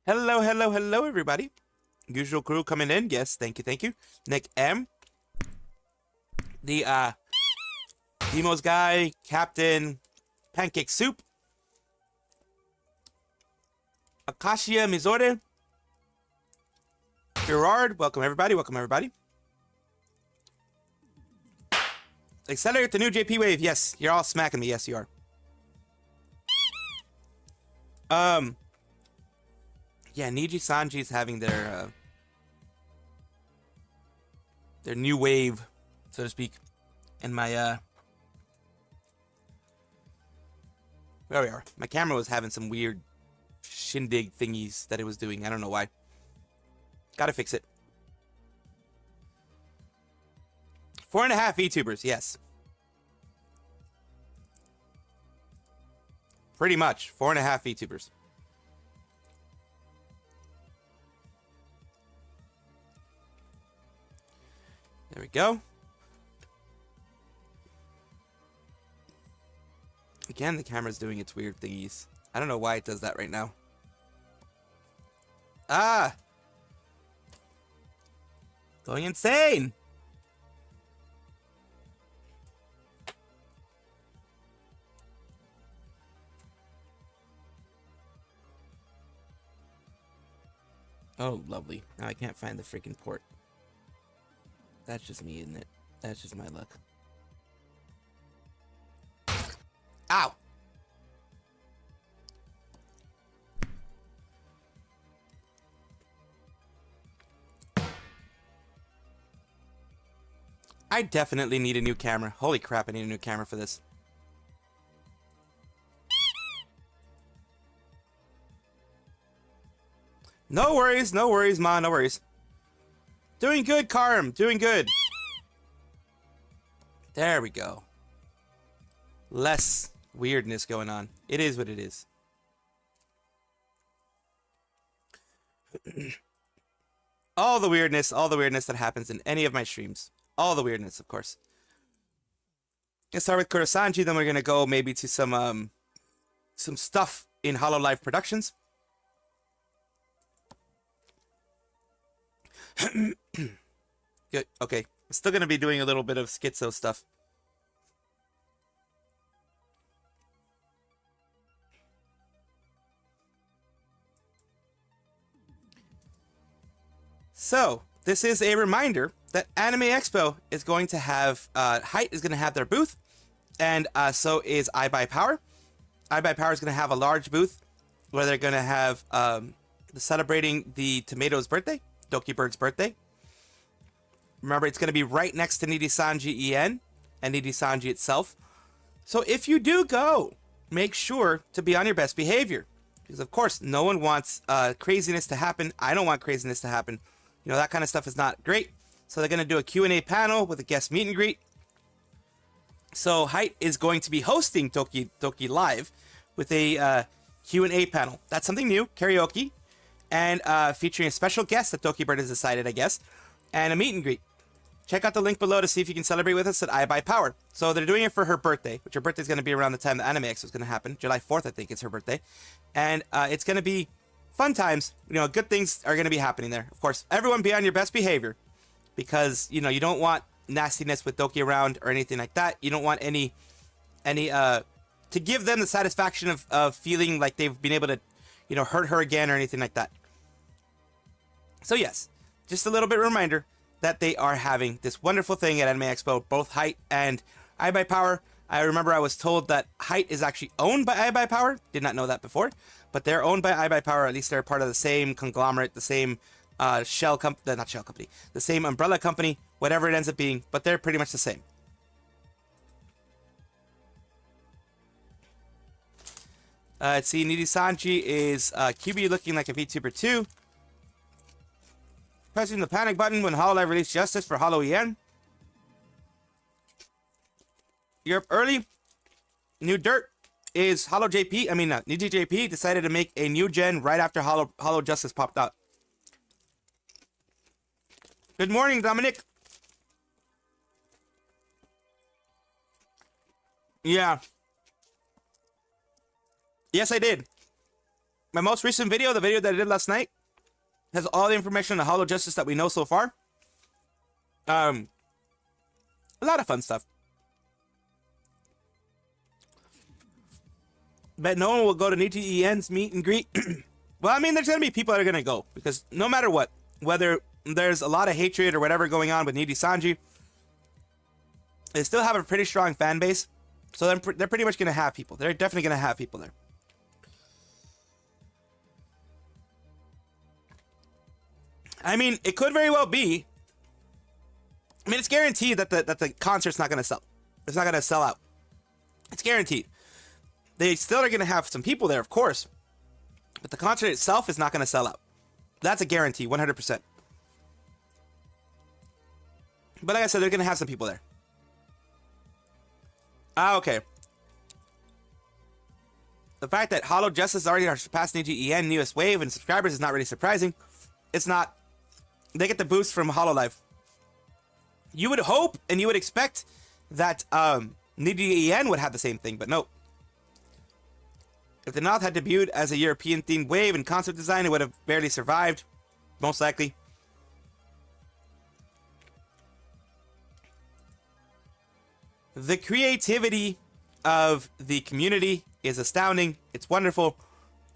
Hello, hello, hello, everybody. Usual crew coming in. Yes, thank you, thank you. Nick M. The, Demos guy, Captain, Pancake Soup. Akashia Mizore. Gerard, welcome, everybody. Welcome, everybody. Accelerate the new JP wave. Yes, you're all smacking me. Yes, you are. Yeah, Nijisanji is having their new wave, so to speak. And my where we are. My camera was having some weird shindig thingies that it was doing. I don't know why. Gotta fix it. 4.5 VTubers, yes. Pretty much 4.5 VTubers. There we go. Again, the camera's doing its weird thingies. I don't know why it does that right now. Ah! Going insane! Oh, lovely. Now I can't find the freaking port. That's just me, isn't it? That's just my luck. Ow! I definitely need a new camera. Holy crap, I need a new camera for this. No worries, ma, no worries. Doing good, Karm. Doing good. There we go. Less weirdness going on. It is what it is. all the weirdness that happens in any of my streams. All the weirdness, of course. Let's start with Kurosanji, then we're gonna go maybe to some stuff in Hololive Productions. Good. Okay. I'm still gonna be doing a little bit of schizo stuff. So, this is a reminder that Anime Expo is going to have, Height is going to have their booth, and so is iBuyPower. iBuyPower is going to have a large booth where they're going to have celebrating the Tomato's birthday, Dokibird's birthday. Remember, it's going to be right next to Nijisanji EN and Nijisanji itself. So if you do go, make sure to be on your best behavior. Because, of course, no one wants craziness to happen. I don't want craziness to happen. You know, that kind of stuff is not great. So they're going to do a Q&A panel with a guest meet and greet. So Height is going to be hosting Doki Live with a Q&A panel. That's something new, karaoke, and featuring a special guest that Dokibird has decided, I guess, and a meet and greet. Check out the link below to see if you can celebrate with us at iBuyPower. So they're doing it for her birthday, which her birthday is going to be around the time the Anime Expo is going to happen. July 4th, I think, is her birthday. And it's going to be fun times. You know, good things are going to be happening there. Of course, everyone be on your best behavior. Because, you know, you don't want nastiness with Doki around or anything like that. You don't want any to give them the satisfaction of feeling like they've been able to, you know, hurt her again or anything like that. So yes, just a little bit of a reminder that they are having this wonderful thing at Anime Expo. Both Height and iBuyPower I remember I was told that Height is actually owned by iBuyPower. Did not know that before, but they're owned by iBuyPower. At least they're part of the same conglomerate, the same not shell company, the same umbrella company, whatever it ends up being. But they're pretty much the same. Let's see, Nijisanji is QB looking like a VTuber too. Pressing the panic button when Hololive released Justice for Holo-EN. You're up early. New dirt is NijiJP decided to make a new gen right after Holo Justice popped out. Good morning, Dominic. Yeah. Yes, I did. My most recent video, the video that I did last night, has all the information on the Holo Justice that we know so far. A lot of fun stuff. But no one will go to Niji-EN's meet and greet. Well, I mean, there's going to be people that are going to go. Because no matter what, whether there's a lot of hatred or whatever going on with Nijisanji, they still have a pretty strong fan base. So they're pretty much going to have people. They're definitely going to have people there. I mean, it could very well be. I mean, it's guaranteed that the concert's not going to sell. It's not going to sell out. It's guaranteed. They still are going to have some people there, of course. But the concert itself is not going to sell out. That's a guarantee, 100%. But like I said, they're going to have some people there. Okay. The fact that Holo Justice already surpassed Niji-EN newest wave and subscribers is not really surprising. It's not. They get the boost from Hololive. You would hope and you would expect that Niji-EN would have the same thing, but no. If the North had debuted as a European-themed wave in concept design, it would have barely survived, most likely. The creativity of the community is astounding. It's wonderful.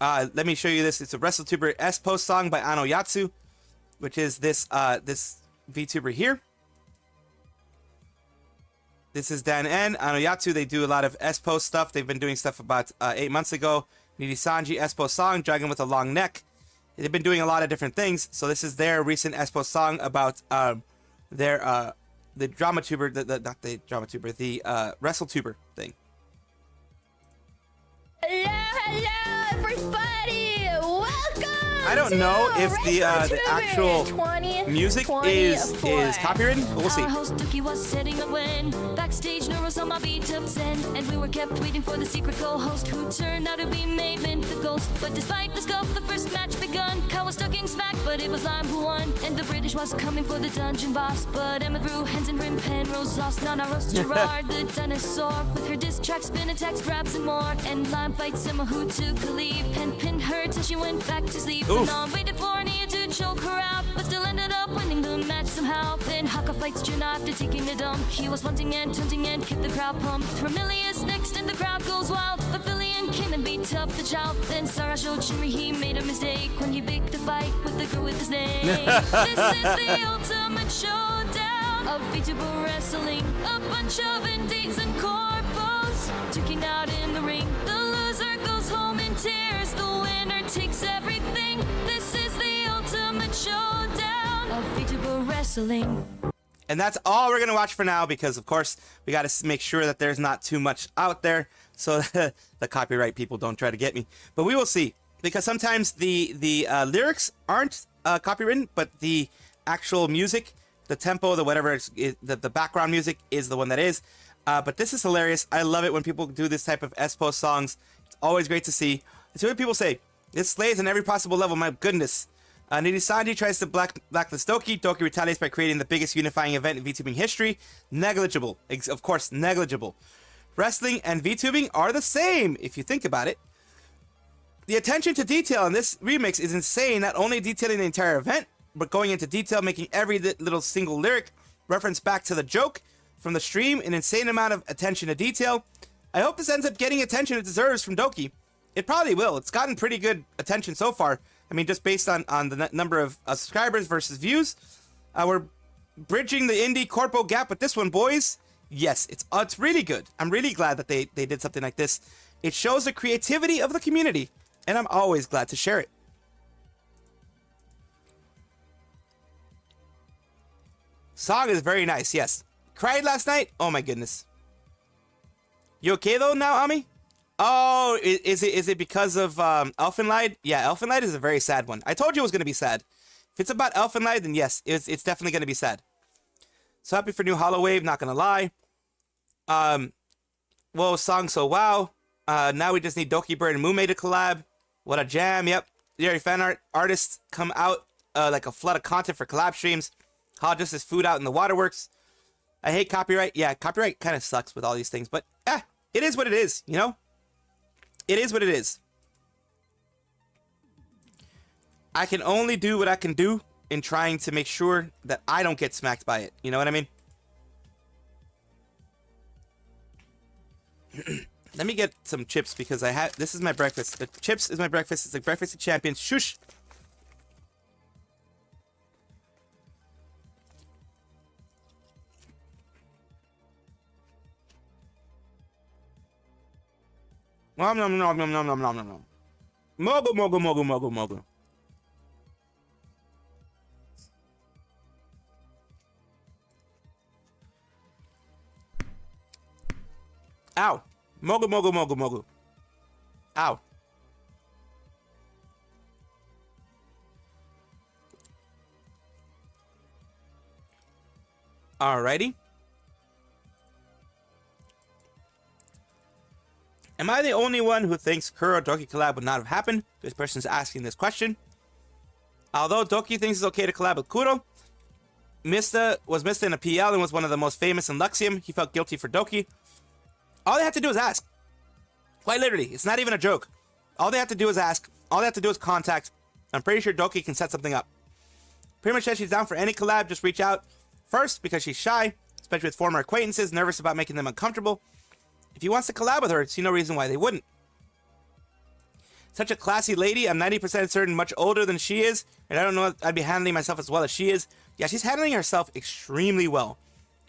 Let me show you this. It's a WrestleTuber S-Post song by Ano Yatsu, which is this VTuber here. This is Dan N. Ano Yatsu. They do a lot of S-Post stuff. They've been doing stuff about 8 months ago. Nijisanji S-Post song, Dragon with a Long Neck. They've been doing a lot of different things. So this is their recent S-Post song about the DramaTuber, not the DramaTuber, the WrestleTuber thing. Hello, everybody! Welcome! I don't know if the actual music is copyrighted, but we'll see. Our host Dookie was sitting up when backstage nervous on my beat up send, and we were kept waiting for the secret co-host who turned out to be Maven the ghost. But despite the scope, the first match begun. Cow was stuck in smack, but it was Lime who won, and the British was coming for the dungeon boss. But Emma threw hands and Rim Penrose lost. Nana roast Gerard the dinosaur with her diss track, spin attacks, grabs and more. And Lime fights Emma who took a leap and pinned her till she went back to sleep. Oof. And on waited for Nia to choke her out, but still ended up winning the match somehow. Then Haka fights Juna after taking a dump. He was taunting and kept the crowd pumped. Romilius next and the crowd goes wild, but Fillion came and beat up the child. Then Sarah showed Shimmy he made a mistake when he picked a fight with the girl with the snake. This is the ultimate showdown of VTuber wrestling. A bunch of indies and corpos duking out in the ring. The loser goes home in tears, the winner takes everything. This is the ultimate showdown of VTuber wrestling. And that's all we're going to watch for now because, of course, we got to make sure that there's not too much out there so the copyright people don't try to get me. But we will see, because sometimes the lyrics aren't copywritten, but the actual music, the tempo, the whatever, the background music is the one that is. But this is hilarious. I love it when people do this type of S-Post songs. It's always great to see. It's what people say. It slays on every possible level. My goodness. Nijisanji tries to blacklist Doki. Doki retaliates by creating the biggest unifying event in VTubing history. Negligible. Of course, negligible. Wrestling and VTubing are the same, if you think about it. The attention to detail in this remix is insane, not only detailing the entire event, but going into detail, making every little single lyric reference back to the joke from the stream, an insane amount of attention to detail. I hope this ends up getting attention it deserves from Doki. It probably will. It's gotten pretty good attention so far. I mean, just based on the number of subscribers versus views. We're bridging the indie corpo gap with this one, boys. Yes, it's really good. I'm really glad that they did something like this. It shows the creativity of the community, and I'm always glad to share it. Song is very nice, yes. Cried last night? Oh my goodness. You okay though now, Ami? Oh, is it because of Elfenlied? Yeah, Elfenlied is a very sad one. I told you it was going to be sad. If it's about Elfenlied, then yes, it's definitely going to be sad. So happy for new Hololive, not going to lie. Well, song so wow. Now we just need Dokibird and Mume to collab. What a jam, yep. Yuri fan artists come out like a flood of content for collab streams. How just is food out in the waterworks. I hate copyright. Yeah, copyright kind of sucks with all these things, but it is what it is, you know? It is what it is. I can only do what I can do in trying to make sure that I don't get smacked by it. You know what I mean? Let me get some chips because this is my breakfast. The chips is my breakfast. It's like breakfast of champions. Shush. Nom nom nom nom nom nom nom nom. Mogul mogul mogul mogul mogul. Ow. Mogul mogul mogul mogul. Ow. Alrighty. Am I the only one who thinks Kuro Doki collab would not have happened? This person's asking this question. Although Doki thinks it's okay to collab with Kuro, Mista was Mista in a PL and was one of the most famous in Luxium. He felt guilty for Doki. All they have to do is ask. Quite literally, it's not even a joke. All they have to do is ask. All they have to do is contact. I'm pretty sure Doki can set something up. Pretty much says she's down for any collab, just reach out. First, because she's shy, especially with former acquaintances, nervous about making them uncomfortable. If he wants to collab with her, I see no reason why they wouldn't. Such a classy lady, I'm 90% certain much older than she is, and I don't know if I'd be handling myself as well as she is. Yeah, she's handling herself extremely well.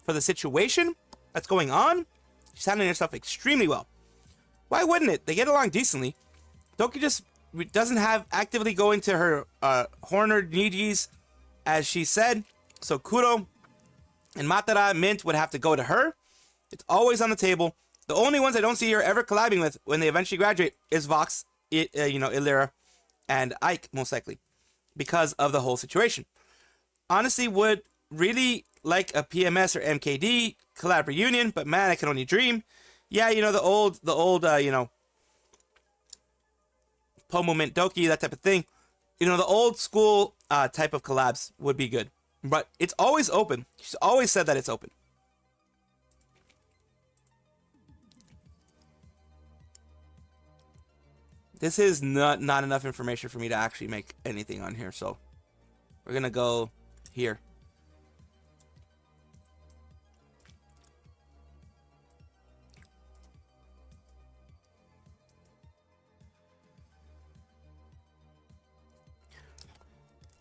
For the situation that's going on, she's handling herself extremely well. Why wouldn't it? They get along decently. Doki just doesn't have actively going to her Horner Nijis, as she said, so Kuro and Matara Mint would have to go to her. It's always on the table. The only ones I don't see her ever collabing with when they eventually graduate is Vox, Illyra, and Ike, most likely, because of the whole situation. Honestly, would really like a PMS or MKD collab reunion, but man, I can only dream. Yeah, you know, the old, Pomu Mint Doki, that type of thing. You know, the old school type of collabs would be good. But it's always open. She's always said that it's open. This is not enough information for me to actually make anything on here, so we're gonna go here.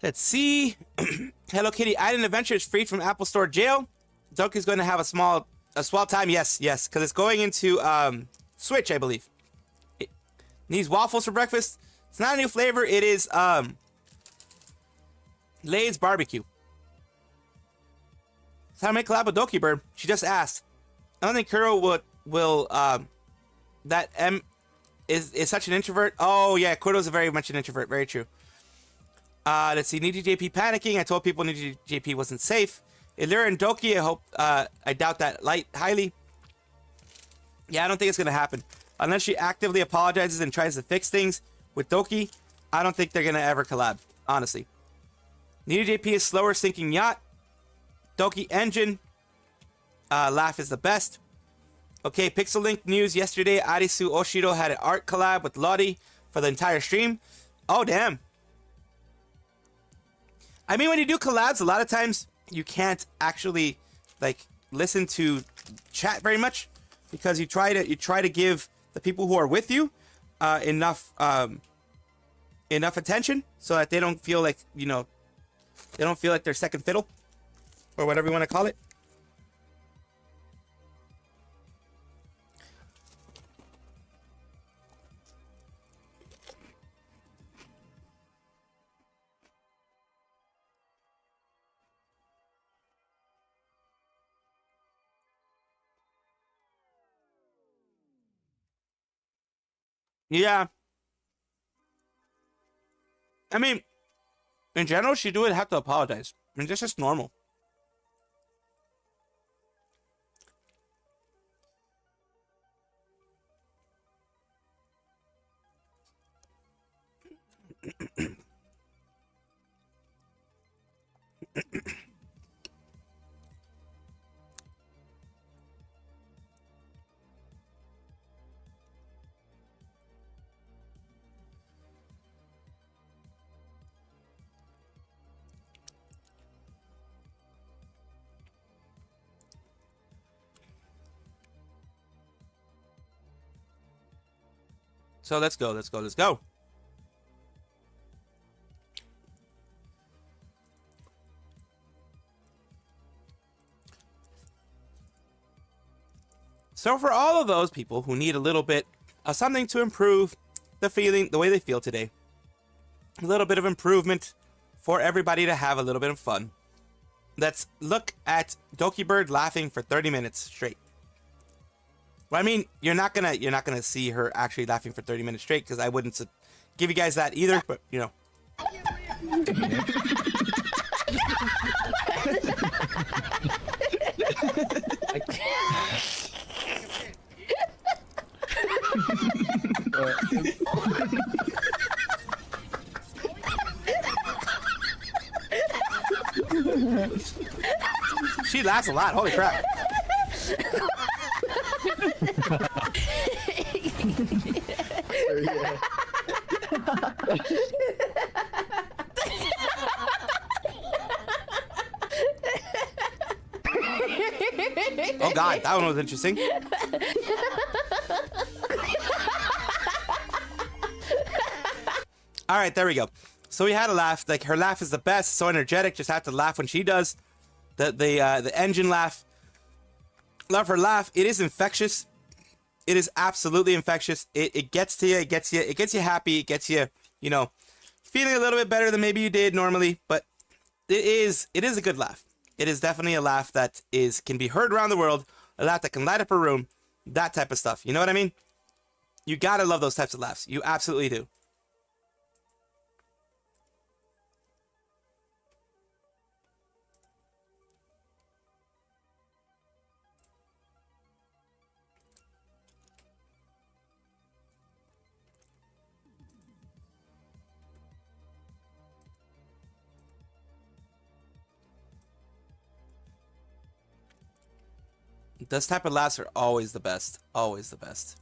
Let's see. Hello Kitty Island Adventure is freed from Apple Store jail. Doki's going to have a small time. Yes, because it's going into Switch, I believe. It needs waffles for breakfast. It's not a new flavor. It is Lay's barbecue. It's how to make collab with Dokibird. She just asked. I don't think Kuro will that M is such an introvert. Oh yeah, Kuro's very much an introvert. Very true. Let's see, NijiJP panicking. I told people NijiJP wasn't safe. Illyra and Doki, I doubt that highly. Yeah, I don't think it's going to happen. Unless she actively apologizes and tries to fix things with Doki, I don't think they're going to ever collab, honestly. NijiJP is slower sinking yacht. Doki engine. Laugh is the best. Okay, Pixel Link news yesterday. Arisu Oshiro had an art collab with Lottie for the entire stream. Oh, damn. I mean, when you do collabs, a lot of times you can't actually like listen to chat very much because you try to give the people who are with you enough attention so that they don't feel like they're second fiddle or whatever you want to call it. Yeah. I mean, in general, she would have to apologize. I mean, that's just normal. So let's go, let's go, let's go. So for all of those people who need a little bit of something to improve the feeling, the way they feel today, a little bit of improvement for everybody to have a little bit of fun, let's look at Dokibird laughing for 30 minutes straight. Well, I mean, you're not gonna see her actually laughing for 30 minutes straight, because I wouldn't give you guys that either. But you know. She laughs a lot. Holy crap. Oh god, that one was interesting. All right, there we go. So we had a laugh. Like, her laugh is the best. So energetic. Just have to laugh when she does. The engine laugh. Love her laugh. It is infectious. It is absolutely infectious. It gets to you. It gets you happy. It gets you, you know, feeling a little bit better than maybe you did normally. But it is a good laugh. It is definitely a laugh that can be heard around the world. A laugh that can light up a room. That type of stuff. You know what I mean? You gotta love those types of laughs. You absolutely do. Those type of laughs are always the best. Always the best.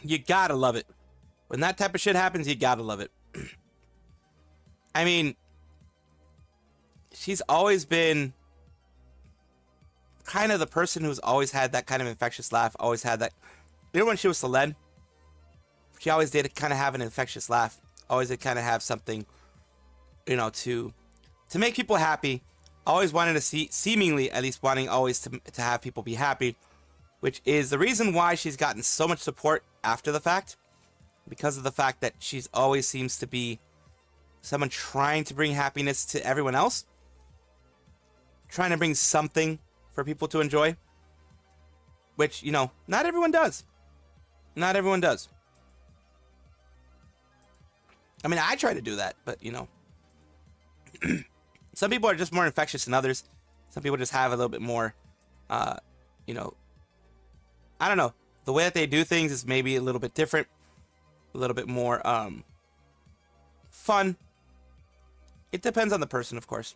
You gotta love it. When that type of shit happens, you gotta love it. I mean, she's always been kind of the person who's always had that kind of infectious laugh. Always had that. You know when she was Selen? She always did kind of have an infectious laugh. Always did kind of have something, you know, to make people happy. Always wanted to see, seemingly at least wanting always to have people be happy, which is the reason why she's gotten so much support after the fact, because of the fact that she's always seems to be someone trying to bring happiness to everyone else, trying to bring something for people to enjoy, which, you know, not everyone does. Not everyone does. I mean, I try to do that, but, you know, some people are just more infectious than others. Some people just have a little bit more, you know, I don't know. The way that they do things is maybe a little bit different, a little bit more fun. It depends on the person, of course.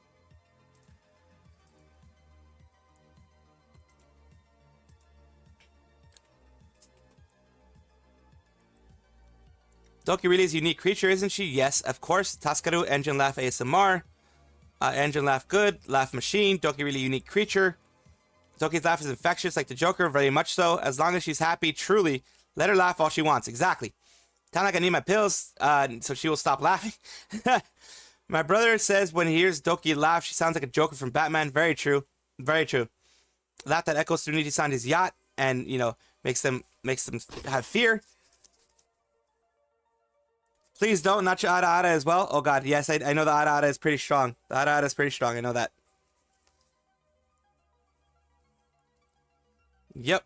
Doki really is a unique creature, isn't she? Yes, of course. Taskaru, Engine Laugh ASMR. Engine Laugh good. Laugh Machine. Doki really unique creature. Doki's laugh is infectious like the Joker, very much so. As long as she's happy, truly, let her laugh all she wants. Exactly. Sound like I need my pills, so she will stop laughing. My brother says when he hears Doki laugh, she sounds like a Joker from Batman. Very true. Very true. Laugh that echoes through Nijisanji's yacht and, you know, makes them have fear. Please don't, not your Ara as well. Oh god, yes, I know the Ara is pretty strong. The Ara is pretty strong, I know that. Yep.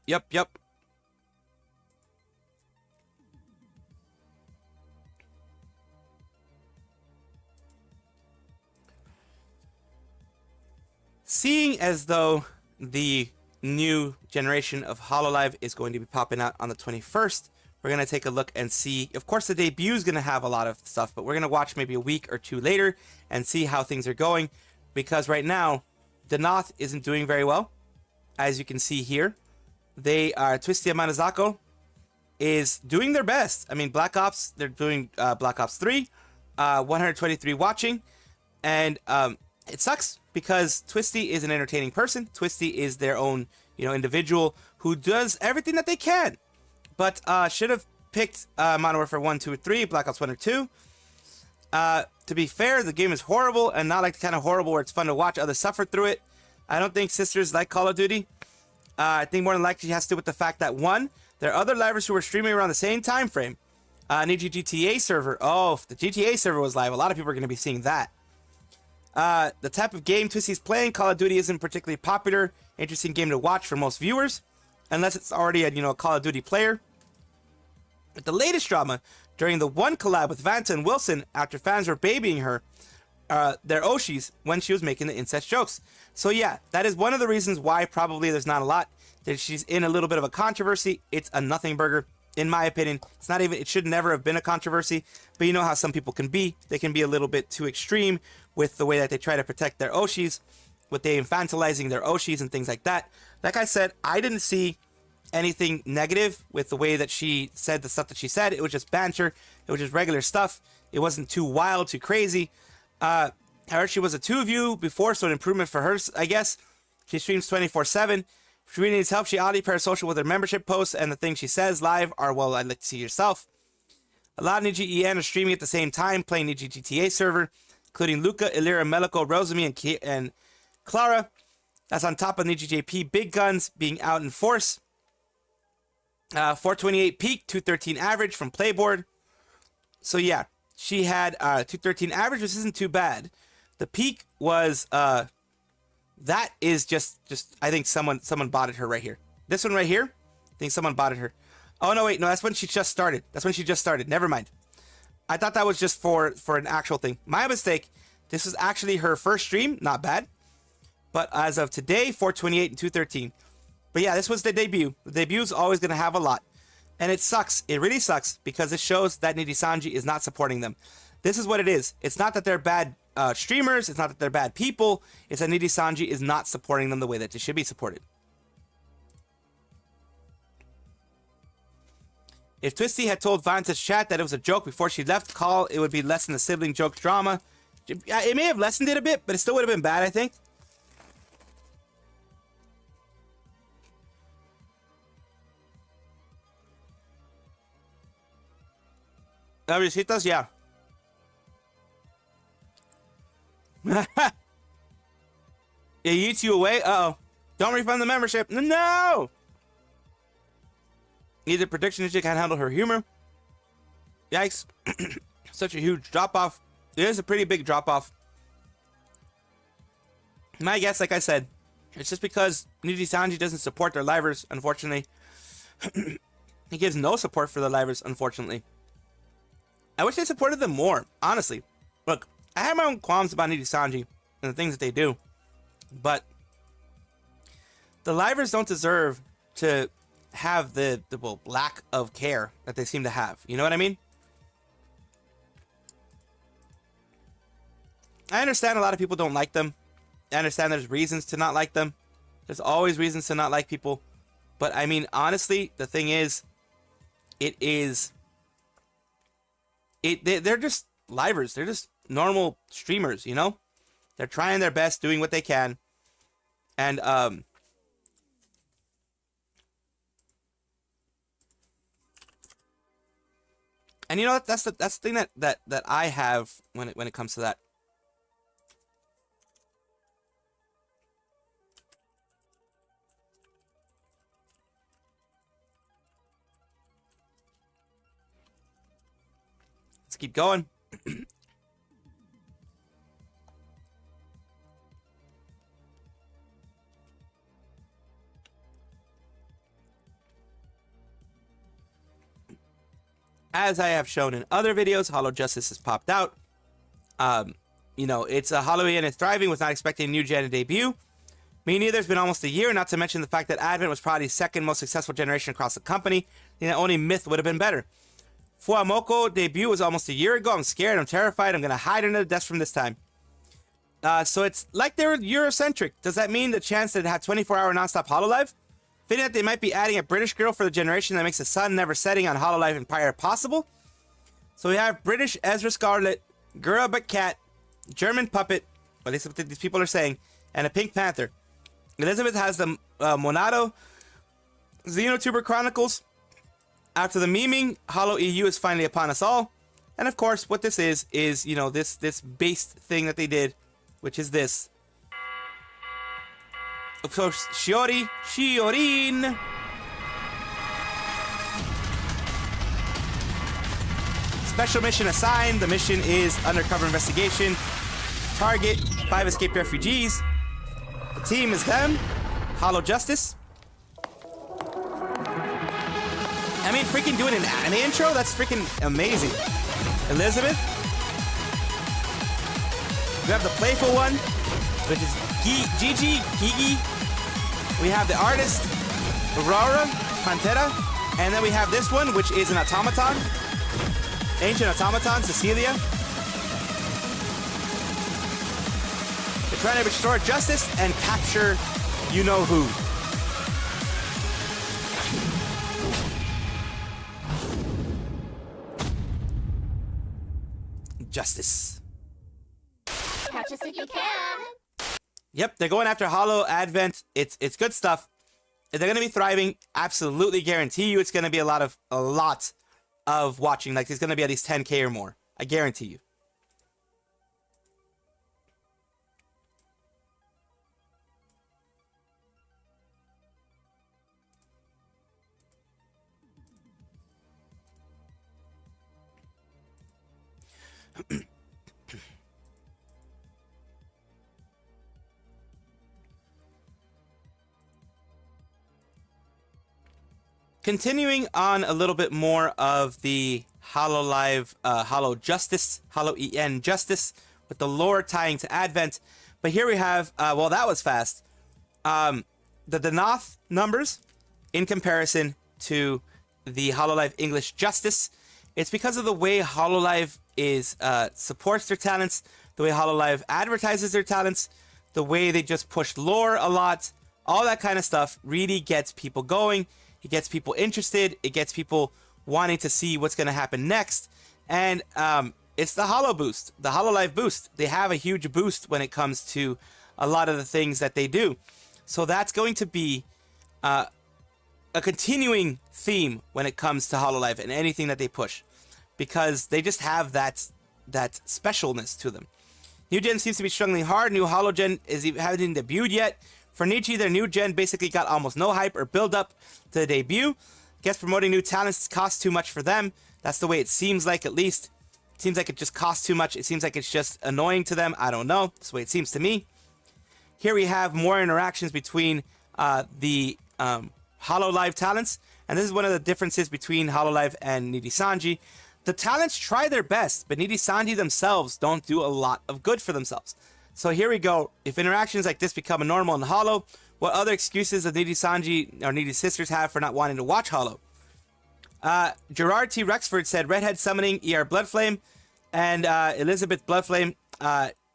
Seeing as though the new generation of Hololive is going to be popping out on the 21st, we're going to take a look and see. Of course, the debut is going to have a lot of stuff, but we're going to watch maybe a week or two later and see how things are going. Because right now, the Noth isn't doing very well. As you can see here, they are Twisty and Manazako is doing their best. I mean, Black Ops, they're doing Black Ops 3, 123 watching, and it sucks because Twisty is an entertaining person. Twisty is their own, individual who does everything that they can. But should have picked Modern Warfare 1, 2, or 3, Black Ops 1 or 2. To be fair, the game is horrible and not like the kind of horrible where it's fun to watch others suffer through it. I don't think sisters like Call of Duty. I think more than likely it has to do with the fact that, one, there are other livers who were streaming around the same time frame. Niji GTA server. Oh, if the GTA server was live, a lot of people are going to be seeing that. The type of game Twisty's playing, Call of Duty, isn't particularly popular, interesting game to watch for most viewers, unless it's already a Call of Duty player. But the latest drama during the one collab with Vanta and Wilson, after fans were babying her, their Oshis, when she was making the incest jokes. So yeah, that is one of the reasons why probably there's not a lot. That she's in a little bit of a controversy. It's a nothing burger, in my opinion. It should never have been a controversy, but you know how some people can be. They can be a little bit too extreme with the way that they try to protect their Oshis, with they infantilizing their Oshis and things like that. Like I said, I didn't see anything negative with the way that she said the stuff that she said. It was just banter. It was just regular stuff. It wasn't too wild, too crazy. I heard she was a 2-view before, so an improvement for her, I guess. She streams 24/7. If she really needs help, she oddly parasocial with her membership posts, and the things she says live are, well, I'd like to see yourself. A lot of Niji EN are streaming at the same time, playing Niji GTA server, including Luca, Illyra, Meliko, Rosemi, and Clara. That's on top of Niji JP Big Guns being out in force. 428 peak, 213 average from Playboard. So yeah, she had 213 average, which isn't too bad. The peak was that is just I think someone botted her right here. This one right here, I think someone botted her. Oh no, wait, no, that's when she just started. Never mind. I thought that was just for an actual thing. My mistake. This was actually her first stream, not bad. But as of today, 428 and 213. But yeah, this was the debut. The debut is always going to have a lot. And it sucks. It really sucks because it shows that Nijisanji is not supporting them. This is what it is. It's not that they're bad streamers. It's not that they're bad people. It's that Nijisanji is not supporting them the way that they should be supported. If Twisty had told Vanta's chat that it was a joke before she left call, it would be less than the sibling joke drama. It may have lessened it a bit, but it still would have been bad, I think. Visitas, yeah. It eats you away. Uh-oh. Don't refund the membership. No! Either prediction that she can't handle her humor. Yikes. Such a huge drop-off. It is a pretty big drop-off. My guess, like I said, it's just because Nijisanji doesn't support their livers, unfortunately. He gives no support for the livers, unfortunately. I wish they supported them more, honestly. Look, I have my own qualms about Nijisanji and the things that they do, but the livers don't deserve to have the lack of care that they seem to have. You know what I mean? I understand a lot of people don't like them. I understand there's reasons to not like them. There's always reasons to not like people. But I mean, honestly, the thing is, they're just livers. They're just normal streamers, you know? They're trying their best, doing what they can. And, you know, that's the thing that I have when it comes to that. keep going. As I have shown in other videos, Hollow Justice has popped out. You know, it's a Halloween, it's thriving, was not expecting a new gen to debut. Me neither, it's been almost a year, not to mention the fact that Advent was probably the second most successful generation across the company. You know, only Myth would have been better. Fuamoko debut was almost a year ago. I'm scared, I'm terrified, I'm going to hide under the desk from this time. So it's like they're Eurocentric. Does that mean the chance that it had 24-hour nonstop Hololive? Fitting that they might be adding a British girl for the generation that makes the sun never setting on Hololive Empire possible. So we have British Ezra Scarlet, Girl But Cat, German Puppet, at least what these people are saying, and a Pink Panther. Elizabeth has the Monado Xenotuber Chronicles. After the memeing, Hollow EU is finally upon us all. And of course, what this is, you know, this based thing that they did, which is this. Of course, Shiorin. Special mission assigned. The mission is undercover investigation. Target 5 escaped refugees. The team is them. Hollow Justice. I mean, freaking doing an anime intro? That's freaking amazing. Elizabeth. We have the playful one, which is Gigi. We have the artist, Aurora, Pantera. And then we have this one, which is an automaton. Ancient automaton, Cecilia. They're trying to restore justice and capture you-know-who. Justice. Catch us if you can. Yep, they're going after Hollow Advent. It's good stuff. They're going to be thriving. Absolutely guarantee you it's going to be a lot of watching. Like, it's going to be at least 10K or more. I guarantee you. Continuing on a little bit more of the Hololive, Hollow Justice, Hollow EN Justice, with the lore tying to Advent. But here we have, well, that was fast. The Denoth numbers in comparison to the Hololive English Justice. It's because of the way Hololive is supports their talents, the way Hololive advertises their talents, the way they just push lore a lot, all that kind of stuff really gets people going. It gets people interested. It gets people wanting to see what's going to happen next. And it's the Hollow Boost, the Hololive Boost. They have a huge boost when it comes to a lot of the things that they do. So that's going to be a continuing theme when it comes to Hololive and anything that they push, because they just have that specialness to them. New Gen seems to be struggling hard. New Hollow Gen haven't debuted yet. For Nichi, their new gen basically got almost no hype or build up to the debut. Guess promoting new talents costs too much for them. That's the way it seems like, at least. It seems like it just costs too much. It seems like it's just annoying to them. I don't know. That's the way it seems to me. Here we have more interactions between the Hololive talents. And this is one of the differences between Hololive and Nijisanji. The talents try their best, but Nijisanji themselves don't do a lot of good for themselves. So here we go. If interactions like this become a normal in Hollow, what other excuses does Nijisanji or Niji sisters have for not wanting to watch Hollow? Gerard T. Rexford said Redhead summoning ER Bloodflame, and Elizabeth Bloodflame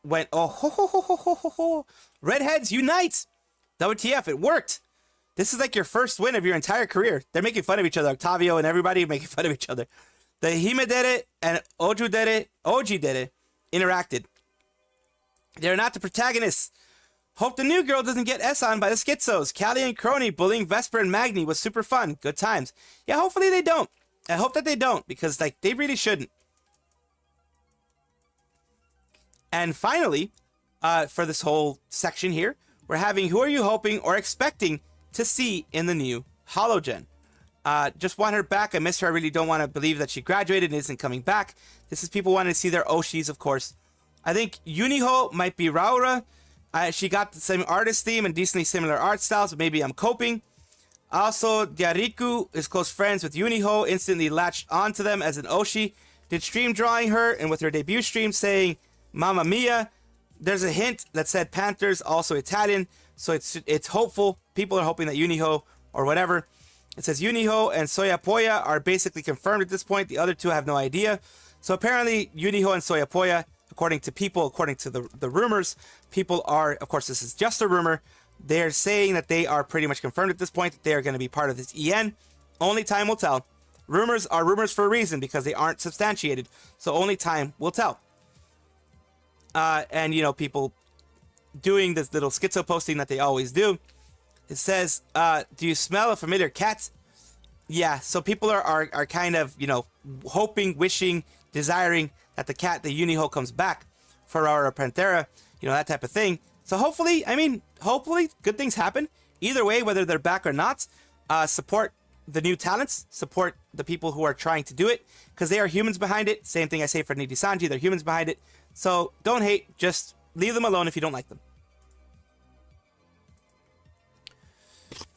went, oh ho ho ho ho ho ho ho. Redheads unite! WTF, it worked! This is like your first win of your entire career. They're making fun of each other. Octavio and everybody making fun of each other. The Hime Dere and Oji Dere interacted. They're not the protagonists. Hope the new girl doesn't get S-on by the schizos. Callie and Crony bullying Vesper and Magni was super fun. Good times. Yeah, hopefully they don't. I hope that they don't, because like they really shouldn't. And finally, for this whole section here, we're having who are you hoping or expecting to see in the new Hologen? Just want her back. I miss her. I really don't want to believe that she graduated and isn't coming back. This is people wanting to see their Oshis, of course. I think Yuniho might be Raura. She got the same artist theme and decently similar art styles, but maybe I'm coping. Also, Dyariku is close friends with Yuniho, instantly latched onto them as an Oshi. Did stream drawing her, and with her debut stream saying Mamma Mia, there's a hint that said Panthers, also Italian, so it's hopeful. People are hoping that Yuniho, or whatever. It says Yuniho and Soyapoya are basically confirmed at this point. The other two have no idea. So apparently, Yuniho and Soyapoya, according to people, according to the rumors, people are, of course, this is just a rumor. They're saying that they are pretty much confirmed at this point that they are going to be part of this EN. Only time will tell. Rumors are rumors for a reason because they aren't substantiated. So only time will tell. And, you know, people doing this little schizo posting that they always do. It says, do you smell a familiar cat? Yeah, so people are kind of, you know, hoping, wishing, desiring that the cat, the Yuniho, comes back for our Panthera, you know, that type of thing. So hopefully, I mean, hopefully good things happen. Either way, whether they're back or not, support the new talents, support the people who are trying to do it, because they are humans behind it. Same thing I say for Nijisanji, they're humans behind it. So don't hate, just leave them alone if you don't like them.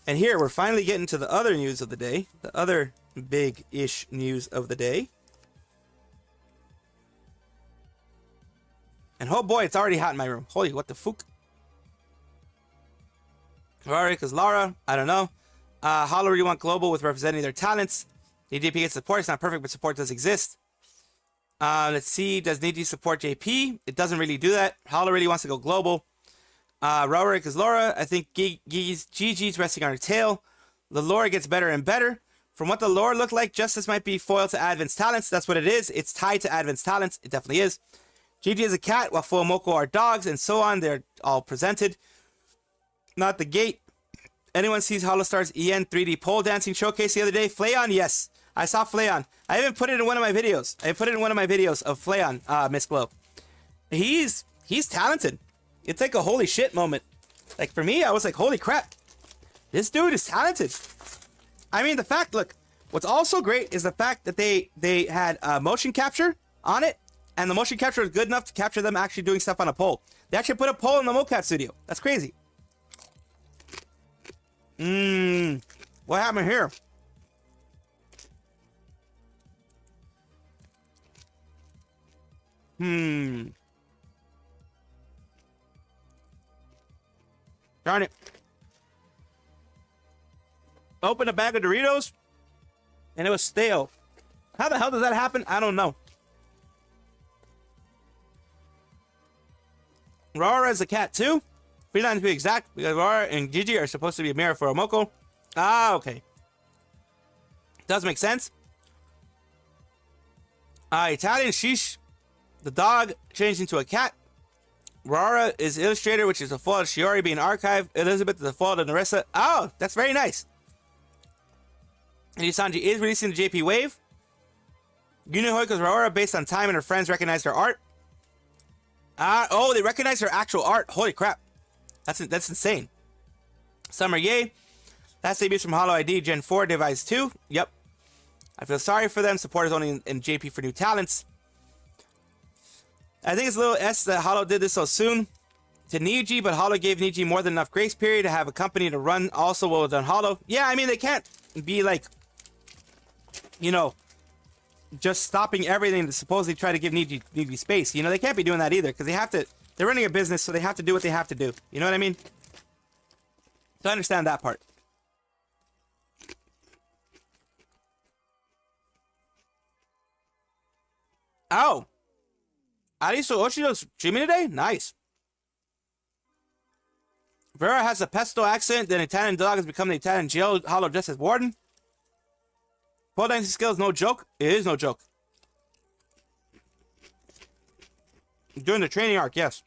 And here, we're finally getting to the other news of the day, the other big-ish news of the day. And oh boy, it's already hot in my room. Holy, what the fuck? Ferrari, because Lara, I don't know. Holo really want global with representing their talents. DJP gets support. It's not perfect, but support does exist. Let's see. Does Niji support JP? It doesn't really do that. Holo really wants to go global. Rorik is Laura. I think Gigi's resting on her tail. The lore gets better and better. From what the lore looked like, Justice might be foil to Advent's talents. That's what it is. It's tied to Advent's talents. It definitely is. Gigi is a cat, while Fuomoko are dogs, and so on. They're all presented. Not the gate. Anyone sees Holostar's EN 3D pole dancing showcase the other day? Flayon, yes. I saw Flayon. I even put it in one of my videos. I put it in one of my videos of Flayon, Miss Glow. He's talented. It's like a holy shit moment. Like for me, I was like, holy crap. This dude is talented. I mean, the fact, look, what's also great is the fact that they had motion capture on it, and the motion capture was good enough to capture them actually doing stuff on a pole. They actually put a pole in the mocap studio. That's crazy. What happened here? Darn it. Open a bag of Doritos, and it was stale. How the hell does that happen? I don't know. Rara is a cat too. Freeline to be exact, because Rara and Gigi are supposed to be a mirror for Omoko. Ah, okay. Does make sense. Italian sheesh. The dog changed into a cat. Rara is illustrator, which is a fault of Shiori being archived. Elizabeth is a fault of Narissa. Oh, that's very nice. And Nijisanji is releasing the JP Wave. Yunihoiko's Rara, based on time and her friends recognize her art. Oh, they recognize her actual art. Holy crap. That's insane. Summer Yay. Last debuts from Holo ID Gen 4 Device 2. Yep. I feel sorry for them. Support is only in JP for new talents. I think it's a little S that Holo did this so soon to Niji, but Holo gave Niji more than enough grace period to have a company to run also well done Holo. Yeah, I mean, they can't be like, you know, just stopping everything to supposedly try to give Niji space. You know, they can't be doing that either because they're running a business, so they have to do what they have to do. You know what I mean? So I understand that part. Oh. Arisu Oshido's streaming today? Nice. Vera has a pesto accent, then Italian dog has become the Italian jail Holo just as warden. Pole dancing skills, no joke. It is no joke. During the training arc, yes.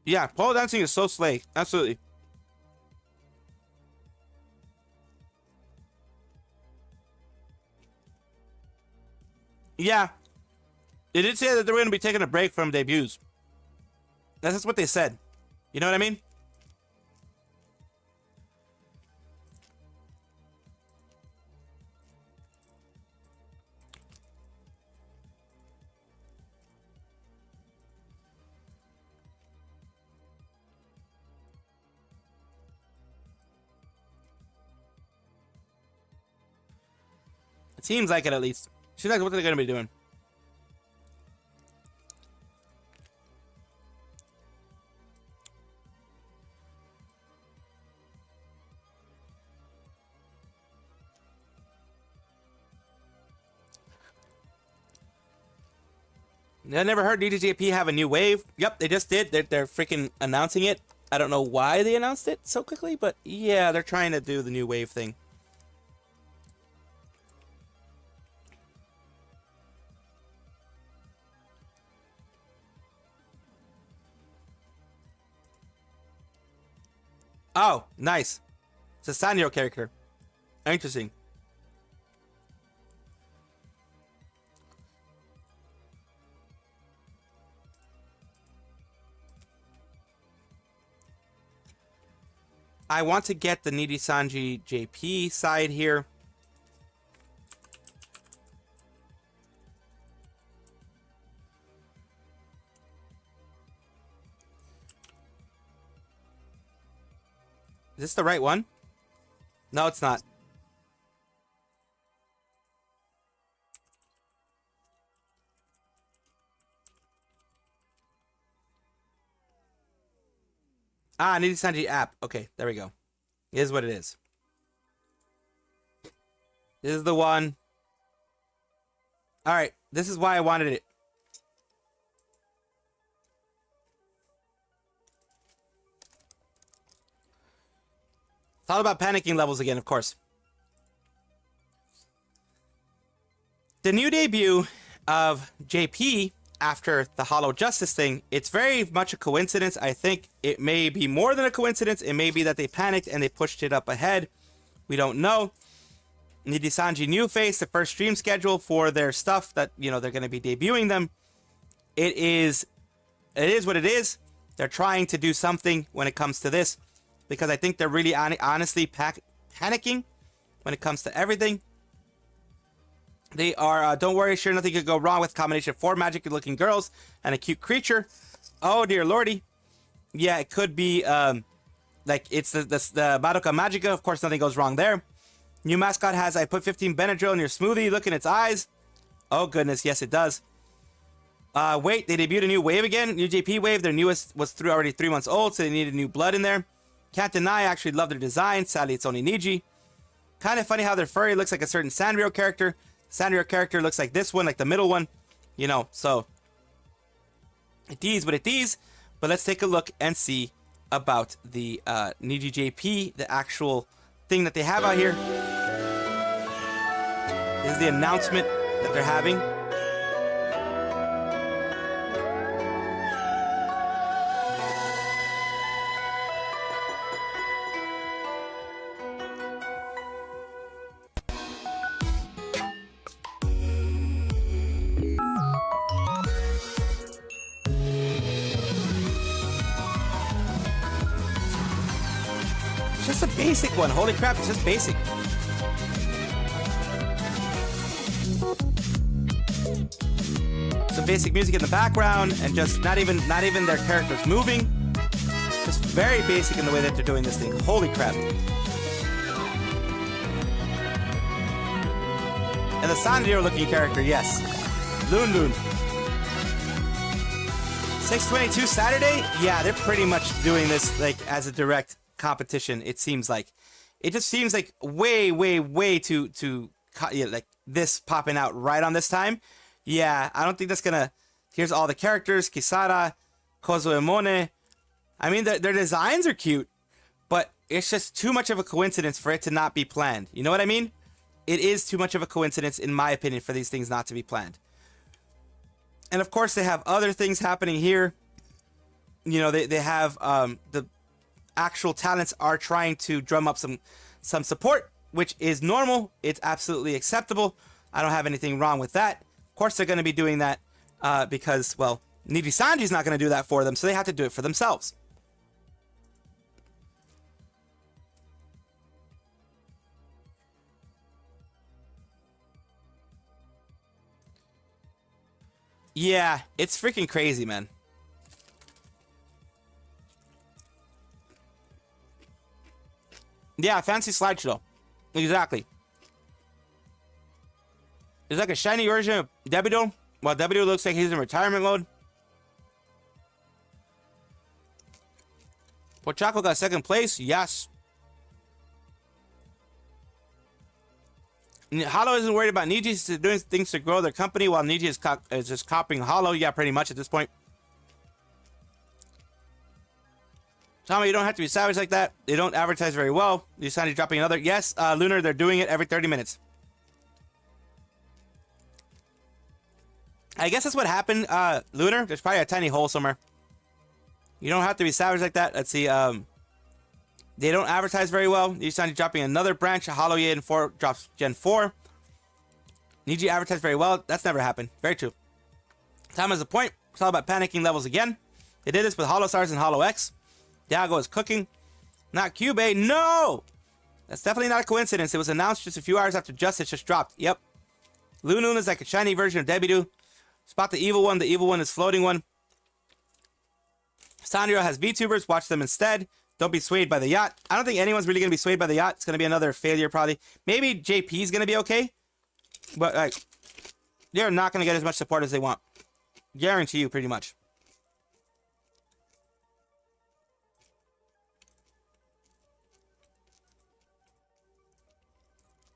Yeah, pole dancing is so slay. Absolutely. Yeah. They did say that they were going to be taking a break from debuts. That's what they said. You know what I mean? It seems like it, at least. Seems like what they're gonna be doing. I never heard DDJP have a new wave. Yep, they just did. They're freaking announcing it. I don't know why they announced it so quickly, but yeah, they're trying to do the new wave thing. Oh, nice. It's a Sanyo character. Interesting. I want to get the Nijisanji JP side here. Is this the right one? No, it's not. Ah, Nijisanji app. Okay, there we go. Here's what it is. This is the one. All right, this is why I wanted it. It's all about panicking levels again, of course. The new debut of JP after the Hollow Justice thing, it's very much a coincidence. I think it may be more than a coincidence. It may be that they panicked and they pushed it up ahead. We don't know. Nijisanji New Face, the first stream schedule for their stuff that, you know, they're going to be debuting them. It is what it is. They're trying to do something when it comes to this, because I think they're really honestly panicking when it comes to everything. They are, don't worry, sure, nothing could go wrong with a combination of 4 magic-looking girls and a cute creature. Oh, dear lordy. Yeah, it could be, like, it's the Madoka Magica. Of course, nothing goes wrong there. New mascot has, I put 15 Benadryl in your smoothie. Look in its eyes. Oh, goodness, yes, it does. Wait, they debuted a new wave again. New JP wave. Their newest was already 3 months old, so they needed new blood in there. Can't deny, I actually love their design. Sadly, it's only Niji. Kind of funny how their furry looks like a certain Sanrio character. Sanrio character looks like this one, like the middle one. You know, so it is what it is. But let's take a look and see about the Niji JP, the actual thing that they have out here. This is the announcement that they're having. Just a basic one. Holy crap, it's just basic. Some basic music in the background and just not even their characters moving. Just very basic in the way that they're doing this thing. Holy crap. And the Sanrio looking character, yes. Loon Loon. 6/22 Saturday? Yeah, they're pretty much doing this like as a direct competition. It seems like it just seems like way too yeah, like this popping out right on this time. Yeah, I don't think that's gonna. Here's all the characters: Kisara, Kozoemone. I mean, their designs are cute, but it's just too much of a coincidence for it to not be planned. You know what I mean? It is too much of a coincidence, in my opinion, for these things not to be planned. And of course, they have other things happening here. You know, they have the actual talents are trying to drum up some support, which is normal. It's absolutely acceptable. I don't have anything wrong with that. Of course, they're going to be doing that because, well, Nijisanji's not going to do that for them, so they have to do it for themselves. Yeah, it's freaking crazy, man. Yeah, fancy slideshow. Exactly. It's like a shiny version of Debido. While Debido looks like he's in retirement mode. Pochaco got second place. Yes. Holo isn't worried about Niji. He's doing things to grow their company while Niji is just copying Holo. Yeah, pretty much at this point. Tommy, you don't have to be savage like that. They don't advertise very well. You sounded dropping another. Yes, Lunar, they're doing it every 30 minutes. I guess that's what happened, Lunar. There's probably a tiny hole somewhere. You don't have to be savage like that. Let's see. They don't advertise very well. Nijisanji dropping another branch. Holo Gen 4 drops Gen 4. Niji advertised very well. That's never happened. Very true. Time has a point. It's all about panicking levels again. They did this with Holo Stars and Holo X. Diago is cooking. Not Cube. No! That's definitely not a coincidence. It was announced just a few hours after Justice just dropped. Yep. Lunun is like a shiny version of Debido. Spot the evil one. The evil one is floating one. Sanrio has VTubers. Watch them instead. Don't be swayed by the yacht. I don't think anyone's really going to be swayed by the yacht. It's going to be another failure probably. Maybe JP is going to be okay. But like, they're not going to get as much support as they want. Guarantee you pretty much.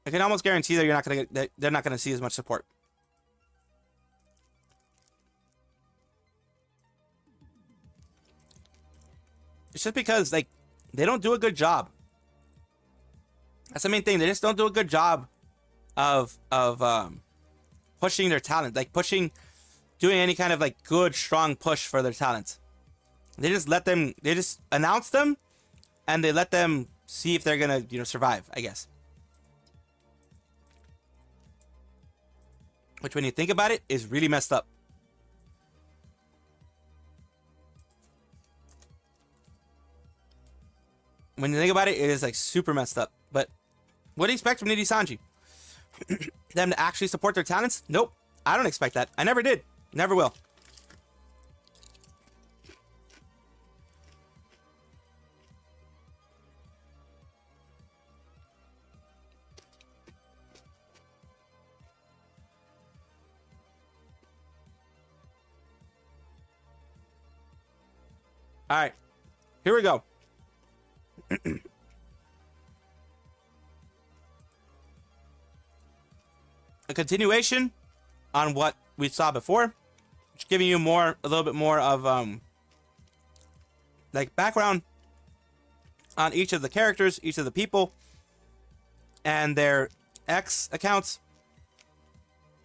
I can almost guarantee that you're not going to get, that they're not going to see as much support. It's just because like they don't do a good job. That's the main thing. They just don't do a good job of pushing their talent, like doing any kind of like good strong push for their talents. They just let them. They just announce them, and they let them see if they're gonna survive. I guess. Which, when you think about it, is really messed up. When you think about it, it is like super messed up. But what do you expect from Nijisanji? Them to actually support their talents? Nope. I don't expect that. I never did. Never will. All right. Here we go. A continuation on what we saw before, just giving you a little bit more of like background on each of the characters, each of the people, and their X accounts,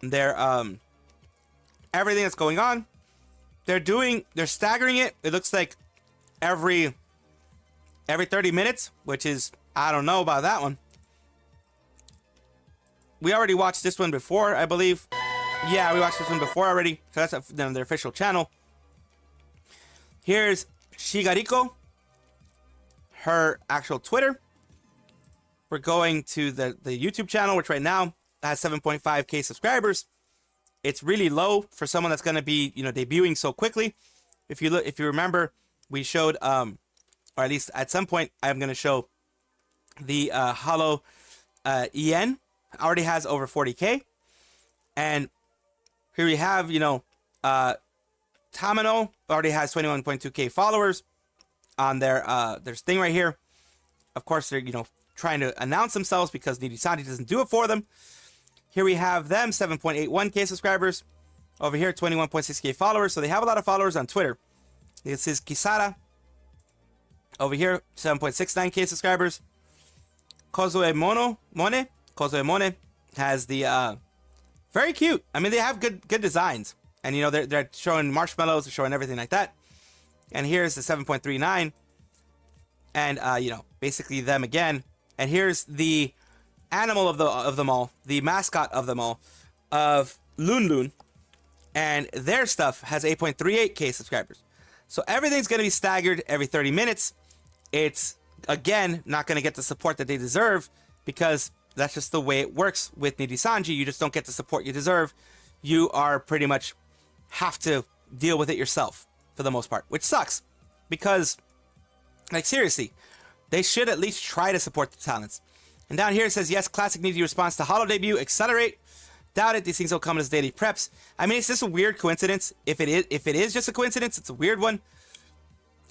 their everything that's going on. They're staggering it. It looks like every 30 minutes, which is, I don't know about that one. We already watched this one before, I believe. Yeah, we watched this one before already. So that's their official channel. Here's Shigariko, her actual Twitter. We're going to the YouTube channel, which right now has 7.5k subscribers. It's really low for someone that's going to be, debuting so quickly. If you remember, we showed, or at least at some point, I'm going to show the Holo EN already has over 40k, and here we have, Tamino already has 21.2k followers on their thing right here. Of course, they're trying to announce themselves because Nijisanji doesn't do it for them. Here we have them, 7.81k subscribers. Over here, 21.6k followers. So they have a lot of followers on Twitter. This is Kisara. Over here, 7.69k subscribers. Kozoe Mone has the very cute. I mean, they have good designs, and they're showing marshmallows, they're showing everything like that. And here's the 7.39, and basically them again. And here's the animal of them all, the mascot of them all, of Lun, and their stuff has 8.38k subscribers. So everything's going to be staggered every 30 minutes. It's, again, not going to get the support that they deserve because that's just the way it works with Nijisanji. You just don't get the support you deserve. You are pretty much have to deal with it yourself for the most part, which sucks because, like, seriously, they should at least try to support the talents. And down here it says, yes, Classic needs your response to Holo debut. Accelerate. Doubt it. These things will come as daily preps. I mean, it's just a weird coincidence. If it is just a coincidence, it's a weird one.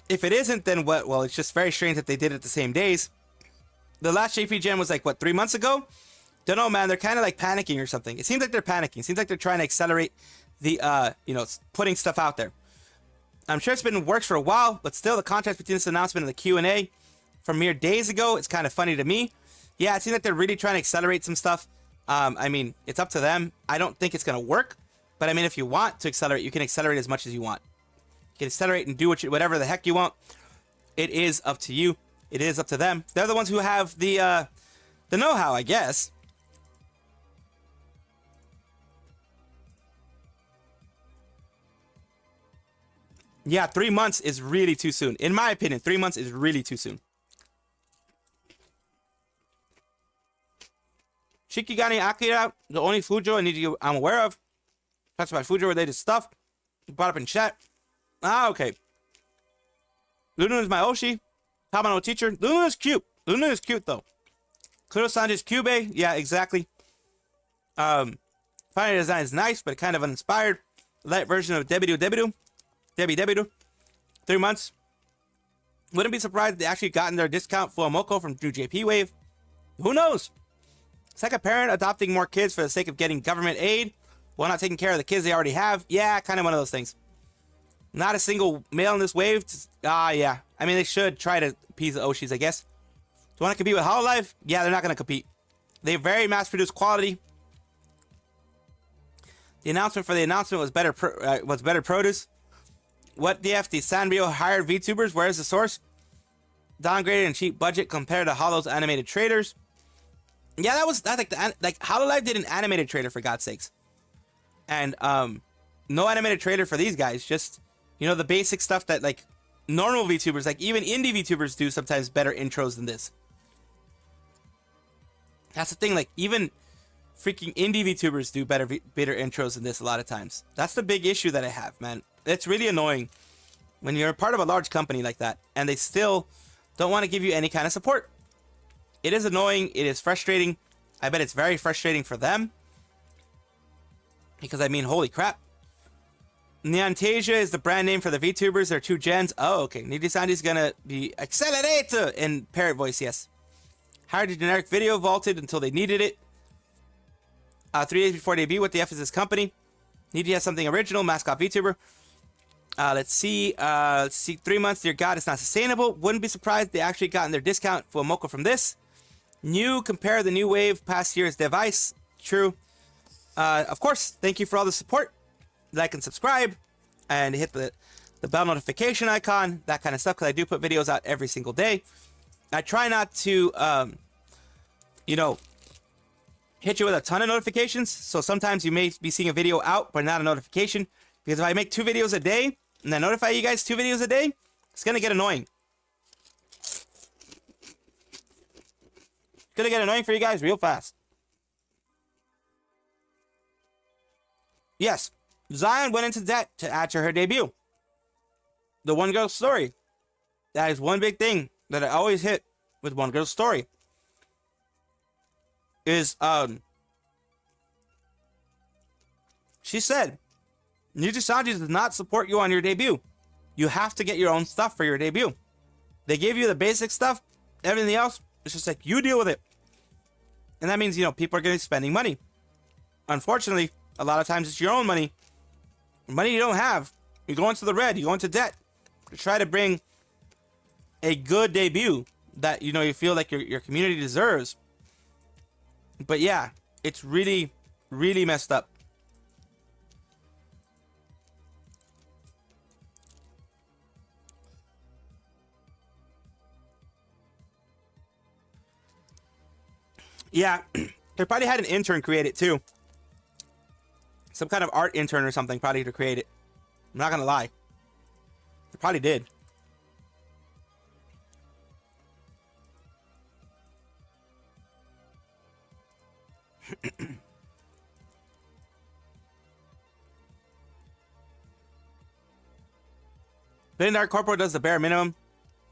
If it isn't, then what? Well, it's just very strange that they did it the same days. The last JP Jam was like, what, 3 months ago? Don't know, man. They're kind of like panicking or something. It seems like they're panicking. It seems like they're trying to accelerate the, putting stuff out there. I'm sure it's been in works for a while, but still, the contrast between this announcement and the Q&A from mere days ago, it's kind of funny to me. Yeah, it seems like they're really trying to accelerate some stuff. I mean, it's up to them. I don't think it's going to work, but I mean, if you want to accelerate, you can accelerate as much as you want. You can accelerate and do whatever the heck you want. It is up to you. It is up to them. They're the ones who have the know-how, I guess. Yeah, 3 months is really too soon. In my opinion, 3 months is really too soon. Shikigani Akira, the only Fujo I'm aware of. Talks about Fujo related stuff. Brought up in chat. Ah, okay. Luna is my Oshi. Tamano teacher. Luna is cute. Luna is cute though. Kuro-sanji's Kyubey. Yeah, exactly. Final design is nice, but kind of uninspired. Light version of Debidu. 3 months. Wouldn't be surprised if they actually gotten their discount for Moko from New JP Wave. Who knows? It's like a parent adopting more kids for the sake of getting government aid while not taking care of the kids they already have. Yeah, kind of one of those things. Not a single male in this wave. Yeah. I mean, they should try to appease the Oshis, I guess. Do you want to compete with Hololive? Yeah, they're not going to compete. They very mass-produced quality. The announcement for the announcement was better produce. What the F? The Sanrio hired VTubers? Where is the source? Downgraded and cheap budget compared to Holo's animated trailers. Yeah, like Hololive did an animated trailer, for God's sakes. And no animated trailer for these guys. Just, the basic stuff that like normal VTubers, like even indie VTubers, do sometimes better intros than this. That's the thing. Like even freaking indie VTubers do better intros than this a lot of times. That's the big issue that I have, man. It's really annoying when you're a part of a large company like that and they still don't want to give you any kind of support. It is annoying. It is frustrating. I bet it's very frustrating for them. Because, I mean, holy crap. Neontasia is the brand name for the VTubers. There are 2 gens. Oh, okay. Nijisanji's going to be accelerator in parrot voice, yes. Hired a generic video, vaulted until they needed it. 3 days before debut, what the F is this company? Niji has something original, mascot VTuber. Let's see. 3 months, dear God, it's not sustainable. Wouldn't be surprised if they actually gotten their discount for Moko from this. New, compare the new wave past year's device. True. Of course, thank you for all the support. Like and subscribe. And hit the bell notification icon. That kind of stuff, because I do put videos out every single day. I try not to, hit you with a ton of notifications. So sometimes you may be seeing a video out, but not a notification. Because if I make 2 videos a day, and then notify you guys 2 videos a day, it's going to get annoying. It's going to get annoying for you guys real fast. Yes, Zaion went into debt to add to her debut. The One Girl Story. That is one big thing that I always hit with One Girl Story. Is, she said, Nijisanji does not support you on your debut. You have to get your own stuff for your debut. They give you the basic stuff. Everything else, it's just like, you deal with it. And that means, people are going to be spending money. Unfortunately, a lot of times it's your own money. Money you don't have. You go into the red. You go into debt. To try to bring a good debut that, you feel like your community deserves. But yeah, it's really, really messed up. Yeah, they probably had an intern create it too. Some kind of art intern or something probably to create it. I'm not gonna lie. They probably did. Dark Corporal does the bare minimum.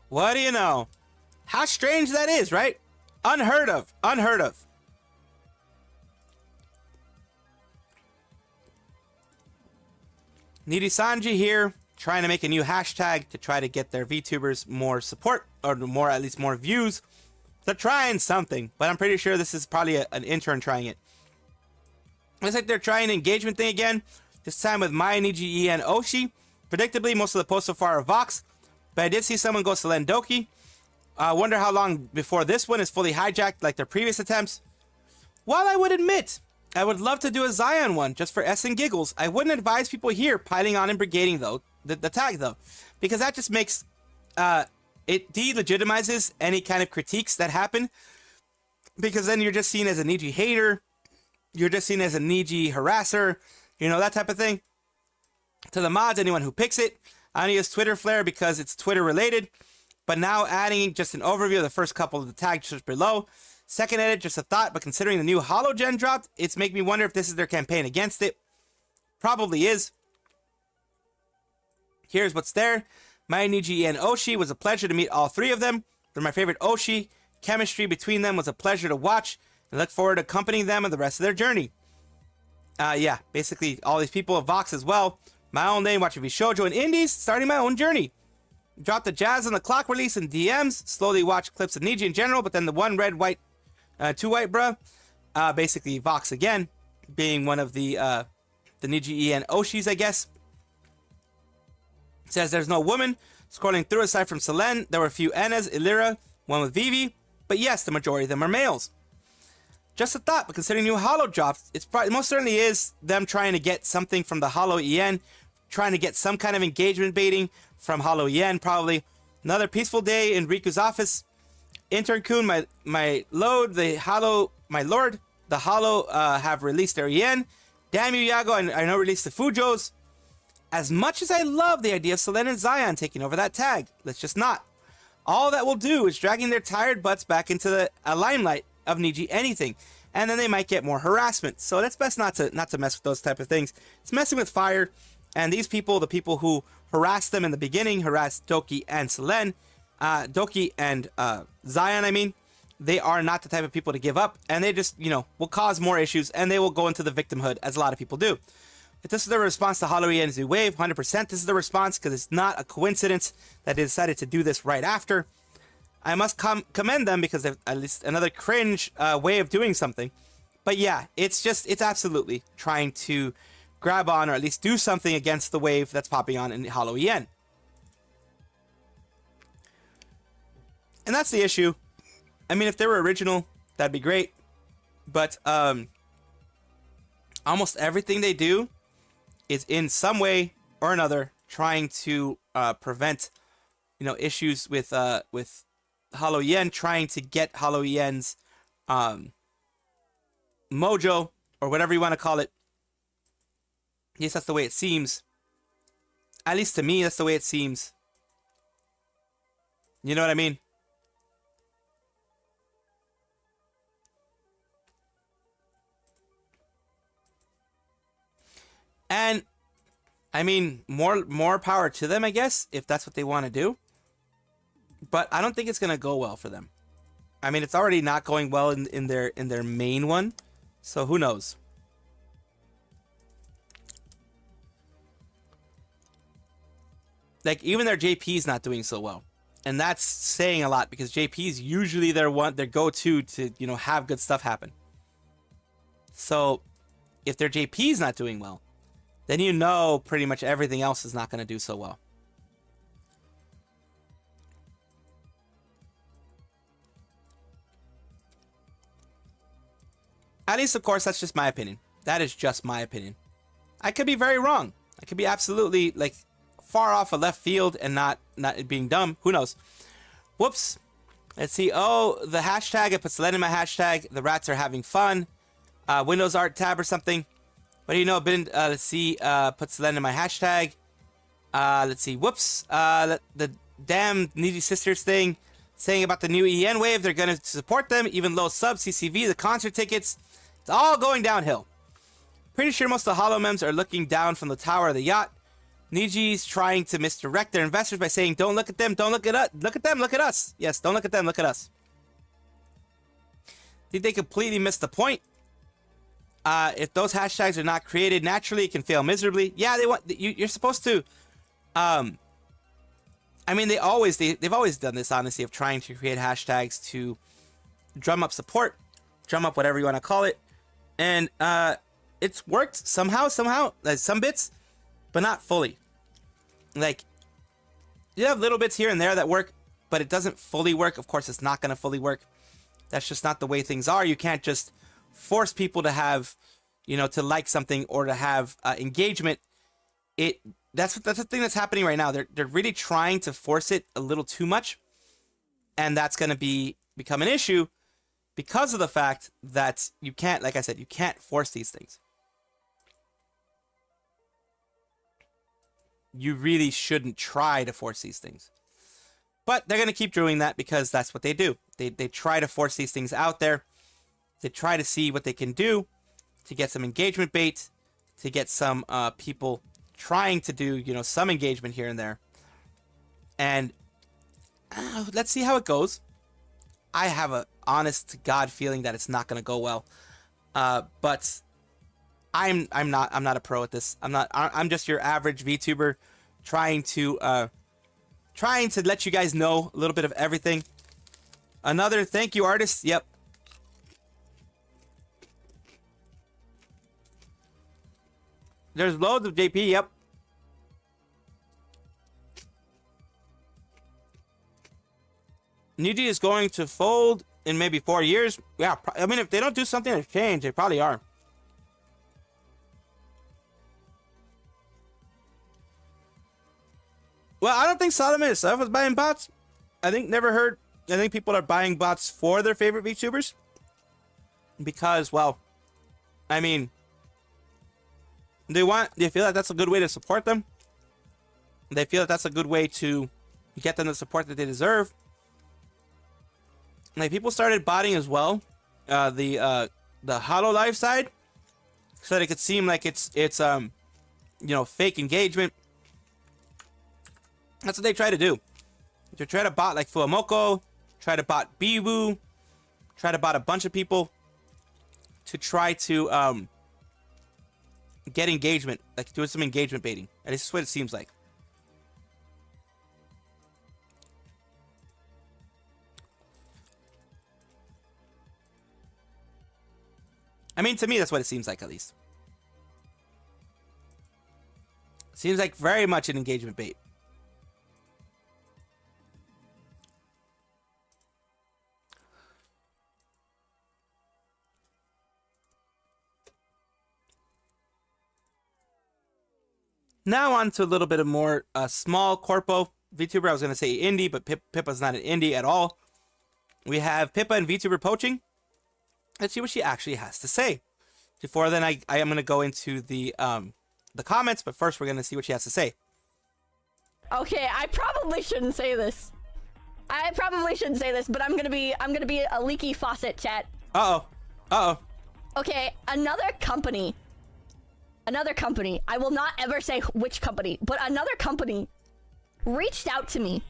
What do you know? How strange that is, right? Unheard of. Unheard of. Nijisanji here, trying to make a new hashtag to try to get their VTubers more support, or more, at least more views. They're trying something, but I'm pretty sure this is probably an intern trying it. Looks like they're trying an engagement thing again, this time with my Niji and Oshi. Predictably, most of the posts so far are Vox, but I did see someone go Selen Doki. I wonder how long before this one is fully hijacked like their previous attempts. While I would admit, I would love to do a Zaion one just for S and giggles, I wouldn't advise people here piling on and brigading though, the tag though, because that just makes, it delegitimizes any kind of critiques that happen, because then you're just seen as a Niji hater, you're just seen as a Niji harasser, you know, that type of thing. To the mods, anyone who picks it, I only use Twitter Flare because it's Twitter related, but now adding just an overview of the first couple of the tags just below. Second edit, just a thought, but considering the new Holo Gen dropped, it's making me wonder if this is their campaign against it. Probably is. Here's what's there. My Niji and Oshi, was a pleasure to meet all three of them. They're my favorite Oshi. Chemistry between them was a pleasure to watch, and look forward to accompanying them on the rest of their journey. Yeah, basically all these people of Vox as well. My own name, watching Shoujo and Indies, starting my own journey. Dropped the Jazz on the Clock release in DMs. Slowly watched clips of Niji in general, but then the one red, white, two white, bruh. Basically Vox again, being one of the Niji and Oshis, I guess. Says there's no woman. Scrolling through, aside from Selen, there were a few Enas, Illyra, one with Vivi, but yes, the majority of them are males. Just a thought, but considering new Holo drops, it's probably, most certainly is them trying to get something from the Holo EN, trying to get some kind of engagement baiting from Holo EN, probably. Another peaceful day in Riku's office. Intern Kun, my lord, the Holo have released their EN. Damn you, Yago, I know released the Fujos. As much as I love the idea of Selen and Zaion taking over that tag, let's just not. All that will do is dragging their tired butts back into the limelight of Niji anything, and then they might get more harassment. So that's best not to mess with those type of things. It's messing with fire, and these people, the people who harassed them in the beginning, harassed Doki and Selen, Doki and Zaion, I mean, they are not the type of people to give up, and they just, you know, will cause more issues, and they will go into the victimhood, as a lot of people do. If this is the response to Holo EN's new wave, 100% this is the response, because it's not a coincidence that they decided to do this right after. I must commend them, because they've at least another cringe way of doing something. But yeah, it's absolutely trying to grab on, or at least do something against the wave that's popping on in Holo EN. And that's the issue. I mean, if they were original, that'd be great. But almost everything they do is in some way or another trying to prevent, you know, issues with Holo EN, trying to get Holo EN's mojo, or whatever you want to call it. Yes, that's the way it seems. At least to me, that's the way it seems. You know what I mean? And I mean, more power to them, I guess, if that's what they want to do. But I don't think it's gonna go well for them. I mean, it's already not going well in their main one, so who knows? Like, even their JP's not doing so well, and that's saying a lot, because JP's usually their go-to to, you know, have good stuff happen. So if their JP's not doing well, then you know pretty much everything else is not going to do so well. At least, of course, that's just my opinion. That is just my opinion. I could be very wrong. I could be absolutely, like, far off a left field and not being dumb. Who knows? Whoops. Let's see. Oh, the hashtag. I put Selen in my hashtag. The rats are having fun. Windows art tab or something. What do you know? Let's see. Put Selen in my hashtag. Let's see. Whoops. The damn Niji Sisters thing. Saying about the new EN wave. They're going to support them. Even low sub, CCV, the concert tickets. It's all going downhill. Pretty sure most of the holo memes are looking down from the tower of the yacht. Niji's trying to misdirect their investors by saying, don't look at them, don't look at us, look at them, look at us. Yes, don't look at them, look at us. I think they completely missed the point. If those hashtags are not created naturally, it can fail miserably. Yeah, you're supposed to, I mean, they've always done this, honestly, of trying to create hashtags to drum up support, drum up whatever you want to call it. And it's worked somehow, like some bits, but not fully. Like, you have little bits here and there that work, but it doesn't fully work. Of course, it's not going to fully work. That's just not the way things are. You can't just force people to have, you know, to like something or to have engagement. That's the thing that's happening right now. They're really trying to force it a little too much, and that's going to become an issue because of the fact that you can't, like I said, you can't force these things. You really shouldn't try to force these things. But they're going to keep doing that because that's what they do. They try to force these things out there. They try to see what they can do to get some engagement bait, to get some people trying to do, you know, some engagement here and there. And let's see how it goes. I have a honest to God feeling that it's not going to go well. But I'm not a pro at this. I'm just your average VTuber trying to let you guys know a little bit of everything. Another thank you artist. Yep. There's loads of JP. Yep. Niji is going to fold in maybe 4 years. Yeah, I mean, if they don't do something to change, they probably are. Well, I don't think Solomon itself was buying bots. I think people are buying bots for their favorite VTubers. Because, well, I mean, they feel that that's a good way to support them. They feel that that's a good way to get them the support that they deserve. Like, people started botting as well, the Hololive side, so that it could seem like it's you know, fake engagement. That's what they try to do. They try to bot like Fuamoko, try to bot Biwu, try to bot a bunch of people to try to get engagement, like doing some engagement baiting. And this is what it seems like. I mean, to me, that's what it seems like, at least. Seems like very much an engagement bait. Now on to a little bit of more small corpo VTuber. I was going to say indie, but Pippa's not an indie at all. We have Pippa and VTuber poaching. Let's see what she actually has to say. Before then, I am going to go into the comments, but first we're going to see what she has to say. Okay, I probably shouldn't say this. But I'm gonna be a leaky faucet, chat. Okay, another company. I will not ever say which company, but another company reached out to me.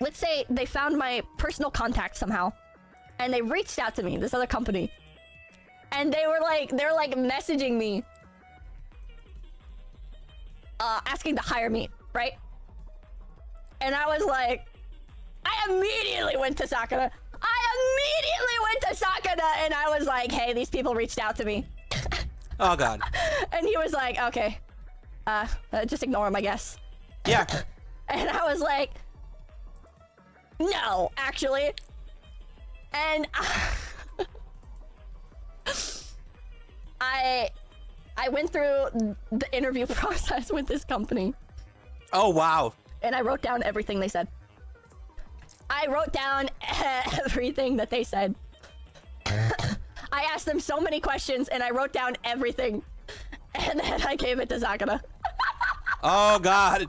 Let's say they found my personal contact somehow, and they reached out to me, this other company, and they're like messaging me, asking to hire me, right? And I was like, I immediately went to Sakura, and I was like, hey, these people reached out to me. Oh God. And he was like, okay, just ignore him, I guess. Yeah. And I was like, no, actually. And I went through the interview process with this company. Oh, wow. And I wrote down everything they said. I wrote down everything that they said. I asked them so many questions, and I wrote down everything. And then I gave it to Sakura. Oh, God.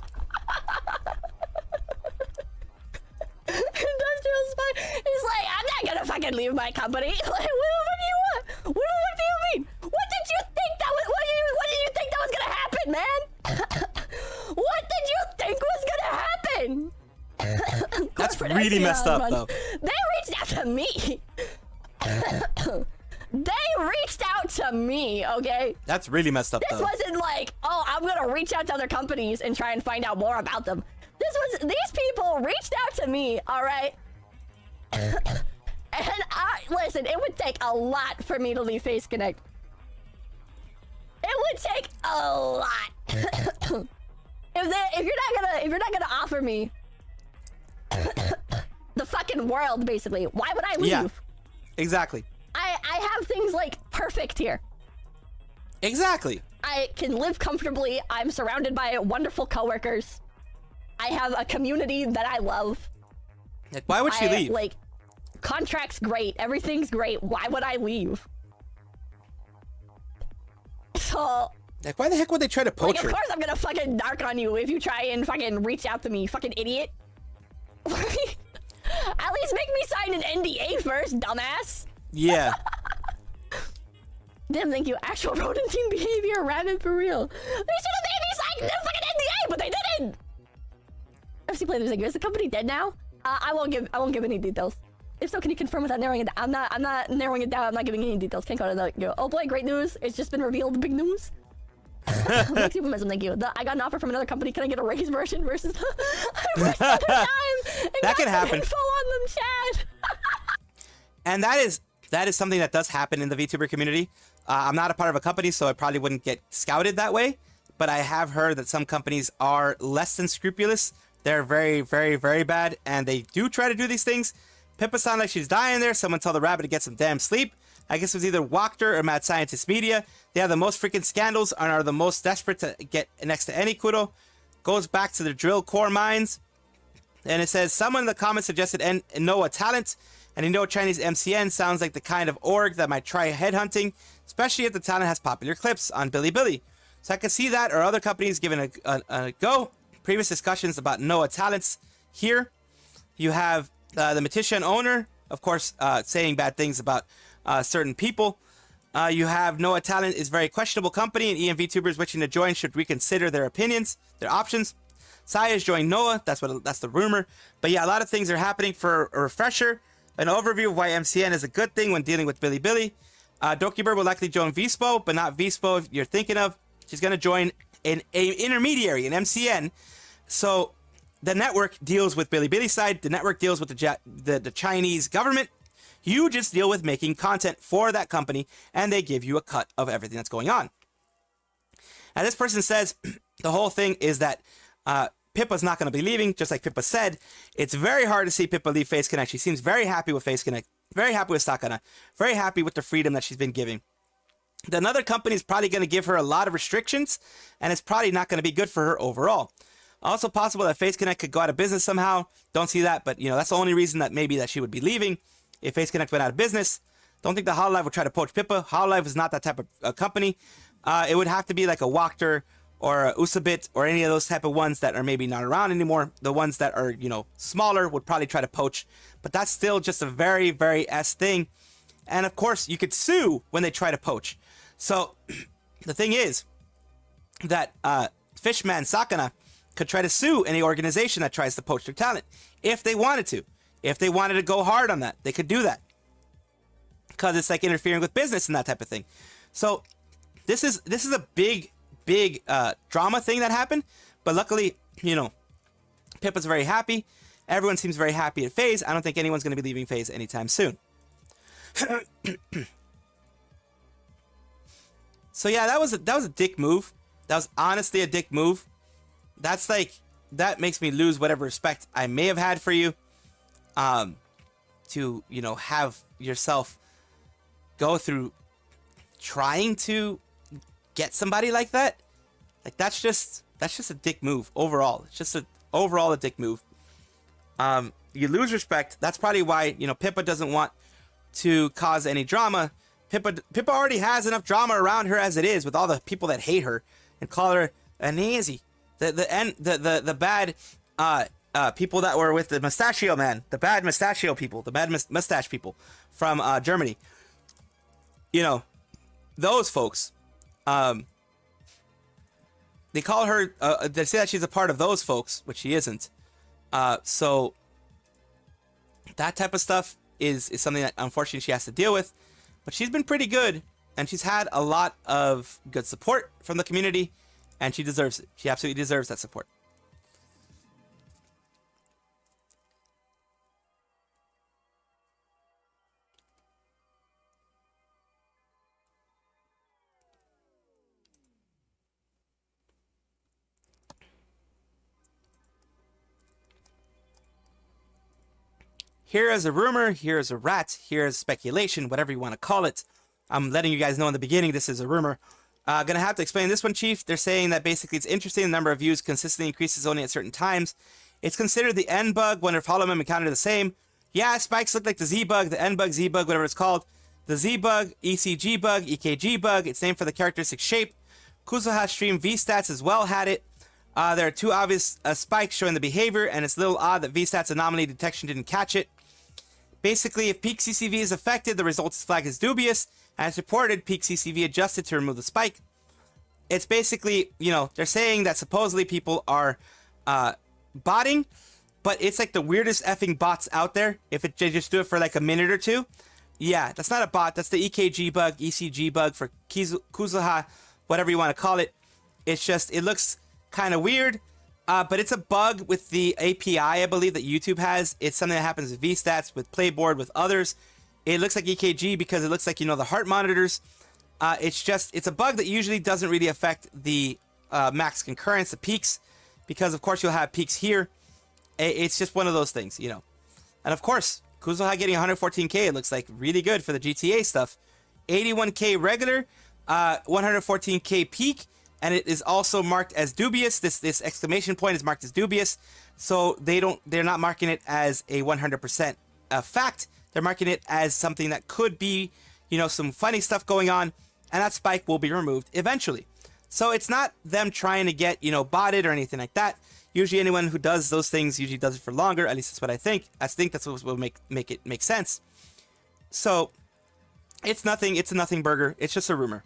Industrial spy. He's like, I'm not gonna fucking leave my company. Like, what the fuck do you want? What the fuck do you mean? What did you think that was? What did you think that was gonna happen, man? That's for really asking messed out up, much. though. They reached out to me. They reached out to me, okay? That's really messed up, This though. wasn't like, oh, I'm gonna reach out to other companies and try and find out more about them. These people reached out to me, all right? And listen, it would take a lot for me to leave Face Connect. It would take a lot. if you're not gonna offer me the fucking world, basically, why would I leave? Yeah, exactly. I have things like perfect here. Exactly. I can live comfortably. I'm surrounded by wonderful coworkers. I have a community that I love. Like, why would she leave? Like, contract's great. Everything's great. Why would I leave? So, Like, why the heck would they try to poach like, her? of course I'm gonna fucking narc on you if you try and fucking reach out to me, fucking idiot. At least make me sign an NDA first, dumbass. Yeah. Damn, thank you. Actual rodentine behavior, rabbit for real. They should have made me sign the fucking NDA, but they didn't. FC Players, like, is the company dead now? I won't give any details. If so, can you confirm without narrowing it down? I'm not narrowing it down. I'm not giving any details. Can't go to the. Oh boy, great news! It's just been revealed. Big news. Thank you. I got an offer from another company. Can I get a raised version versus the first time? That can happen. Info on them, Chad. And that is something that does happen in the VTuber community. I'm not a part of a company, so I probably wouldn't get scouted that way. But I have heard that some companies are less than scrupulous. They're very, very, very bad, and they do try to do these things. Pippa sounded like she's dying there. Someone tell the rabbit to get some damn sleep. I guess it was either Wachter or Mad Scientist Media. They have the most freaking scandals and are the most desperate to get next to any kudo. Goes back to the drill core mines. And it says, someone in the comments suggested Noah Talent. And Chinese MCN sounds like the kind of org that might try headhunting, especially if the talent has popular clips on Bilibili. So I can see that, or other companies giving a go. Previous discussions about Noah Talents here. You have the Matician owner, of course, saying bad things about certain people. You have Noah Talent is very questionable company, and EM VTubers wishing to join should reconsider their opinions, their options. Sayu has joined Noah. That's the rumor. But yeah, a lot of things are happening. For a refresher, an overview of why MCN is a good thing when dealing with Bilibili. Dokibird will likely join VSPO, but not VSPO if you're thinking of. She's going to join an intermediary, an MCN. So the network deals with Bilibili side. The network deals with the Chinese government. You just deal with making content for that company, and they give you a cut of everything that's going on. And this person says the whole thing is that Pippa's not going to be leaving, just like Pippa said. It's very hard to see Pippa leave Face Connect. She seems very happy with Face Connect, very happy with Sakana, very happy with the freedom that she's been giving. Another company is probably going to give her a lot of restrictions, and it's probably not going to be good for her overall. Also possible that Face Connect could go out of business somehow. Don't see that, but that's the only reason that maybe that she would be leaving if Face Connect went out of business. Don't think the Hololive would try to poach Pippa. Hololive is not that type of company. It would have to be like a Wachter or a Usabit or any of those type of ones that are maybe not around anymore. The ones that are, smaller would probably try to poach. But that's still just a very, very S thing. And of course, you could sue when they try to poach. So the thing is that Fishman Sakana could try to sue any organization that tries to poach their talent if they wanted to. If they wanted to go hard on that, they could do that. Because it's like interfering with business and that type of thing. So this is a big drama thing that happened. But luckily, Pippa's very happy. Everyone seems very happy at FaZe. I don't think anyone's going to be leaving FaZe anytime soon. So yeah, that was a dick move. That was honestly a dick move. That makes me lose whatever respect I may have had for you. To have yourself go through trying to get somebody like that. Like that's just a dick move overall. It's just overall a dick move. You lose respect. That's probably why Pippa doesn't want to cause any drama. Pippa already has enough drama around her as it is, with all the people that hate her and call her an easy. The bad people that were with the mustachio man, the bad mustachio people, the bad mustache people from Germany. Those folks. They call her. They say that she's a part of those folks, which she isn't. So That type of stuff is something that unfortunately she has to deal with. But she's been pretty good, and she's had a lot of good support from the community, and she deserves it. She absolutely deserves that support. Here is a rumor, here is a rat, here is speculation, whatever you want to call it. I'm letting you guys know in the beginning this is a rumor. Gonna have to explain this one, Chief. They're saying that basically it's interesting the number of views consistently increases only at certain times. It's considered the N bug when if Hololive encountered the same. Yeah, spikes look like the Z bug, the N bug, Z bug, whatever it's called. The Z bug, ECG bug, EKG bug. It's named for the characteristic shape. Kuzuha stream V-Stats as well had it. There are two obvious spikes showing the behavior, and it's a little odd that V-Stats anomaly detection didn't catch it. Basically, if peak CCV is affected, the results flag is dubious. As reported, peak CCV adjusted to remove the spike. It's basically, you know, they're saying that supposedly people are botting, but it's like the weirdest effing bots out there. If they just do it for like a minute or two. Yeah, that's not a bot. That's the EKG bug, ECG bug for Kuzuha, whatever you want to call it. It's just, it looks kind of weird. But it's a bug with the API, I believe, that YouTube has. It's something that happens with VStats, with Playboard, with others. It looks like EKG because it looks like, you know, the heart monitors. It's a bug that usually doesn't really affect the max concurrence, the peaks, because, of course, you'll have peaks here. It's just one of those things, you know. And, of course, Kuzuha getting 114K, it looks like really good for the GTA stuff. 81K regular, 114K peak. And it is also marked as dubious. This exclamation point is marked as dubious. So they're not marking it as a 100% fact. They're marking it as something that could be, you know, some funny stuff going on. And that spike will be removed eventually. So it's not them trying to get, you know, botted or anything like that. Usually anyone who does those things usually does it for longer. At least that's what I think. I think that's what will make it make sense. So it's nothing. It's a nothing burger. It's just a rumor.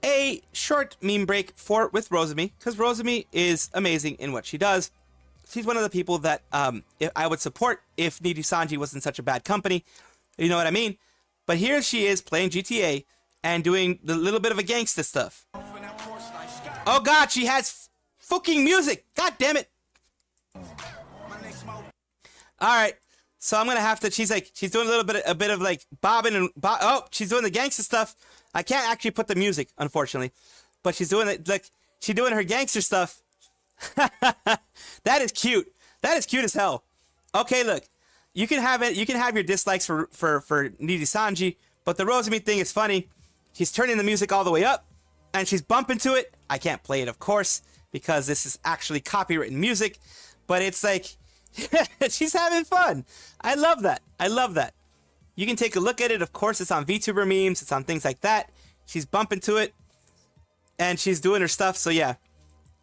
A short meme break with Rosemi, because Rosemi is amazing in what she does. She's one of the people that I would support if Nijisanji wasn't such a bad company. You know what I mean? But here she is playing GTA and doing the little bit of a gangsta stuff. Oh God, she has fucking music. God damn it. All right. So I'm going to have to, she's doing a bit of like bobbing and, oh, she's doing the gangster stuff. I can't actually put the music, unfortunately, but she's doing it, like, she's doing her gangster stuff. That is cute. That is cute as hell. Okay, look, you can have it. You can have your dislikes for Nijisanji, but the Rosemi thing is funny. She's turning the music all the way up, and she's bumping to it. I can't play it, of course, because this is actually copywritten music, but it's like, she's having fun. I love that. I love that. You can take a look at it. Of course, it's on VTuber memes. It's on things like that. She's bumping to it, and she's doing her stuff. So yeah,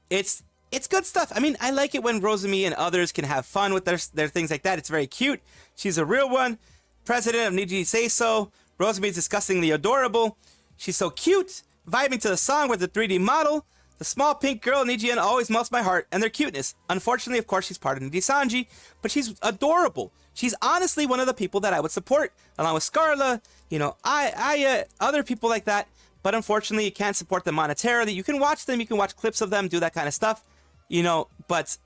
it's good stuff. I mean, I like it when Rosemi and others can have fun with their things like that. It's very cute. She's a real one. President of Niji Say So. Rosemi is disgustingly adorable. She's so cute. Vibing to the song with the 3D model. The small pink girl Nijian always melts my heart, and their cuteness. Unfortunately, of course, she's part of Nijisanji, but she's adorable. She's honestly one of the people that I would support, along with Scarla, you know, other people like that. But unfortunately, you can't support them monetarily. You can watch them, you can watch clips of them, do that kind of stuff, you know. But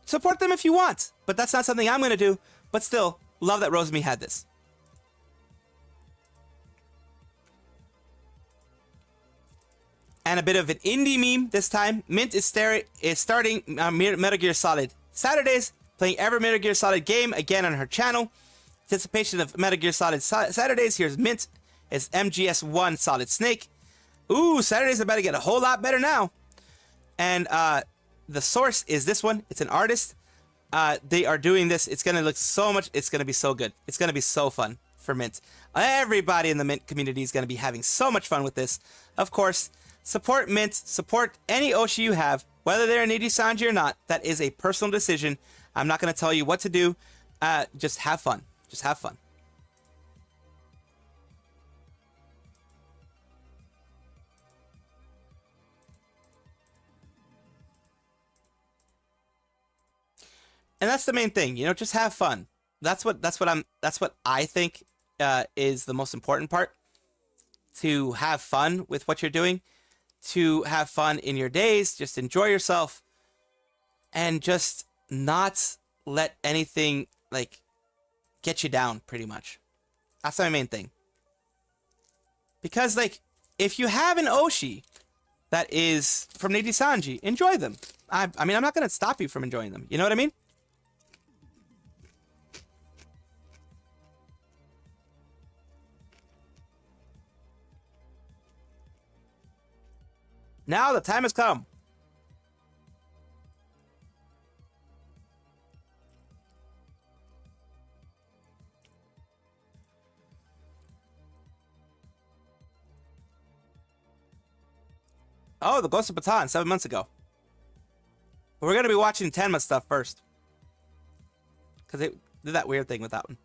support them if you want. But that's not something I'm gonna do. But still, love that Rosemi had this. And a bit of an indie meme this time. Mint is starting Metal Gear Solid Saturdays, playing every Metal Gear Solid game again on her channel. Anticipation of Metal Gear Solid Saturdays. Here's Mint. It's MGS1 Solid Snake. Ooh, Saturday's about to get a whole lot better now. And the source is this one. It's an artist. They are doing this. It's going to look so much. It's going to be so good. It's going to be so fun for Mint. Everybody in the Mint community is going to be having so much fun with this. Of course, support Mint. Support any Oshi you have, whether they're a Nijisanji or not. That is a personal decision. I'm not going to tell you what to do. Just have fun. Just have fun. And that's the main thing, you know, just have fun. That's what I think is the most important part. To have fun with what you're doing, to have fun in your days, just enjoy yourself, and just not let anything like get you down, pretty much. That's my main thing. Because like, if you have an Oshi that is from Nijisanji, enjoy them. I mean, I'm not gonna stop you from enjoying them. You know what I mean? Now the time has come. Oh, the Ghost of Baton 7 months ago. But we're going to be watching Tenma stuff first. Because they did that weird thing with that one.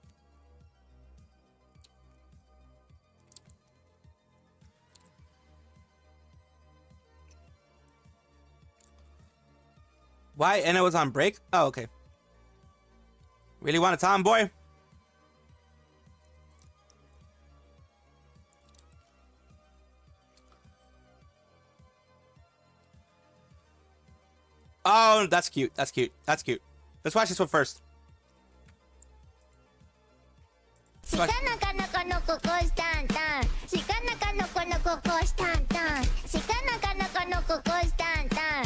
Why? Enna was on break? Oh, okay. Really want a tomboy? Oh, that's cute. That's cute. That's cute. Let's watch this one first.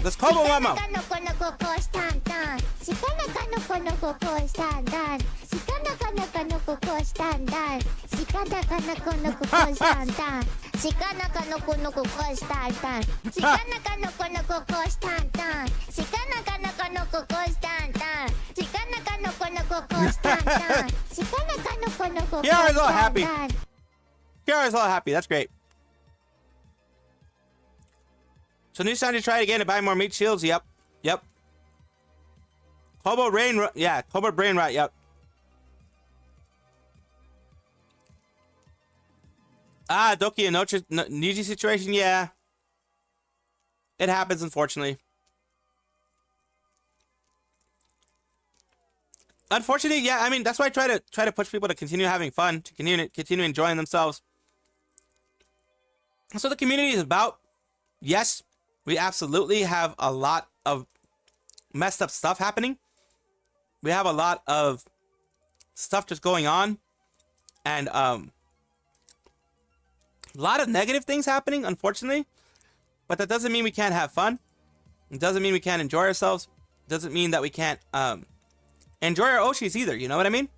Let's Kobo Mama. Kiara's all happy. Kiara's all happy. That's great. So Nijisanji tried again to buy more meat shields. Yep. Yep. Kobo Rain. Yeah. Kobo Brain Rot. Yep. Ah, Doki and Niji situation. Yeah. It happens, unfortunately. Unfortunately, yeah. I mean, that's why I try to push people to continue having fun, to continue enjoying themselves. That's what the community is about. Yes, we absolutely have a lot of messed up stuff happening. We have a lot of stuff just going on, and a lot of negative things happening, unfortunately. But that doesn't mean we can't have fun. It doesn't mean we can't enjoy ourselves. It doesn't mean that we can't enjoy our Oshis either. You know what I mean?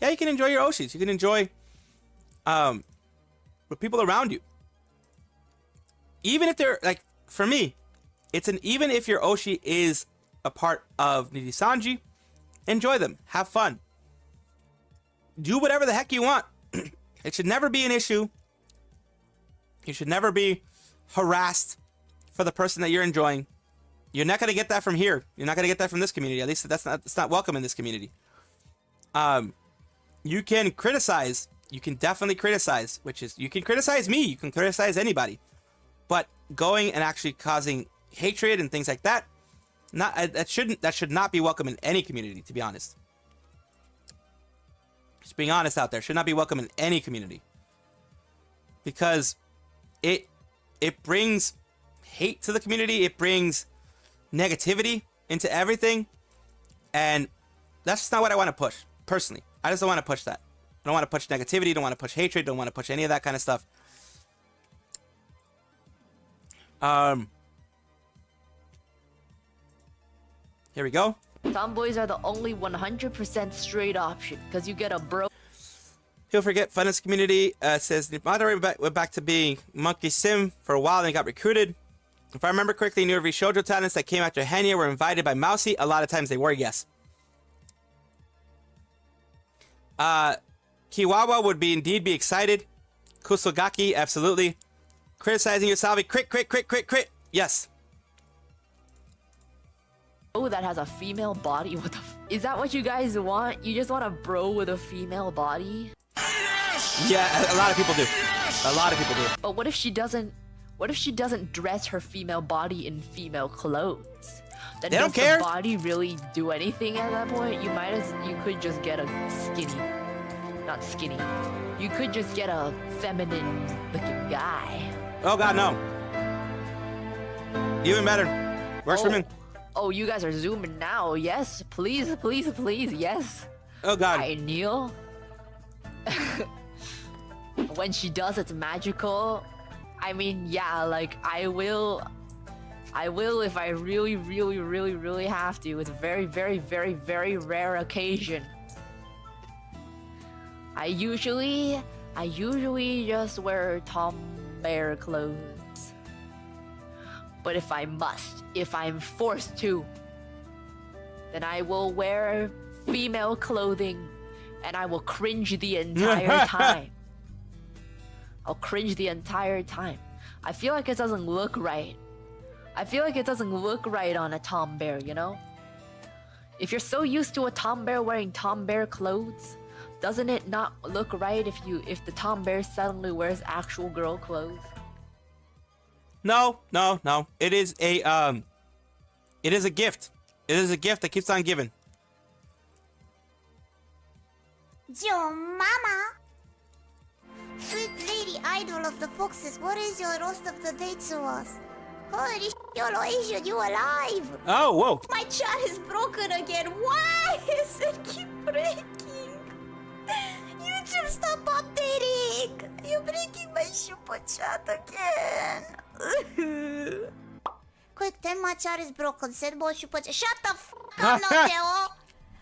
Yeah, you can enjoy your Oshis. You can enjoy with people around you. Even if they're like, for me, it's an even if your Oshi is a part of Nijisanji, enjoy them. Have fun. Do whatever the heck you want. It should never be an issue. You should never be harassed for the person that you're enjoying. You're not going to get that from here. You're not going to get that from this community. At least it's not welcome in this community. You can criticize. You can definitely criticize, which is, you can criticize me. You can criticize anybody. But going and actually causing hatred and things like that, that should not be welcome in any community, to be honest. Just being honest out there, should not be welcome in any community. Because it brings hate to the community. It brings negativity into everything, and that's just not what I want to push. Personally, I just don't want to push that. I don't want to push negativity. Don't want to push hatred. Don't want to push any of that kind of stuff. Here we go. Tomboys are the only 100% straight option, because you get a bro. He'll forget Funness community says the moderator went back to being Monkey Sim for a while and got recruited. If I remember correctly, new every shoujo talents that came after Henya were invited by Mousy. A lot of times they were, yes. Kiwawa would indeed be excited. Kusogaki, absolutely. Criticizing your Salvi, crit. Yes. Oh, that has a female body. What the is that what you guys want? You just want a bro with a female body? Yeah, a lot of people do. A lot of people do. But what if she doesn't dress her female body in female clothes? Then They don't does care. the body really do anything at that point? You could just get a skinny, not skinny. You could just get a feminine looking guy. Oh God, no. Even better. Works for me. Oh, you guys are zooming now. Yes, please, please, please, yes. Oh God. I kneel. When she does, it's magical. I mean, yeah, like I will if I really, really, really, really have to. It's a very, very, very, very rare occasion. I usually just wear Tom Bear clothes. But if I must, if I'm forced to, then I will wear female clothing and I will cringe the entire time. I'll cringe the entire time. I feel like it doesn't look right. I feel like it doesn't look right on a Tom Bear, you know? If you're so used to a Tom Bear wearing Tom Bear clothes, doesn't it not look right if the Tom Bear suddenly wears actual girl clothes? No. It is a gift. It is a gift that keeps on giving. Mama. Sweet lady idol of the foxes, what is your roast of the day to us? Holy shit, you alive? Oh, whoa. My chat is broken again. Why is it keep breaking? YouTube, stop updating. You're breaking my super chat again. Quick, tell my chat is broken. Send more super chat. Shut the f*** up, Noteo.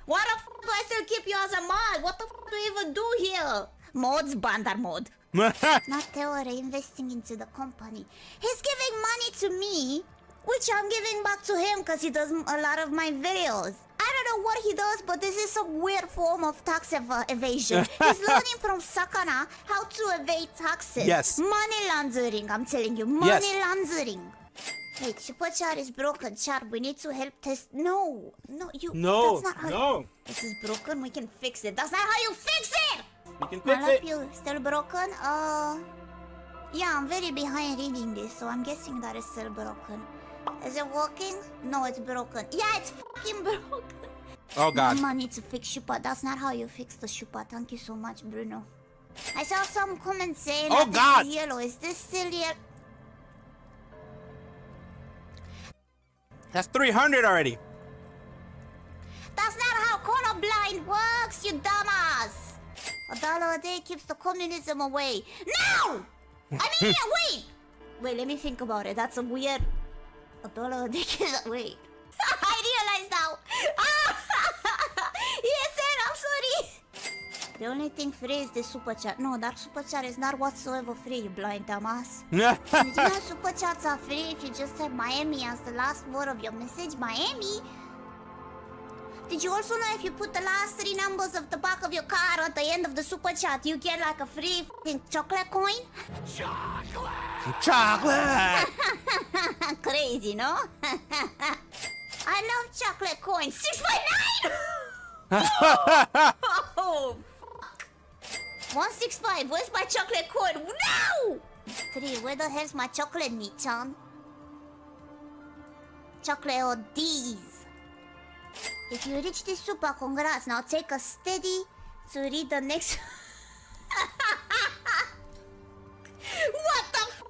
Why the f*** do I still keep you as a mod? What the f*** do you even do here? Mods, bandar mod. Noteo reinvesting into the company. He's giving money to me, which I'm giving back to him because he does a lot of my videos. I don't know what he does, but this is some weird form of tax evasion. He's learning from Sakana how to evade taxes. Yes. Money laundering, I'm telling you. Money laundering. Wait, super chat is broken. Chat, we need to help test. No, you. No, That's not how no. This is broken. We can fix it. That's not how you fix it. We can I fix love it. you. Still broken? Yeah, I'm very behind reading this, so I'm guessing that it's still broken. Is it working? No, it's broken. Yeah, it's fucking broken. Oh God. Mama needs to fix Shupa. That's not how you fix the Shupa. Thank you so much, Bruno. I saw some comments saying Oh, that God. this is yellow. Is this still yellow? That's 300 already. That's not how colorblind works, you dumbass! $1 a day keeps the communism away. No! I mean, wait! Wait, let me think about it. That's a weird... $1 a day keeps... Wait. I realize now. Yes, sir, I'm sorry. The only thing free is the super chat. No, that super chat is not whatsoever free, you blind dumbass. Did you know super chats are free if you just have Miami as the last word of your message? Miami? Did you also know if you put the last 3 numbers of the back of your card at the end of the super chat, you get like a free f***ing chocolate coin? Chocolate. Crazy, no? I love chocolate coins. 6.9! Oh, fuck. 165, where's my chocolate coin? No! 3, where the hell's my chocolate meat, Chan? Chocolate or D's. If you reach this super, congrats. Now take a steady to read the next... What the f***?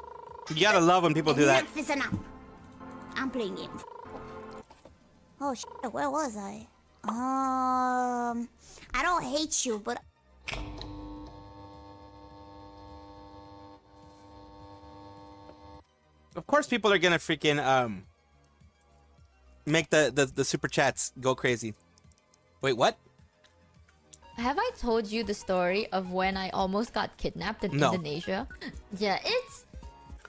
You gotta love when people do that. Enough is enough. I'm playing games. Oh shit, where was I? I don't hate you, but... Of course people are gonna freaking make the super chats go crazy. Wait, what? Have I told you the story of when I almost got kidnapped in No. Indonesia? Yeah, it's...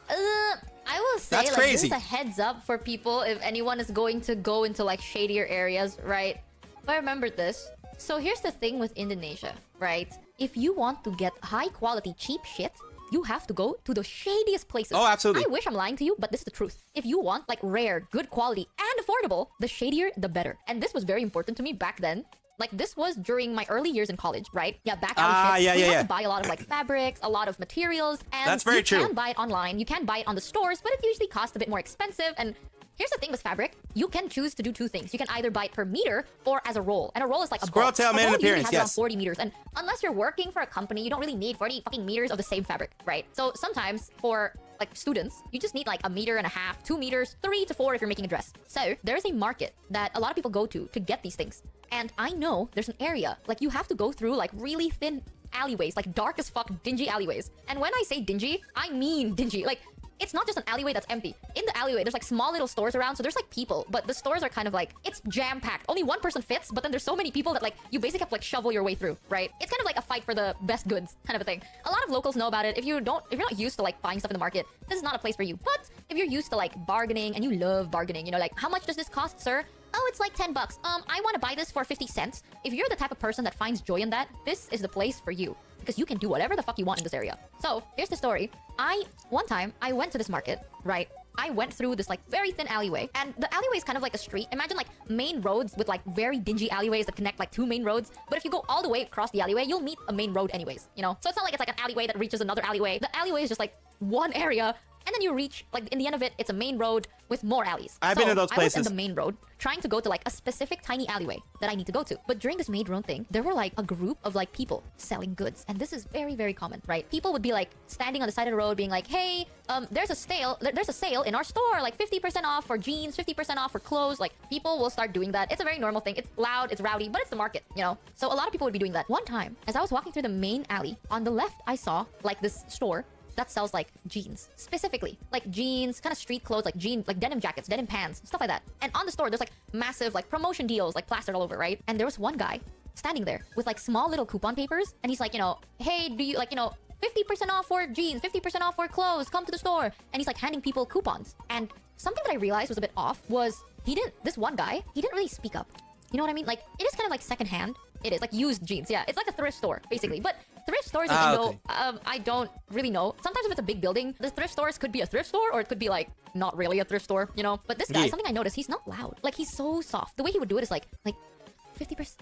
I will say, That's like, crazy. this is a heads up for people if anyone is going to go into, like, shadier areas, right? I remember this. So here's the thing with Indonesia, right? If you want to get high-quality, cheap shit, you have to go to the shadiest places. Oh, absolutely. I wish I'm lying to you, but this is the truth. If you want, like, rare, good quality, and affordable, the shadier, the better. And this was very important to me back then. Like, this was during my early years in college, right? Yeah, back out we had to buy a lot of, like, fabrics, a lot of materials, and That's very true. You can buy it online, you can buy it on the stores, but it usually costs a bit more expensive, and here's the thing with fabric. You can choose to do two things. You can either buy it per meter or as a roll. And a roll is like a Squirrel bulk. tail A made an roll usually appearance, has around yes. 40 meters. And unless you're working for a company, you don't really need 40 fucking meters of the same fabric, right? So sometimes for like students, you just need like 1.5 meters, 2 meters, 3 to 4 if you're making a dress. So there's a market that a lot of people go to get these things. And I know there's an area, like you have to go through like really thin alleyways, like dark as fuck, dingy alleyways. And when I say dingy, I mean dingy. Like, it's not just an alleyway that's empty. In the alleyway, there's like small little stores around, so there's like people, but the stores are kind of like, it's jam-packed. Only one person fits, but then there's so many people that like, you basically have to like shovel your way through, right? It's kind of like a fight for the best goods kind of a thing. A lot of locals know about it. If you're not used to like buying stuff in the market, this is not a place for you. But if you're used to like bargaining and you love bargaining, you know, like, how much does this cost, sir? Oh, it's like 10 bucks. I want to buy this for 50 cents. If you're the type of person that finds joy in that, this is the place for you. Because you can do whatever the fuck you want in this area. So, here's the story. One time, I went to this market, right? I went through this like very thin alleyway. And the alleyway is kind of like a street. Imagine like main roads with like very dingy alleyways that connect like 2 main roads. But if you go all the way across the alleyway, you'll meet a main road anyways, you know? So it's not like it's like an alleyway that reaches another alleyway. The alleyway is just like one area. And then you reach, like, in the end of it, it's a main road with more alleys. I've been in those places. I was in the main road, trying to go to, like, a specific tiny alleyway that I need to go to. But during this main road thing, there were, like, a group of, like, people selling goods. And this is very, very common, right? People would be, like, standing on the side of the road being like, hey, there's a sale in our store, like, 50% off for jeans, 50% off for clothes. Like, people will start doing that. It's a very normal thing. It's loud, it's rowdy, but it's the market, you know? So a lot of people would be doing that. One time, as I was walking through the main alley, on the left, I saw, like, this store that sells like jeans, specifically like jeans, kind of street clothes, like denim jackets, denim pants, stuff like that. And on the store, there's like massive like promotion deals like plastered all over, right? And there was one guy standing there with like small little coupon papers, and he's like, you know, hey, do you like, you know, 50% off for jeans, 50% off for clothes, come to the store. And he's like handing people coupons. And something that I realized was a bit off was this one guy, he didn't really speak up. You know what I mean? Like, it is kind of like secondhand. It is like used jeans. Yeah, it's like a thrift store basically. But thrift stores in Indo, okay. I don't really know. Sometimes if it's a big building, the thrift stores could be a thrift store, or it could be like not really a thrift store, you know? But this guy, something I noticed, he's not loud. Like, he's so soft. The way he would do it is like 50%,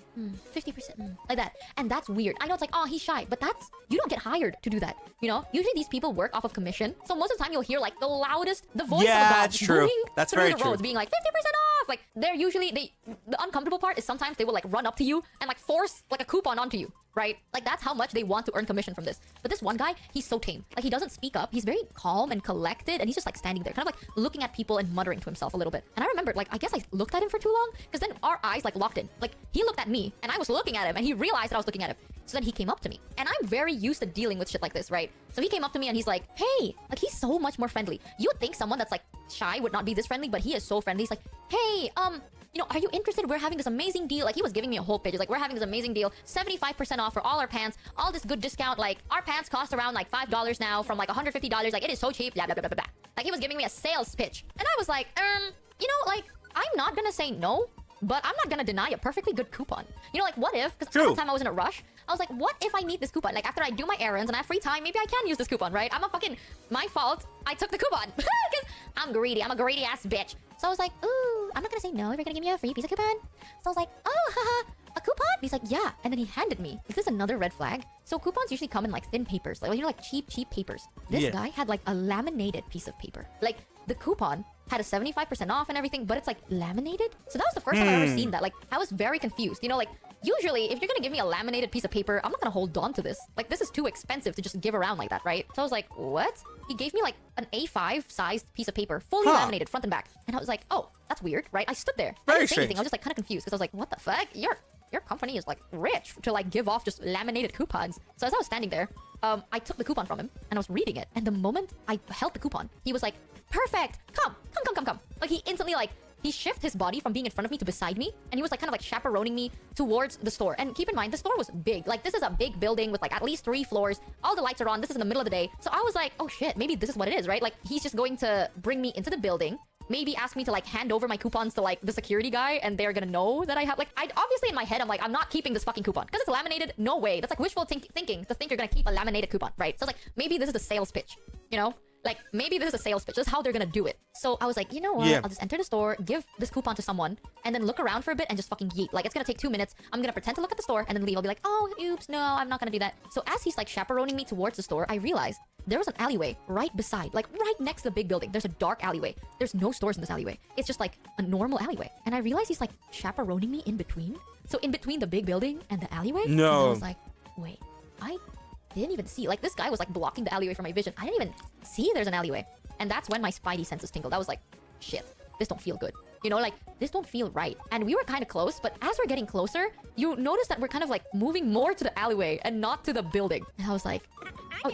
50%, like that. And that's weird. I know it's like, oh, he's shy, but you don't get hired to do that, you know? Usually these people work off of commission. So most of the time you'll hear like the loudest, the voice of the God that's true. booming That's through very the true. roads, being like 50% off. Like, they're usually, the uncomfortable part is sometimes they will like run up to you and like force like a coupon onto you, right? Like, that's how much they want to earn commission from this. But this one guy, he's so tame. Like, he doesn't speak up. He's very calm and collected, and he's just like standing there, kind of like looking at people and muttering to himself a little bit. And I remember, like, I guess I looked at him for too long, because then our eyes like locked in. Like, he looked at me and I was looking at him, and he realized that I was looking at him. So then he came up to me, and I'm very used to dealing with shit like this, right? So he came up to me and he's like, hey, like, he's so much more friendly. You would think someone that's like shy would not be this friendly, but he is so friendly. He's like, hey, you know, are you interested? We're having this amazing deal. Like, he was giving me a whole page. He's like, we're having this amazing deal, 75% off for all our pants, all this good discount. Like, our pants cost around like $5 now from like $150. Like, it is so cheap. Blah, blah, blah, blah, blah. Like, he was giving me a sales pitch. And I was like, you know, like, I'm not gonna say no, but I'm not gonna deny a perfectly good coupon. You know, like, what if, because at the time I was in a rush, I was like, what if I need this coupon? Like, after I do my errands and I have free time, maybe I can use this coupon, right? My fault, I took the coupon. Because I'm greedy. I'm a greedy ass bitch. So I was like, ooh, I'm not gonna say no if you're gonna give me a free piece of coupon. So I was like, oh, haha, a coupon? And he's like, yeah. And then he handed me. Is this another red flag? So coupons usually come in like thin papers, like, you know, like cheap papers. This guy had like a laminated piece of paper. Like, the coupon had a 75% off and everything, but it's like laminated. So that was the first time I've ever seen that. Like, I was very confused. You know, like, usually if you're gonna give me a laminated piece of paper, I'm not gonna hold on to this. Like, this is too expensive to just give around like that, right? So I was like, what? He gave me like an A5 sized piece of paper, fully laminated front and back. And I was like, oh, that's weird, right? I stood there. I didn't say anything. I was just like kind of confused because I was like, what the fuck? Your company is like rich to like give off just laminated coupons. So as I was standing there, I took the coupon from him and I was reading it. And the moment I held the coupon, he was like, perfect, come. Like, he instantly like, he shifted his body from being in front of me to beside me, and he was like kind of like chaperoning me towards the store. And keep in mind, the store was big. Like, this is a big building with like at least 3 floors. All the lights are on. This is in the middle of the day. So I was like, oh shit, maybe this is what it is, right? Like, he's just going to bring me into the building, maybe ask me to like hand over my coupons to like the security guy, and they're gonna know that I have, like, I obviously in my head I'm like, I'm not keeping this fucking coupon because it's laminated. No way. That's like wishful thinking to think you're gonna keep a laminated coupon, right? So I was like, maybe this is a sales pitch, you know? Like, maybe this is a sales pitch. This is how they're gonna do it. So I was like, you know what? Yeah. I'll just enter the store, give this coupon to someone, and then look around for a bit and just fucking yeet. Like, it's gonna take 2 minutes. I'm gonna pretend to look at the store and then leave. I'll be like, oh, oops, no, I'm not gonna do that. So as he's like chaperoning me towards the store, I realized there was an alleyway right beside, like right next to the big building. There's a dark alleyway. There's no stores in this alleyway. It's just like a normal alleyway. And I realized he's like chaperoning me in between. So in between the big building and the alleyway. No. And I was like, wait, I didn't even see. Like, this guy was like blocking the alleyway from my vision. I didn't even see there's an alleyway. And that's when my spidey senses tingled. I was like, shit, this don't feel good. You know, like, this don't feel right. And we were kind of close, but as we're getting closer, you notice that we're kind of like moving more to the alleyway and not to the building. And I was like, oh,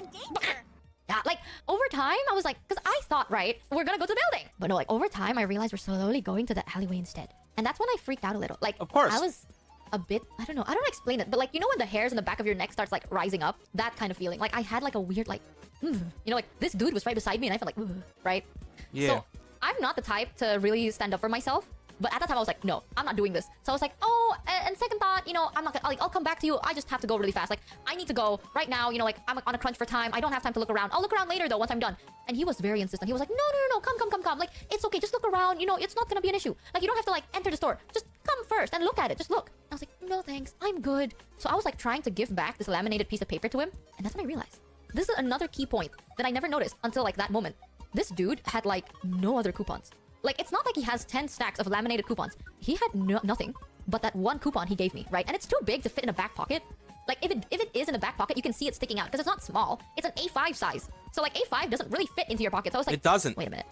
yeah, like, over time, I was like, because I thought, right, we're gonna go to the building. But no, like, over time, I realized we're slowly going to the alleyway instead. And that's when I freaked out a little. Like, of course. I was a bit, I don't know, I don't explain it, but like, you know when the hairs in the back of your neck starts like rising up? That kind of feeling. Like, I had like a weird like, you know, like, this dude was right beside me and I felt like, right? Yeah. So, I'm not the type to really stand up for myself. But at that time, I was like, no, I'm not doing this. So I was like, oh, and second thought, you know, I'm not gonna, like, I'll come back to you. I just have to go really fast. Like, I need to go right now. You know, like, I'm on a crunch for time. I don't have time to look around. I'll look around later, though, once I'm done. And he was very insistent. He was like, no, come. Like, it's okay. Just look around. You know, it's not gonna be an issue. Like, you don't have to, like, enter the store. Just come first and look at it. Just look. And I was like, no, thanks. I'm good. So I was, like, trying to give back this laminated piece of paper to him. And that's when I realized. This is another key point that I never noticed until, like, that moment. This dude had, like, no other coupons. Like, it's not like he has 10 stacks of laminated coupons. He had nothing but that one coupon he gave me, right? And it's too big to fit in a back pocket. Like, if it is in a back pocket, you can see it sticking out because it's not small. It's an A5 size. So, like, A5 doesn't really fit into your pocket. So I was like, it doesn't. Wait a minute.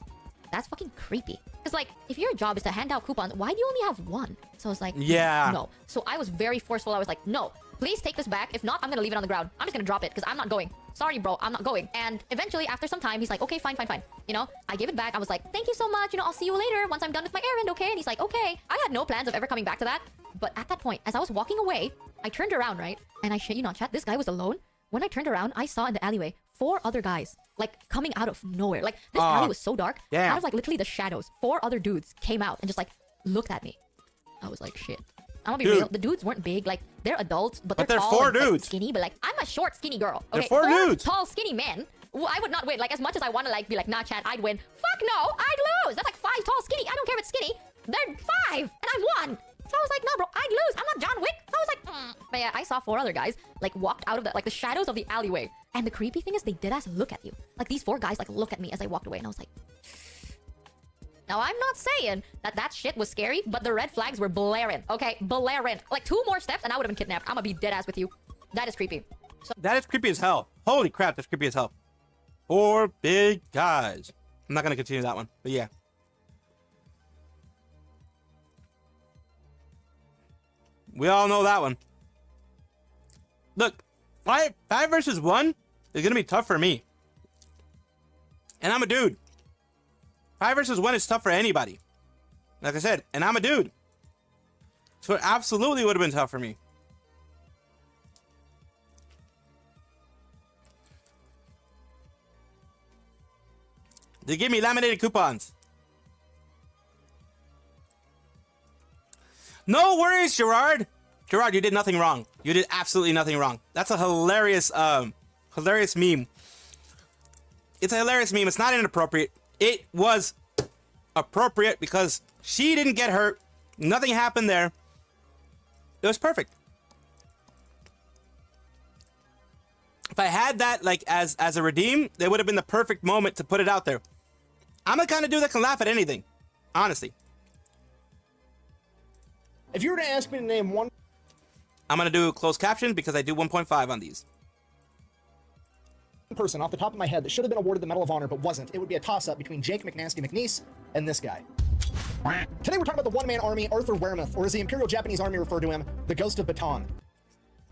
That's fucking creepy. Because, like, if your job is to hand out coupons, why do you only have one? So I was like, yeah. No. So I was very forceful. I was like, no, please take this back. If not, I'm going to leave it on the ground. I'm just going to drop it because I'm not going. Sorry, bro, I'm not going. And eventually, after some time, he's like, okay, fine. You know, I gave it back. I was like, thank you so much. You know, I'll see you later once I'm done with my errand, okay? And he's like, okay. I had no plans of ever coming back to that. But at that point, as I was walking away, I turned around, right? And I shit you not, chat, this guy was alone. When I turned around, I saw in the alleyway 4 other guys, like, coming out of nowhere. Like, this alley was so dark. Damn. Out of, like, literally the shadows, 4 other dudes came out and just, like, looked at me. I was like, shit. I'm gonna be real. The dudes weren't big. Like, they're adults, but they're tall 4 and, like, dudes. skinny. But, like, I'm a short, skinny girl. They're Okay, 4 dudes. Tall, skinny men. Well, I would not win. Like, as much as I want to, like, be like, nah, chat, I'd win. Fuck no, I'd lose. That's like 5 tall, skinny. I don't care if it's skinny. They're 5, and I won. So I was like, no, bro, I'd lose. I'm not John Wick. So I was like, But yeah, I saw 4 other guys, like, walked out of the, like, the shadows of the alleyway. And the creepy thing is they deadass look at you. Like, these 4 guys, like, look at me as I walked away. And I was like... Now, I'm not saying that shit was scary, but the red flags were blaring, okay? Blaring. Like, 2 more steps and I would have been kidnapped. I'm gonna be dead ass with you. That is creepy. So that is creepy as hell. Holy crap, that's creepy as hell. 4 big guys. I'm not gonna continue that one, but yeah. We all know that one. Look, 5 versus 1 is gonna be tough for me. And I'm a dude. 5 versus 1 is tough for anybody. Like I said, and I'm a dude. So it absolutely would have been tough for me. They give me laminated coupons. No worries, Gerard. Gerard, you did nothing wrong. You did absolutely nothing wrong. That's a hilarious meme. It's a hilarious meme. It's not inappropriate. It was appropriate because she didn't get hurt. Nothing happened there. It was perfect. If I had that like as a redeem, it would have been the perfect moment to put it out there. I'm the kind of dude that can laugh at anything. Honestly. If you were to ask me to name one... I'm going to do closed caption because I do 1.5 on these. person off the top of my head that should have been awarded the Medal of Honor but wasn't, it would be a toss-up between Jake McNasty McNeese and this guy. Today we're talking about the one-man army, Arthur Wehrmuth, or as the Imperial Japanese Army referred to him, the Ghost of Baton.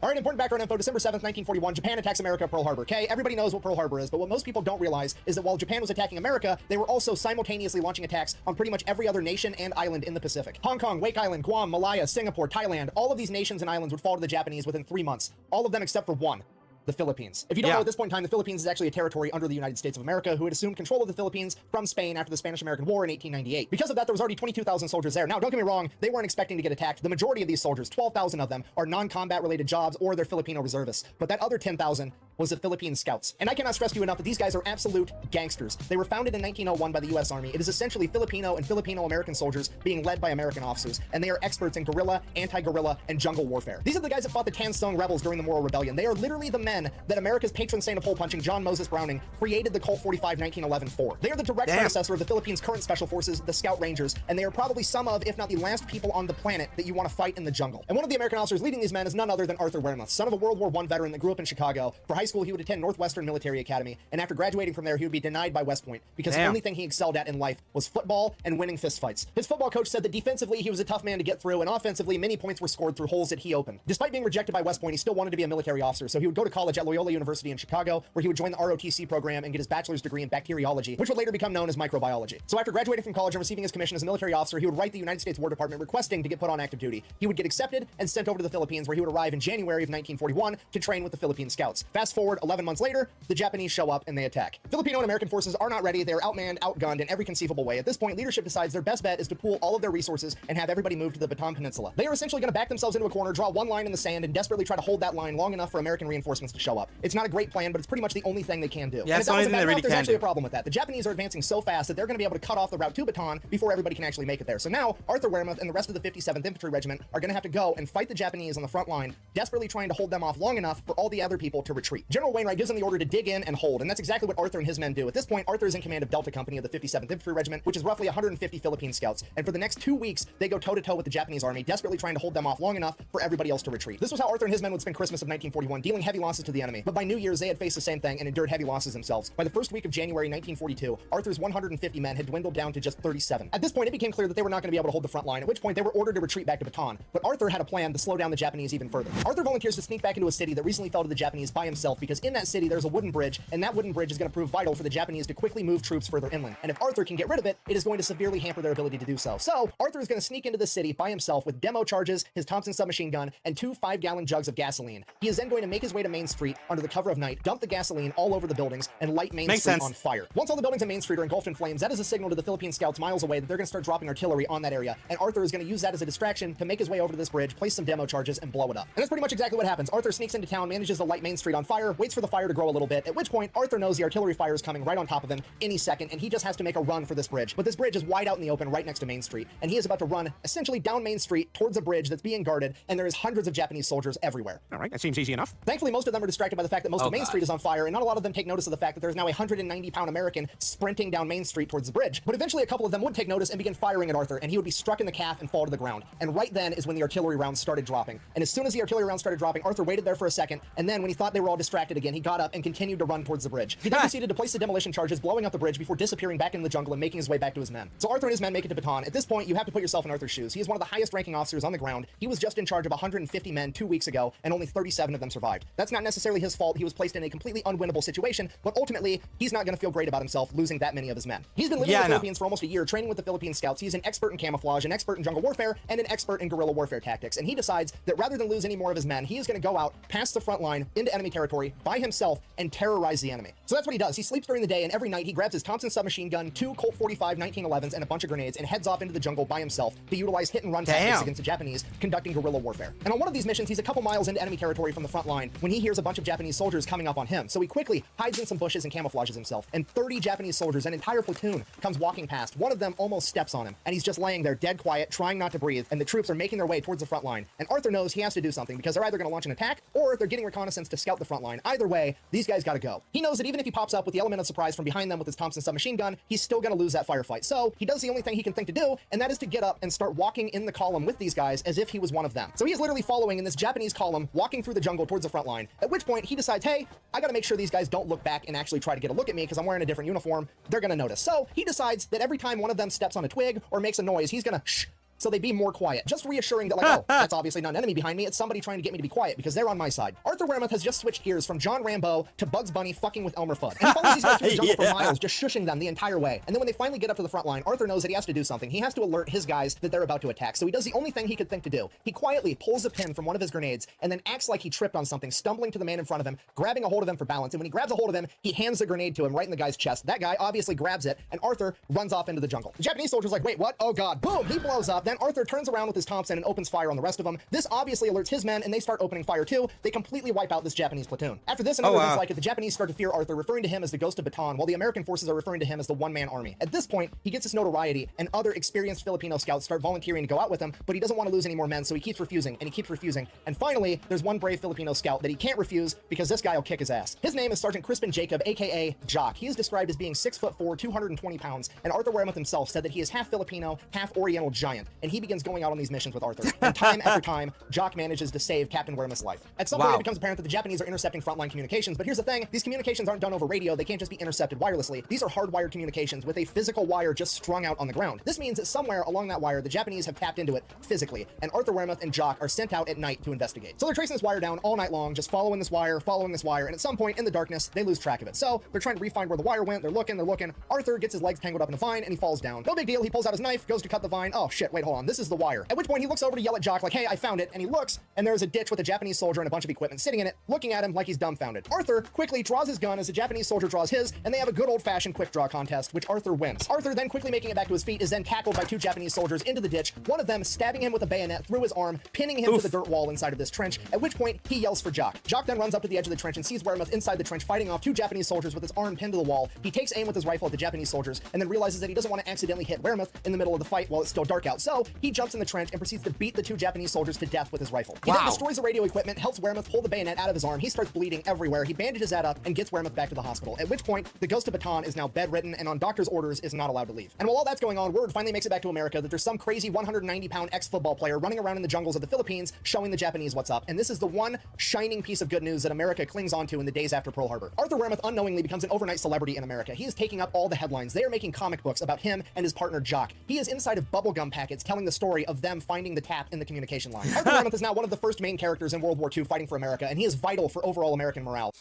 All right, important background info. December 7th, 1941, Japan attacks America at Pearl Harbor. Okay, everybody knows what Pearl Harbor is, but what most people don't realize is that while Japan was attacking America, they were also simultaneously launching attacks on pretty much every other nation and island in the Pacific. Hong Kong, Wake Island, Guam, Malaya, Singapore, Thailand, all of these nations and islands would fall to the Japanese within 3 months. All of them except for one. The Philippines. If you don't know, at this point in time, the Philippines is actually a territory under the United States of America, who had assumed control of the Philippines from Spain after the Spanish-American War in 1898. Because of that, there was already 22,000 soldiers there. Now, don't get me wrong, they weren't expecting to get attacked. The majority of these soldiers, 12,000 of them, are non-combat related jobs or they're Filipino reservists. But that other 10,000 was the Philippine Scouts. And I cannot stress to you enough that these guys are absolute gangsters. They were founded in 1901 by the US Army. It is essentially Filipino and Filipino-American soldiers being led by American officers, and they are experts in guerrilla, anti-guerrilla, and jungle warfare. These are the guys that fought the Tanstone rebels during the Moro Rebellion. They are literally the men that America's patron saint of hole punching, John Moses Browning, created the Colt 45 1911 for. They are the direct predecessor of the Philippines' current special forces, the Scout Rangers, and they are probably some of, if not the last people on the planet that you want to fight in the jungle. And one of the American officers leading these men is none other than Arthur Wehrmuth, son of a World War I veteran that grew up in Chicago. For high school, he would attend Northwestern Military Academy, and after graduating from there, he would be denied by West Point because the only thing he excelled at in life was football and winning fistfights. His football coach said that defensively, he was a tough man to get through, and offensively, many points were scored through holes that he opened. Despite being rejected by West Point, he still wanted to be a military officer, so he would go to college at Loyola University in Chicago, where he would join the ROTC program and get his bachelor's degree in bacteriology, which would later become known as microbiology. So after graduating from college and receiving his commission as a military officer, he would write the United States War Department requesting to get put on active duty. He would get accepted and sent over to the Philippines, where he would arrive in January of 1941 to train with the Philippine Scouts. Fast forward 11 months later, the Japanese show up and they attack. Filipino and American forces are not ready. They are outmanned, outgunned in every conceivable way. At this point, leadership decides their best bet is to pool all of their resources and have everybody move to the Bataan Peninsula. They are essentially going to back themselves into a corner, draw one line in the sand, and desperately try to hold that line long enough for American reinforcements to show up. It's not a great plan, but it's pretty much the only thing they can do. Yeah, it's the only thing they really there's can actually do. a problem with that. The Japanese are advancing so fast that they're going to be able to cut off the route to Bataan before everybody can actually make it there. So now, Arthur Wehrmuth and the rest of the 57th Infantry Regiment are going to have to go and fight the Japanese on the front line, desperately trying to hold them off long enough for all the other people to retreat. General Wainwright gives them the order to dig in and hold, and that's exactly what Arthur and his men do. At this point, Arthur is in command of Delta Company of the 57th Infantry Regiment, which is roughly 150 Philippine Scouts, and for the next 2 weeks, they go toe-to-toe with the Japanese army, desperately trying to hold them off long enough for everybody else to retreat. This was how Arthur and his men would spend Christmas of 1941, dealing heavy losses to the enemy. But by New Year's, they had faced the same thing and endured heavy losses themselves. By the first week of January 1942, Arthur's 150 men had dwindled down to just 37. At this point, it became clear that they were not going to be able to hold the front line, at which point they were ordered to retreat back to Bataan. But Arthur had a plan to slow down the Japanese even further. Arthur volunteers to sneak back into a city that recently fell to the Japanese by himself, because in that city there's a wooden bridge, and that wooden bridge is going to prove vital for the Japanese to quickly move troops further inland. And if Arthur can get rid of it, it is going to severely hamper their ability to do so. So Arthur is going to sneak into the city by himself with demo charges, his Thompson submachine gun, and 2 5-gallon jugs of gasoline. He is then going to make his way to Main Street under the cover of night, dump the gasoline all over the buildings, and light Main Street on fire. Once all the buildings in Main Street are engulfed in flames, that is a signal to the Philippine Scouts miles away that they're going to start dropping artillery on that area, and Arthur is going to use that as a distraction to make his way over to this bridge, place some demo charges, and blow it up. And that's pretty much exactly what happens. Arthur sneaks into town, manages to light Main Street on fire, waits for the fire to grow a little bit, at which point Arthur knows the artillery fire is coming right on top of him any second, and he just has to make a run for this bridge. But this bridge is wide out in the open right next to Main Street, and he is about to run essentially down Main Street towards a bridge that's being guarded, and there is hundreds of Japanese soldiers everywhere. All right, that seems easy enough. Thankfully, most of them are distracted by the fact that most of Main Street is on fire, and not a lot of them take notice of the fact that there's now a 190-pound American sprinting down Main Street towards the bridge. But eventually, a couple of them would take notice and begin firing at Arthur, and he would be struck in the calf and fall to the ground. And right then is when the artillery rounds started dropping. And as soon as the artillery rounds started dropping, Arthur waited there for a second, and then when he thought they were all distracted again, he got up and continued to run towards the bridge. He then proceeded to place the demolition charges, blowing up the bridge before disappearing back into the jungle and making his way back to his men. So Arthur and his men make it to Bataan. At this point, you have to put yourself in Arthur's shoes. He is one of the highest ranking officers on the ground. He was just in charge of 150 men 2 weeks ago, and only 37 of them survived. That's not necessarily his fault. He was placed in a completely unwinnable situation, but ultimately, he's not going to feel great about himself losing that many of his men. He's been living in the Philippines for almost a year, training with the Philippine Scouts. He's an expert in camouflage, an expert in jungle warfare, and an expert in guerrilla warfare tactics. And he decides that rather than lose any more of his men, he is going to go out past the front line into enemy territory by himself and terrorize the enemy. So that's what he does. He sleeps during the day, and every night he grabs his Thompson submachine gun, 2 Colt 45 1911s, and a bunch of grenades, and heads off into the jungle by himself to utilize hit-and-run tactics against the Japanese, conducting guerrilla warfare. And on one of these missions, he's a couple miles into enemy territory from the front line when he hears a bunch of Japanese soldiers coming up on him. So he quickly hides in some bushes and camouflages himself, and 30 Japanese soldiers, an entire platoon, comes walking past. One of them almost steps on him, and he's just laying there dead quiet, trying not to breathe, and the troops are making their way towards the front line. And Arthur knows he has to do something, because they're either going to launch an attack, or they're getting reconnaissance to scout the front line. Either way, these guys got to go. He knows that even if he pops up with the element of surprise from behind them with his Thompson submachine gun, he's still going to lose that firefight. So he does the only thing he can think to do, and that is to get up and start walking in the column with these guys as if he was one of them. So he is literally following in this Japanese column, walking through the jungle towards the front line, at which point he decides, hey, I got to make sure these guys don't look back and actually try to get a look at me because I'm wearing a different uniform. They're going to notice. So he decides that every time one of them steps on a twig or makes a noise, he's going to shh, so they be more quiet, just reassuring that, like, oh, that's obviously not an enemy behind me, it's somebody trying to get me to be quiet because they're on my side. Arthur Wehrmuth has just switched gears from John Rambo to Bugs Bunny fucking with Elmer Fudd, and he follows these guys through the jungle for miles, just shushing them the entire way. And then when they finally get up to the front line, Arthur knows that he has to do something. He has to alert his guys that they're about to attack, so he does the only thing he could think to do. He quietly pulls a pin from one of his grenades and then acts like he tripped on something, stumbling to the man in front of him, grabbing a hold of him for balance, and when he grabs a hold of him, he hands the grenade to him right in the guy's chest. That guy obviously grabs it, and Arthur runs off into the jungle. The Japanese soldier's like, wait, what? Oh god, boom, he blows up. Then Arthur turns around with his Thompson and opens fire on the rest of them. This obviously alerts his men, and they start opening fire too. They completely wipe out this Japanese platoon. After this and other events like it, the Japanese start to fear Arthur, referring to him as the Ghost of Bataan, while the American forces are referring to him as the one-man army. At this point, he gets his notoriety, and other experienced Filipino scouts start volunteering to go out with him, but he doesn't want to lose any more men, so he keeps refusing, and he keeps refusing. And finally, there's one brave Filipino scout that he can't refuse because this guy will kick his ass. His name is Sergeant Crispin Jacob, aka Jock. He is described as being 6'4", 220 pounds, and Arthur Weremuth himself said that he is half Filipino, half Oriental giant, and he begins going out on these missions with Arthur. And time after time, Jock manages to save Captain Weremuth's life. At some point, it becomes apparent that the Japanese are intercepting frontline communications, but here's the thing, these communications aren't done over radio, they can't just be intercepted wirelessly. These are hardwired communications with a physical wire just strung out on the ground. This means that somewhere along that wire, the Japanese have tapped into it physically, and Arthur Weremuth and Jock are sent out at night to investigate. So they're tracing this wire down all night long, just following this wire, and at some point in the darkness, they lose track of it. So they're trying to refine where the wire went, they're looking. Arthur gets his legs tangled up in a vine, and he falls down. No big deal, he pulls out his knife, goes to cut the vine. Oh shit, wait, hold on, this is the wire. At which point he looks over to yell at Jock like, hey, I found it, and he looks, and there's a ditch with a Japanese soldier and a bunch of equipment sitting in it, looking at him like he's dumbfounded. Arthur quickly draws his gun as the Japanese soldier draws his, and they have a good old-fashioned quick draw contest, which Arthur wins. Arthur, then quickly making it back to his feet, is then tackled by two Japanese soldiers into the ditch, one of them stabbing him with a bayonet through his arm, pinning him to the dirt wall inside of this trench, at which point he yells for Jock. Jock then runs up to the edge of the trench and sees Weremuth inside the trench fighting off two Japanese soldiers with his arm pinned to the wall. He takes aim with his rifle at the Japanese soldiers, and then realizes that he doesn't want to accidentally hit Weremuth in the middle of the fight while it's still dark out. So he jumps in the trench and proceeds to beat the two Japanese soldiers to death with his rifle. He then destroys the radio equipment, helps Weremuth pull the bayonet out of his arm. He starts bleeding everywhere. He bandages that up and gets Weremuth back to the hospital, at which point the Ghost of Bataan is now bedridden and on doctor's orders is not allowed to leave. And while all that's going on, word finally makes it back to America that there's some crazy 190-pound ex-football player running around in the jungles of the Philippines showing the Japanese what's up. And this is the one shining piece of good news that America clings onto in the days after Pearl Harbor. Arthur Weremuth unknowingly becomes an overnight celebrity in America. He is taking up all the headlines. They are making comic books about him and his partner Jock. He is inside of bubblegum packets telling the story of them finding the tap in the communication line. Arthur Weremuth is now one of the first main characters in World War II fighting for America, and he is vital for overall American morale.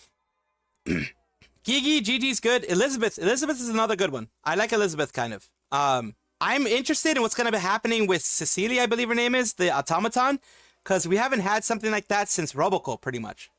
Gigi's good. Elizabeth is another good one. I like Elizabeth kind of. I'm interested in what's going to be happening with Cecilia, I believe her name is, the automaton, because we haven't had something like that since Robocop, pretty much.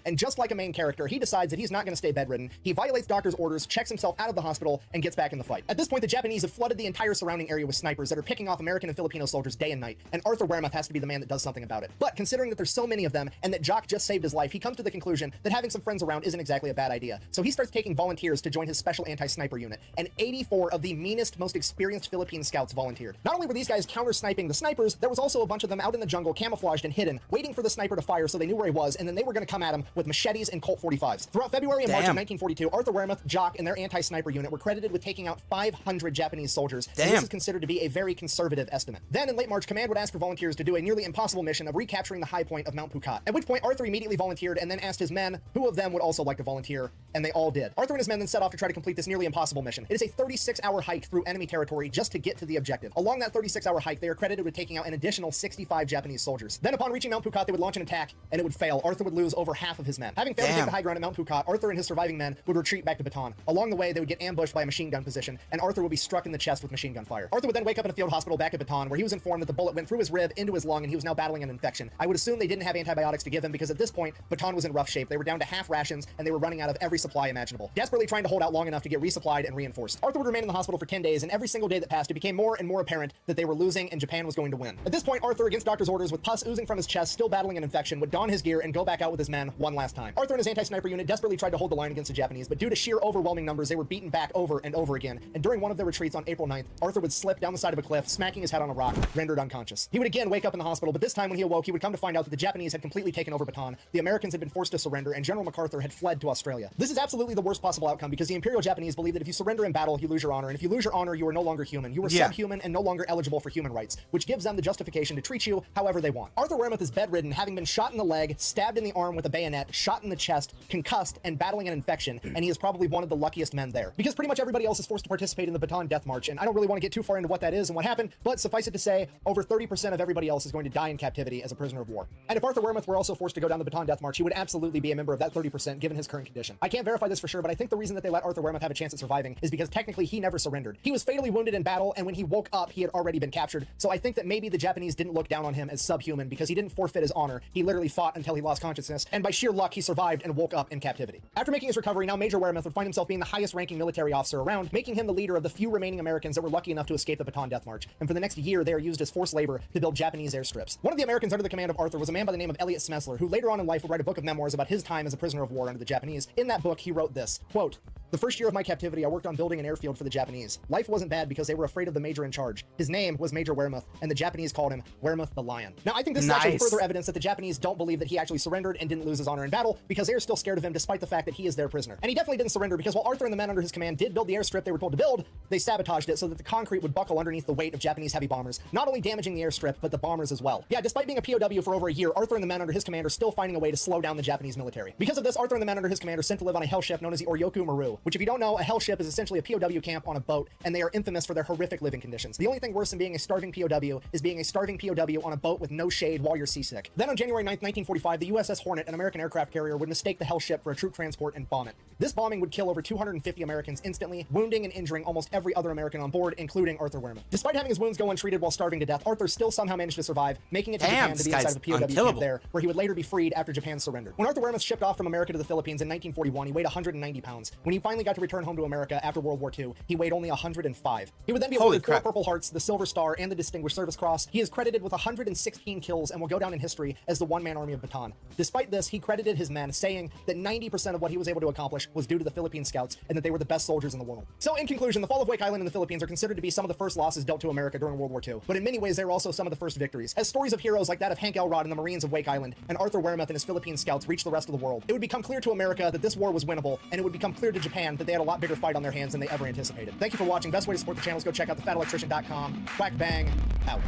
And just like a main character, he decides that he's not going to stay bedridden. He violates doctor's orders, checks himself out of the hospital, and gets back in the fight. At this point, the Japanese have flooded the entire surrounding area with snipers that are picking off American and Filipino soldiers day and night, and Arthur Weremuth has to be the man that does something about it. But considering that there's so many of them, and that Jock just saved his life, he comes to the conclusion that having some friends around isn't exactly a bad idea. So he starts taking volunteers to join his special anti-sniper unit, and 84 of the meanest, most experienced Philippine scouts volunteered. Not only were these guys counter-sniping the snipers, there was also a bunch of them out in the jungle, camouflaged and hidden, waiting for the sniper to fire so they knew where he was, and then they were going to come at him with machetes and Colt 45s. Throughout February and March of 1942, Arthur Weremuth, Jock, and their anti-sniper unit were credited with taking out 500 Japanese soldiers. And this is considered to be a very conservative estimate. Then in late March, Command would ask for volunteers to do a nearly impossible mission of recapturing the high point of Mount Pukat. At which point Arthur immediately volunteered and then asked his men who of them would also like to volunteer, and they all did. Arthur and his men then set off to try to complete this nearly impossible mission. It is a 36-hour hike through enemy territory just to get to the objective. Along that 36-hour hike, they are credited with taking out an additional 65 Japanese soldiers. Then upon reaching Mount Pukat, they would launch an attack, and it would fail. Arthur would lose over half of his men. Having failed to take the high ground at Mount Pukat, Arthur and his surviving men would retreat back to Bataan. Along the way, they would get ambushed by a machine gun position, and Arthur would be struck in the chest with machine gun fire. Arthur would then wake up in a field hospital back at Bataan, where he was informed that the bullet went through his rib into his lung, and he was now battling an infection. I would assume they didn't have antibiotics to give him, because at this point, Bataan was in rough shape. They were down to half rations, and they were running out of every supply imaginable, desperately trying to hold out long enough to get resupplied and reinforced. Arthur would remain in the hospital for 10 days, and every single day that passed, it became more and more apparent that they were losing and Japan was going to win. At this point, Arthur, against doctor's orders, with pus oozing from his chest, still battling an infection, would don his gear and go back out with his men one last time. Arthur and his anti-sniper unit desperately tried to hold the line against the Japanese, but due to sheer overwhelming numbers, they were beaten back over and over again. And during one of their retreats on April 9th, Arthur would slip down the side of a cliff, smacking his head on a rock, rendered unconscious. He would again wake up in the hospital, but this time when he awoke, he would come to find out that the Japanese had completely taken over Bataan, the Americans had been forced to surrender, and General MacArthur had fled to Australia. This is absolutely the worst possible outcome, because the Imperial Japanese believe that if you surrender in battle, you lose your honor, and if you lose your honor, you are no longer human. You are subhuman and no longer eligible for human rights, which gives them the justification to treat you however they want. Arthur Weremuth is bedridden, having been shot in the leg, stabbed in the arm with a bayonet, shot in the chest, concussed, and battling an infection, and he is probably one of the luckiest men there. Because pretty much everybody else is forced to participate in the Bataan Death March, and I don't really want to get too far into what that is and what happened, but suffice it to say, over 30% of everybody else is going to die in captivity as a prisoner of war. And if Arthur Weremuth were also forced to go down the Bataan Death March, he would absolutely be a member of that 30% given his current condition. I can't verify this for sure, but I think the reason that they let Arthur Weremuth have a chance at surviving is because technically he never surrendered. He was fatally wounded in battle, and when he woke up, he had already been captured, so I think that maybe the Japanese didn't look down on him as subhuman because he didn't forfeit his honor. He literally fought until he lost consciousness, and by sheer luck, he survived and woke up in captivity. After making his recovery, now Major Weremuth would find himself being the highest-ranking military officer around, making him the leader of the few remaining Americans that were lucky enough to escape the Bataan Death March. And for the next year, they are used as forced labor to build Japanese airstrips. One of the Americans under the command of Arthur was a man by the name of Elliot Smesler, who later on in life would write a book of memoirs about his time as a prisoner of war under the Japanese. In that book, he wrote this, quote, "The first year of my captivity, I worked on building an airfield for the Japanese. Life wasn't bad because they were afraid of the major in charge. His name was Major Weremuth, and the Japanese called him Weremuth the Lion." Now, I think this is actually further evidence that the Japanese don't believe that he actually surrendered and didn't lose his honor in battle, because they are still scared of him despite the fact that he is their prisoner. And he definitely didn't surrender, because while Arthur and the men under his command did build the airstrip they were told to build, they sabotaged it so that the concrete would buckle underneath the weight of Japanese heavy bombers, not only damaging the airstrip, but the bombers as well. Yeah, despite being a POW for over a year, Arthur and the men under his command are still finding a way to slow down the Japanese military. Because of this, Arthur and the men under his command are sent to live on a hell ship known as the Oryoku Maru, which, if you don't know, a hell ship is essentially a POW camp on a boat, and they are infamous for their horrific living conditions. The only thing worse than being a starving POW is being a starving POW on a boat with no shade while you're seasick. Then on January 9th, 1945, the USS Hornet, an American aircraft carrier, would mistake the hell ship for a troop transport and bomb it. This bombing would kill over 250 Americans instantly, wounding and injuring almost every other American on board, including Arthur Weremuth. Despite having his wounds go untreated while starving to death, Arthur still somehow managed to survive, making it to Japan to be inside of a POW camp there, where he would later be freed after Japan surrendered. When Arthur Weremuth shipped off from America to the Philippines in 1941, he weighed 190 pounds. When he finally got to return home to America after World War II, he weighed only 105. He would then be awarded 4 Purple Hearts, the Silver Star, and the Distinguished Service Cross. He is credited with 116 kills and will go down in history as the one-man army of Bataan. Despite this, he credited his men, saying that 90% of what he was able to accomplish was due to the Philippine Scouts and that they were the best soldiers in the world. So in conclusion, the fall of Wake Island in the Philippines are considered to be some of the first losses dealt to America during World War II, but in many ways they were also some of the first victories, as stories of heroes like that of Hank Elrod and the Marines of Wake Island and Arthur Weremuth and his Philippine Scouts reached the rest of the world. It would become clear to America that this war was winnable, and it would become clear to Japan that they had a lot bigger fight on their hands than they ever anticipated. Thank you for watching. Best way to support the channel is go check out thefatelectrician.com. Quack bang, out.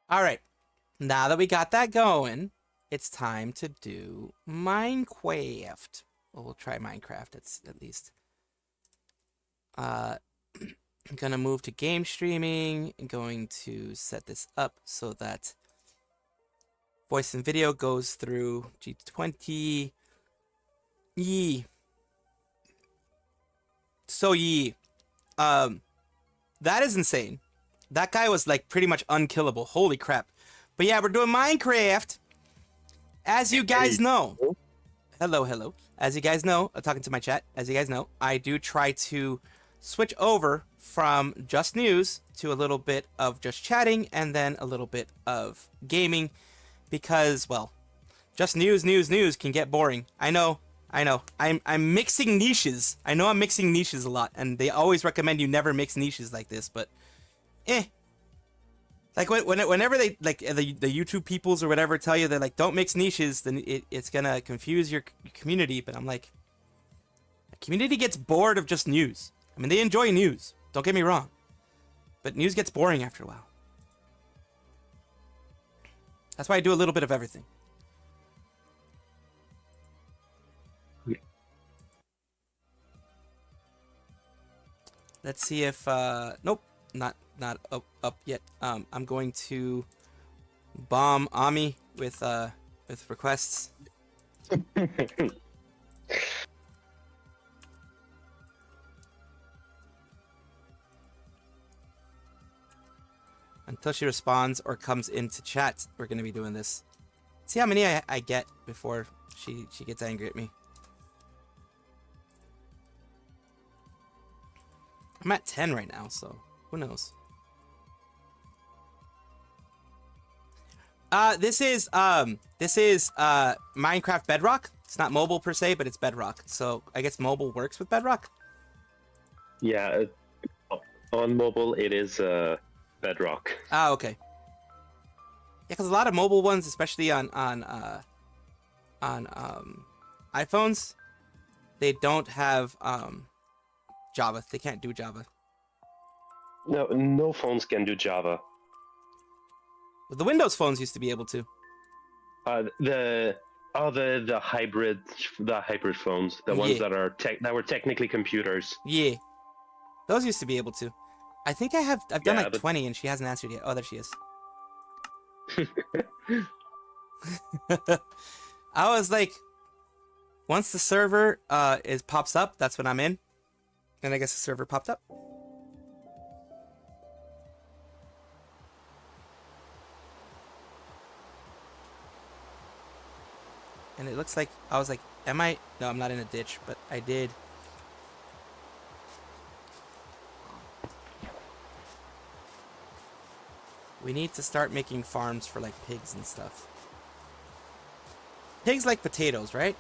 All right, now that we got that going, it's time to do Minecraft. Well, we'll try Minecraft at least. I'm gonna move to game streaming. I'm going to set this up so that voice and video goes through G20. Yee. So yee. That is insane. That guy was like pretty much unkillable. Holy crap. But yeah, we're doing Minecraft. As you guys know. Hello. As you guys know, talking to my chat. As you guys know, I do try to switch over from just news to a little bit of just chatting and then a little bit of gaming because, well, just news can get boring. I know. I'm mixing niches. I know I'm mixing niches a lot, and they always recommend you never mix niches like this, but like whenever they like the YouTube peoples or whatever tell you they're like don't mix niches, then it's gonna confuse your community. But I'm like, the community gets bored of just news. I mean, they enjoy news. Don't get me wrong, but news gets boring after a while. That's why I do a little bit of everything. Let's see if nope, not up yet. I'm going to bomb Ami with requests. Until she responds or comes into chat, we're gonna be doing this. See how many I get before she gets angry at me. I'm at 10 right now, so who knows? This is Minecraft Bedrock. It's not mobile per se, but it's Bedrock. So I guess mobile works with Bedrock. Yeah, on mobile it is Bedrock. Ah, okay. Yeah, because a lot of mobile ones, especially on iPhones, they don't have Java. They can't do Java. No phones can do Java. But the Windows phones used to be able to. The hybrid phones, the ones that were technically computers. Yeah, those used to be able to. I think I've done like 20 and she hasn't answered yet. Oh, there she is. I was like, once the server pops up, that's when I'm in. And I guess the server popped up. and it looks like I was like, am I? No, I'm not in a ditch, but I did. We need to start making farms for like pigs and stuff. Pigs like potatoes, right?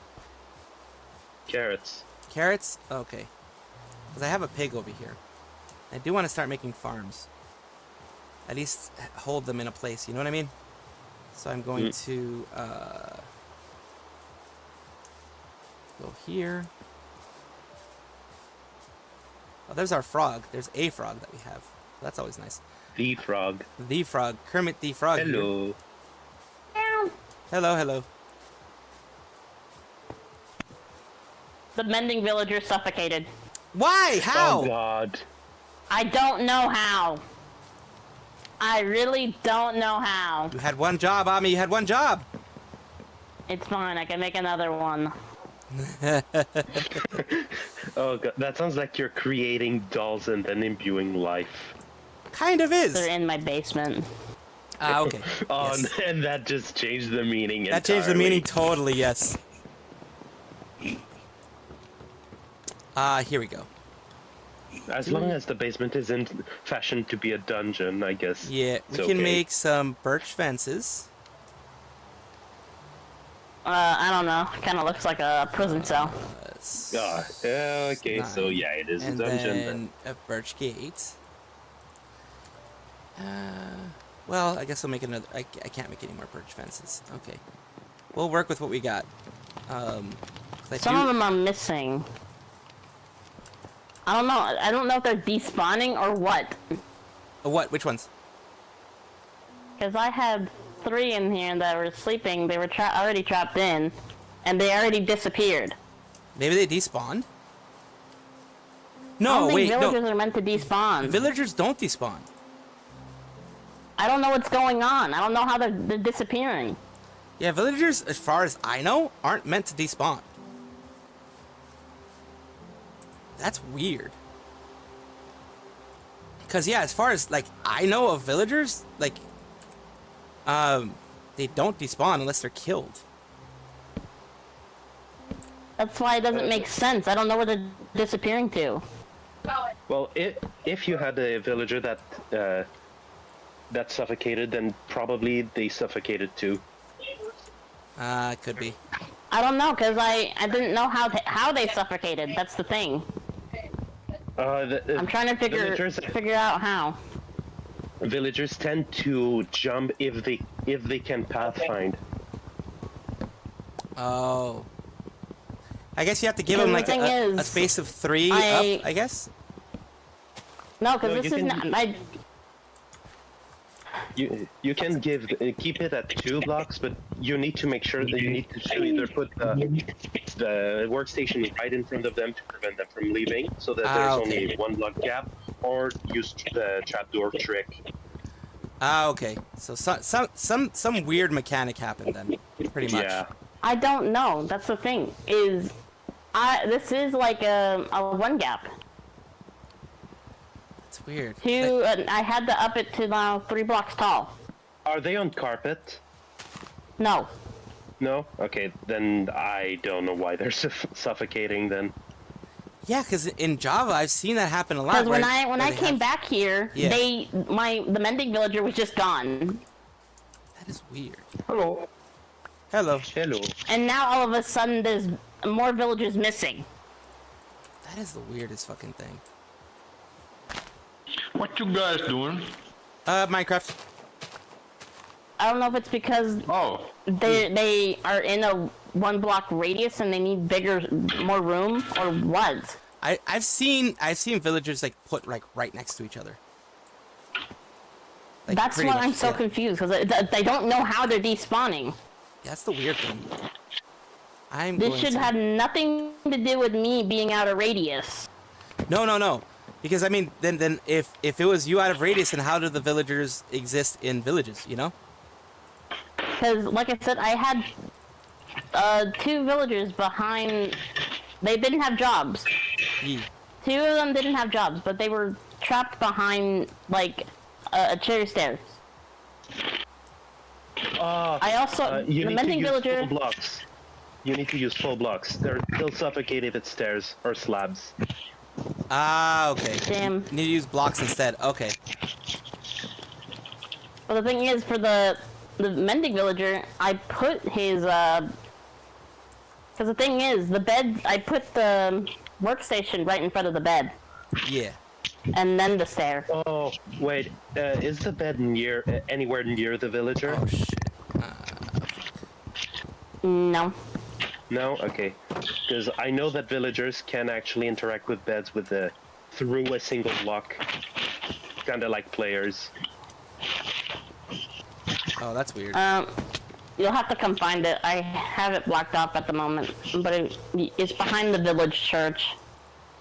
Carrots. Carrots? Okay. Because I have a pig over here. I do want to start making farms. At least hold them in a place, you know what I mean? So I'm going to go here. Oh, there's our frog. There's a frog that we have. That's always nice. The frog. The frog. Kermit the frog. Hello. Here. Hello, hello. The mending villager suffocated. Why? How? Oh God. I don't know how. I really don't know how. You had one job, Ami. You had one job. It's fine. I can make another one. Oh God, that sounds like you're creating dolls and then imbuing life. Kind of is. They're in my basement. Ah, okay. Oh, Yes. and that just changed the meaning. That changed the entirely. meaning totally, yes. Here we go. As long as the basement isn't fashioned to be a dungeon, I guess. Yeah, we it's can okay. make some birch fences. I don't know. Kind of looks like a prison cell. Ah, yeah, okay, so nine, yeah, it is a and dungeon. then a birch gate. Well, I guess I'll make another. I can't make any more birch fences. Okay, we'll work with what we got. 'Cause I Some do- of them are missing. I don't know. I don't know if they're despawning or what. What? Which ones? Because I had 3 in here that were sleeping. They were already trapped in, and they already disappeared. Maybe they despawned. I No, don't think wait, villagers no. are meant to despawn. Villagers don't despawn. I don't know what's going on. I don't know how they're disappearing. Yeah, villagers, as far as I know, aren't meant to despawn. That's weird. Cause yeah, as far as like I know of villagers, like they don't despawn unless they're killed. That's why it doesn't make sense. I don't know where they're disappearing to. Well, if you had a villager that that suffocated, then probably they suffocated too. Could be. I don't know, because I didn't know how they suffocated. That's the thing. I'm trying to figure out how. Villagers tend to jump if they can pathfind. Oh. I guess you have to give Because them the like thing a is, space of 3 up, I guess. No, because No, this you is can- not. You can keep it at 2 blocks, but you need to make sure that you need to either put the workstation right in front of them to prevent them from leaving, so that there's okay. only 1 block gap, or use the trapdoor trick. Okay. So some weird mechanic happened then, pretty much. Yeah. I don't know. That's the thing. This is like a 1 gap. It's weird. I had to up it to now 3 blocks tall. Are they on carpet? No. No? Okay, then I don't know why they're suffocating then. Yeah, because in Java I've seen that happen a lot. Because when I came back here, Yeah. the mending villager was just gone. That is weird. Hello. Hello. Hello. And now all of a sudden there's more villagers missing. That is the weirdest fucking thing. What you guys doing? Minecraft. I don't know if it's because they are in a 1 block radius and they need more room, or what. I've seen villagers like put like right next to each other. Like, That's pretty why much, I'm so yeah. confused, because they don't know how they're despawning. That's the weird thing. This should have nothing to do with me being out of radius. No. Because I mean, then if it was you out of radius, then how do the villagers exist in villages? You know? Because, like I said, I had 2 villagers behind. They didn't have jobs. Yeah. 2 of them didn't have jobs, but they were trapped behind like a cherry stairs. I also You the need mending to use villager. full blocks. You need to use full blocks. They'll suffocate if it's stairs or slabs. Ah, okay. Damn. Need to use blocks instead. Okay. Well, the thing is, for the mending villager, I put his because the thing is, the bed. I put the workstation right in front of the bed, Yeah. and then the stair. Oh, wait. Is the bed anywhere near the villager? Oh shit. No. No? Okay. Because I know that villagers can actually interact with beds through a single block. Kinda like players. Oh, that's weird. You'll have to come find it. I have it blocked off at the moment, but it's behind the village church.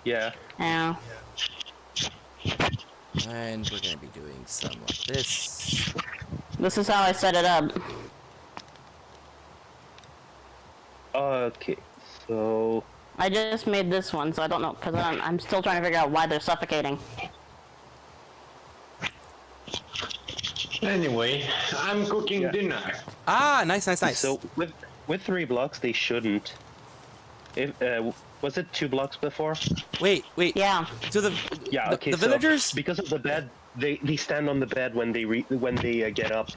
Yeah. Yeah. And we're gonna be doing some of this. This is how I set it up. Okay, so... I just made this one, so I don't know, because I'm still trying to figure out why they're suffocating. Anyway, I'm cooking dinner. Ah, nice, nice, nice. So, with 3 blocks, they shouldn't. If, was it 2 blocks before? Wait. Yeah. So the Okay, the so villagers. because of the bed, they stand on the bed when they get up.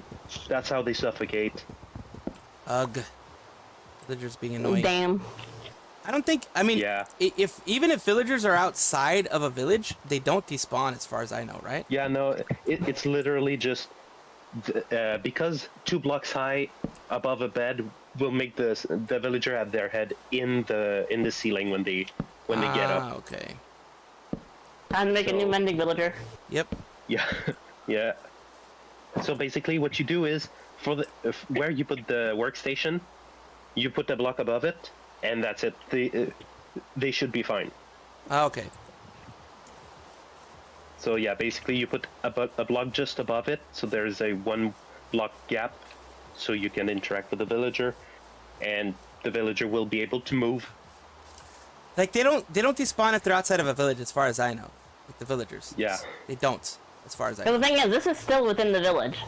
That's how they suffocate. Ugh. Villagers being annoying. Damn. I don't think. I mean, Yeah. even if villagers are outside of a village, they don't despawn, as far as I know, right? Yeah, no, it's literally just because 2 blocks high above a bed will make the villager have their head in the ceiling when they get up. Ah, okay. Time to make a new mending villager. Yep. Yeah, yeah. So basically, what you do is where you put the workstation, you put the block above it, and that's it. They should be fine. Ah, okay. So yeah, basically you put a block just above it, so there's a 1 block gap, so you can interact with the villager, and the villager will be able to move. Like they don't despawn if they're outside of a village, as far as I know. Like the villagers. Yeah. They don't, as far as I But know. the thing is, this is still within the village.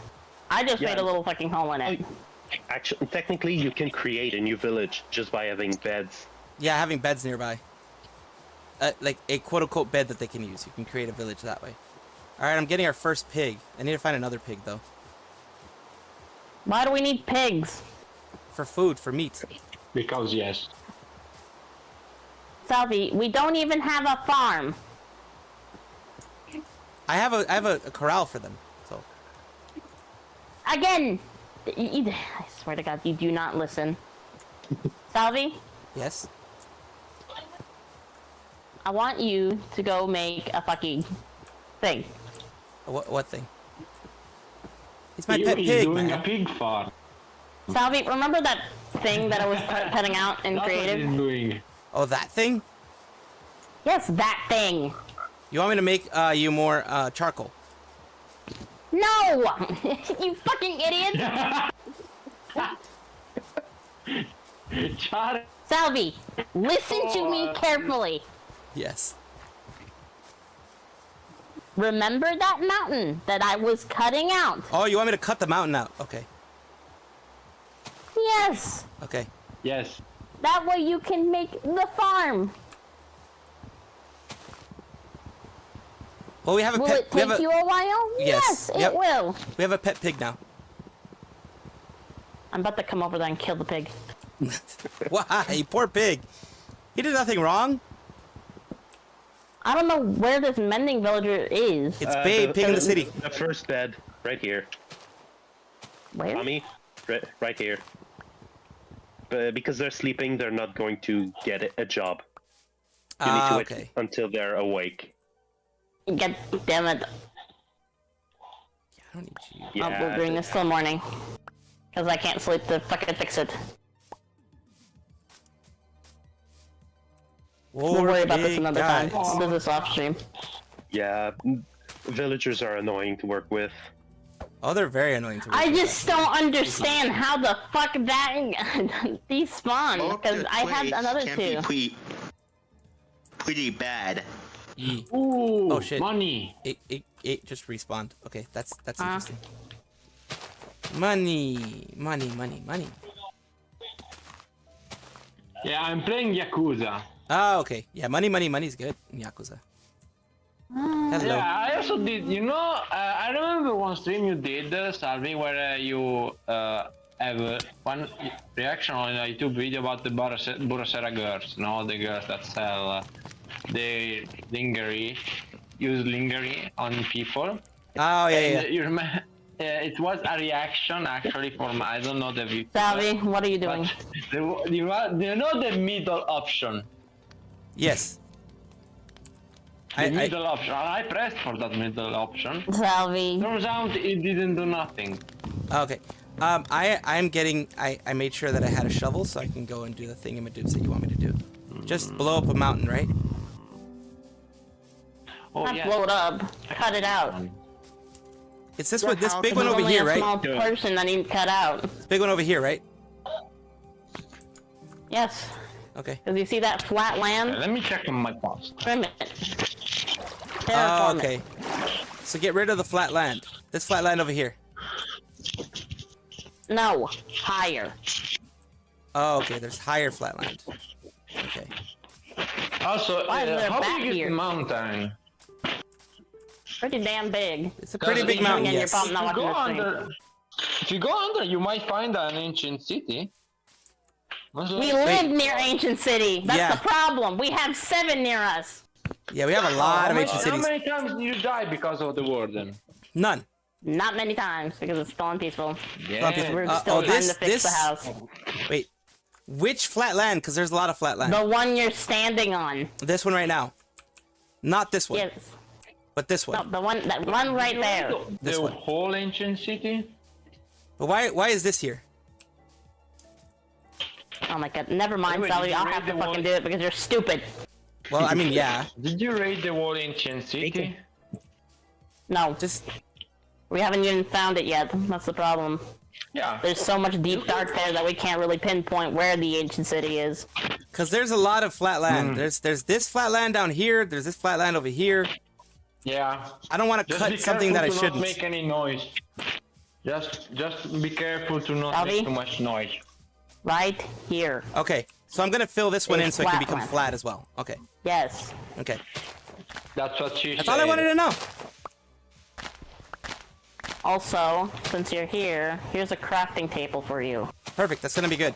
I just Yeah. made a little fucking hole in it. Actually, technically, you can create a new village just by having beds. Yeah, having beds nearby. Like a quote-unquote bed that they can use. You can create a village that way. Alright, I'm getting our first pig. I need to find another pig, though. Why do we need pigs? For food, for meat. Because yes. Salvi, we don't even have a farm. I have a corral for them, so. Again! I swear to God, you do not listen. Salvi, Yes? I want you to go make a fucking thing. What thing? It's my You pet is pig, doing man. a pig farm. Salvi, remember that thing that I was petting out in That's what creative? he's doing. Oh, that thing? Yes, that thing. You want me to make you more charcoal? No! You fucking idiot! Char- Salvi, listen to me carefully. Yes. Remember that mountain that I was cutting out? Oh, you want me to cut the mountain out? Okay. Yes! Okay. Yes. That way you can make the farm. Well, we have a Will pet. it take you a while? Yes, Yes, yep. it will. We have a pet pig now. I'm about to come over there and kill the pig. Why? Poor pig. He did nothing wrong. I don't know where this mending villager is. It's Babe, pig in the city. The first bed, right here. Where? Mommy, right here. But because they're sleeping, they're not going to get a job. You need to wait Okay. until they're awake. God damn it. I don't need you. Yeah, We're doing this till morning. Because I can't sleep to fucking fix it. We'll worry about this another time. I'll do this off stream. yeah. Villagers are annoying to work with. Oh, they're very annoying to work I with. just don't understand how the fuck that these spawn. Because I had another two. Pretty bad. Yee. Ooh, Oh, shit. money. It just respawned. Okay, that's interesting. Money. Yeah, I'm playing Yakuza. Oh, okay. Yeah, money's good in Yakuza. Hello. Yeah, I also did. You know, I remember one stream you did, Salvi, where you have one reaction on a YouTube video about the Burasera girls. No, the girls that sell the lingerie, use lingerie on people. Oh, yeah. You remember? It was a reaction actually from I don't know the video. Salvi, what are you doing? You know the middle option. Yes. The middle option. I pressed for that middle option. Salvi. Turns out it didn't do nothing. Okay. I made sure that I had a shovel so I can go and do the thingamadoops that you want me to do. Just blow up a mountain, right? Oh, Not yeah. blow it up. Cut it out. It's this one, this How? big 'Cause one there's over only here, a right? small person that needs cut out. This big one over here, right? Yes. Okay. Because you see that flat land? Let me check on my post. Trim it. Oh, Terraform it. okay. So get rid of the flat land. This flat land over here. No. Higher. Oh, okay. There's higher flat land. Okay. Also, Why is there how back big is here? the mountain? Pretty damn big. It's a pretty Because big if mountain, Again, yes. you're probably not If you, go watching the stream. under, if you go under, you might find an ancient city. We live near Ancient City. That's Yeah. the problem. We have 7 near us. Yeah, we have a lot of ancient How cities. many times did you die because of the warden? None. Not many times because it's still unpeaceful. Yeah. We're Uh, still oh, trying this- to fix this- the house. Wait. Which flat land? Because there's a lot of flat land. The one you're standing on. This one right now. Not this one, Yes. but this No, one. the one that one right there. This The one. whole ancient city? But why is this here? Oh my god. Never mind, Wait, Salvi. did you I'll raid have to the fucking one- do it because you're stupid. Well, I mean, yeah. Did you raid the whole ancient city? No, Just we haven't even found it yet. That's the problem. Yeah. There's so much deep dark there that we can't really pinpoint where the ancient city is. because there's a lot of flat land. There's this flat land down here. There's this flat land over here. Yeah. I don't want to Just cut be something that I careful to not shouldn't. make any noise. Just be careful to not Salvi? make too much noise. Right here. Okay, so I'm gonna fill this one in It's so it can flat become land. flat as well. Okay, Yes. okay. That's what she That's said. all I wanted to know. Also, since you're here, here's a crafting table for you. Perfect. That's gonna be good.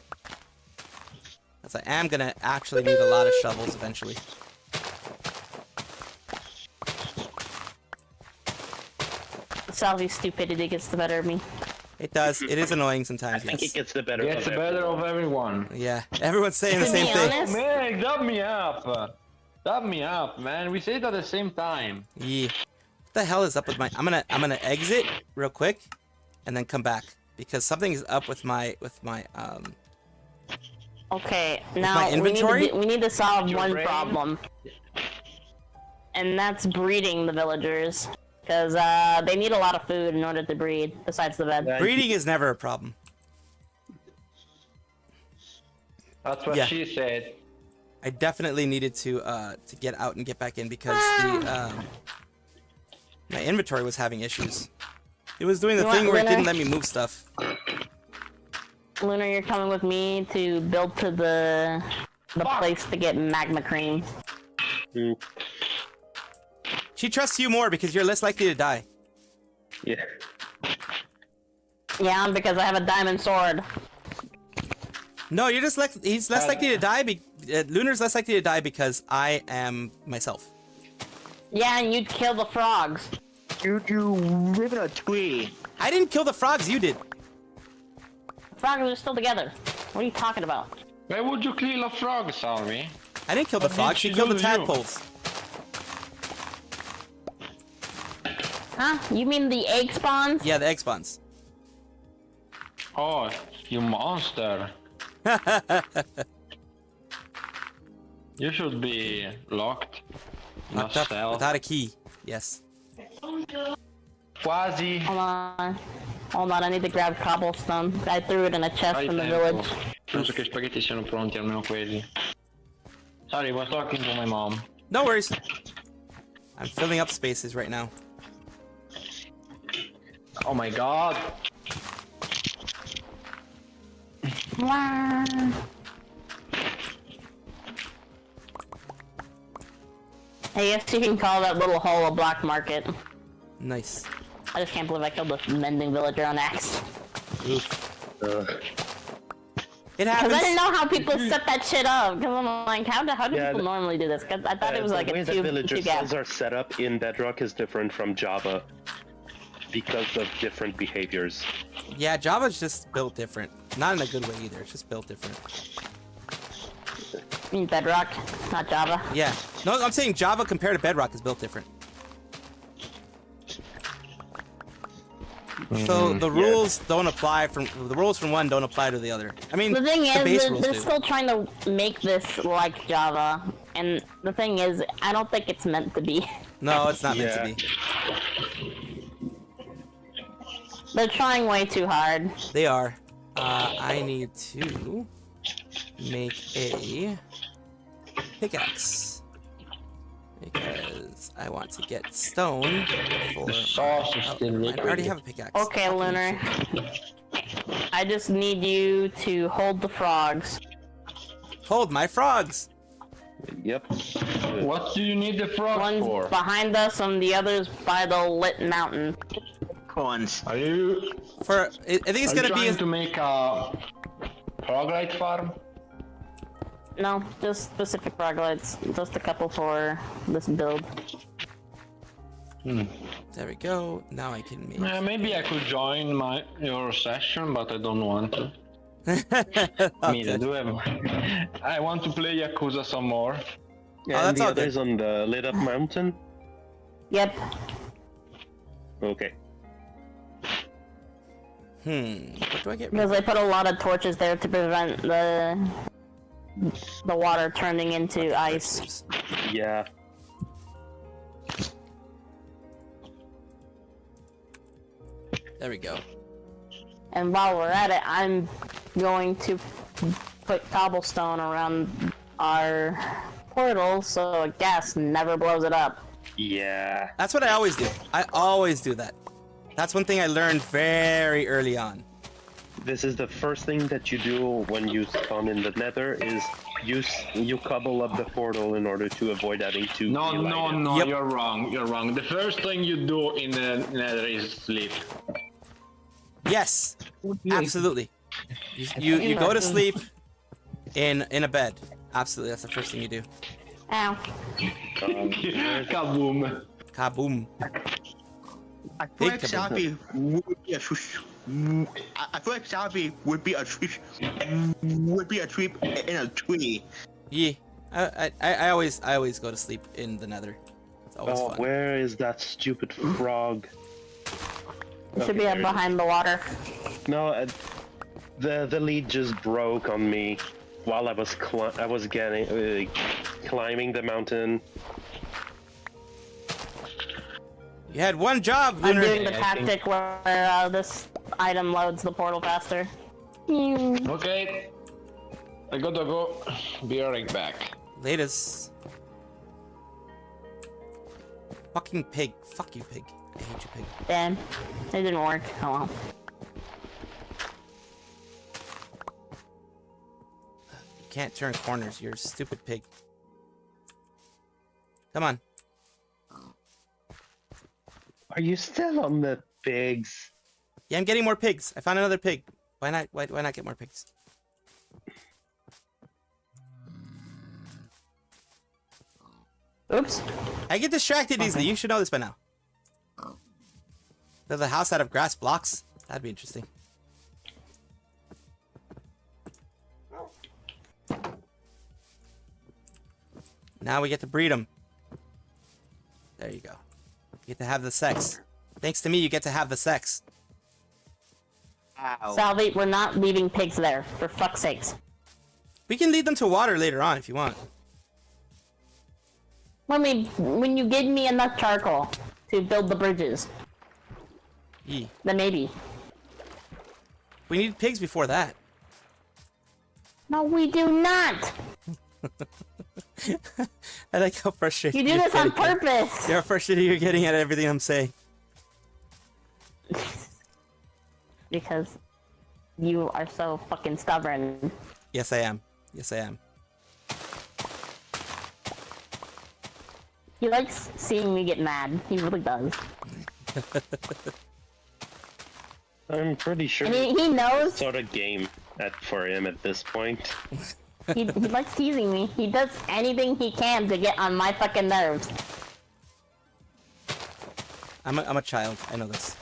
Because I am gonna actually need a lot of shovels eventually. Salvi's stupidity gets the better of me. It does. It is annoying sometimes. I think Yes. it gets the better Gets of the better everyone. of everyone. Yeah. Everyone's saying the To be same thing. honest, Man, dub me up. Dub me up, man. We say it at the same time. Yeah. What the hell is up with my? I'm gonna exit real quick, and then come back because something is up with my okay, my now inventory? we need to solve Your one brain? problem. And that's breeding the villagers. Because they need a lot of food in order to breed, besides the bed. breeding is never a problem. That's what Yeah. she said. I definitely needed to get out and get back in because the my inventory was having issues. It was doing the You thing want where it didn't Lunar? let me move stuff. Lunar, you're coming with me to build to the place to get magma cream. She trusts you more because you're less likely to die. Yeah. Yeah, because I have a diamond sword. No, you're just he's less likely to die. Lunar's less likely to die because I am myself. Yeah, and you'd kill the frogs. You live in a tree. I didn't kill the frogs. You did. Frogs are still together. What are you talking about? Why would you kill a frog, Salvi? I didn't kill the What did frogs. she She killed do the to you? tadpoles. Huh? You mean the egg spawns? Yeah, the egg spawns. Oh, you monster. You should be locked. Locked Not up stealth. without a key. Yes. Quasi. Hold on. Hold on, I need to grab cobblestone. I threw it in a chest Fai in the tempo. village. Penso che i spaghetti siano pronti, almeno quelli. Sorry, I was talking to my mom. No worries. I'm filling up spaces right now. Oh my god. I guess you can call that little hole a black market. Nice. I just can't believe I killed the mending villager on axe. Oof. It Because happens. I didn't know how people set that shit up. Because I'm like, how do people normally do this? Because I thought it was like the way a that two villager gap. cells are set up in Bedrock is different from Java because of different behaviors. Yeah, Java's just built different. Not in a good way either. It's just built different. I mean Bedrock, not Java. Yeah. No, I'm saying Java compared to Bedrock is built different. So the rules don't apply from the rules from one don't apply to the other. I mean, The thing is, base rules they're do. still trying to make this like Java, and the thing is, I don't think it's meant to be. No, it's not meant to be. They're trying way too hard. They are. I need to make a pickaxe because I want to get stone for. The sauce is still I liquid. already have a pickaxe. Okay, Lunar. I just need you to hold the frogs. Hold my frogs. Yep. What do you need the frog One's for? behind us, and the other's by the lit mountain. Cons. Are you For I think it's are you gonna be. trying to make a frog farm? No, just specific frog-lights. Just a couple for this build. There we go. Now I can make. Maybe I could join your session, but I don't want to. I mean, I do have. I want to play Yakuza some more. Yeah, Oh, and that's the all others on the lit up mountain. Yep. Okay. What do I get? Because I put a lot of torches there to prevent the water turning into ice. Yeah. There we go. And while we're at it, I'm going to put cobblestone around our portal so gas never blows it up. Yeah. That's what I always do. I always do that. That's one thing I learned very early on. This is the first thing that you do when you spawn in the nether is you cobble up the portal in order to avoid having to No, relight it. no, Yep. you're wrong. You're wrong. The first thing you do in the nether is sleep. Yes, absolutely. You go to sleep in a bed. Absolutely, that's the first thing you do. Ow. Kaboom. Kaboom. I feel like Big Salvi would be a I feel like Salvi would be a tree in a tree. Yeah, I always go to sleep in the nether. It's always Oh, fun. where is that stupid frog? It should be Okay, up behind the water. No, the lead just broke on me while I was climbing the mountain. You had one job, I'm Lunar. doing the tactic where this item loads the portal faster. Okay. I gotta go. Be right back. Latest. Fucking pig. Fuck you, pig. I hate you, pig. Damn. It didn't work. Oh well. You can't turn corners. You're a stupid pig. Come on. Are you still on the pigs? Yeah, I'm getting more pigs. I found another pig. Why not? Why not get more pigs? Oops. I get distracted easily. You should know this by now. Build a house out of grass blocks. That'd be interesting. Now we get to breed them. There you go. You get to have the sex. Thanks to me, you get to have the sex. Ow. Salvi, we're not leaving pigs there, for fuck's sakes. We can lead them to water later on if you want. When you give me enough charcoal to build the bridges, Yee. then maybe. We need pigs before that. No, we do not! I like how frustrated You do you're this on getting. purpose! You're frustrated you're getting at everything I'm saying. Because you are so fucking stubborn. Yes, I am. Yes, I am. He likes seeing me get mad. He really does. I'm pretty sure And he knows. it's sort of game for him at this point. He likes teasing me. He does anything he can to get on my fucking nerves. I'm a child. I know this.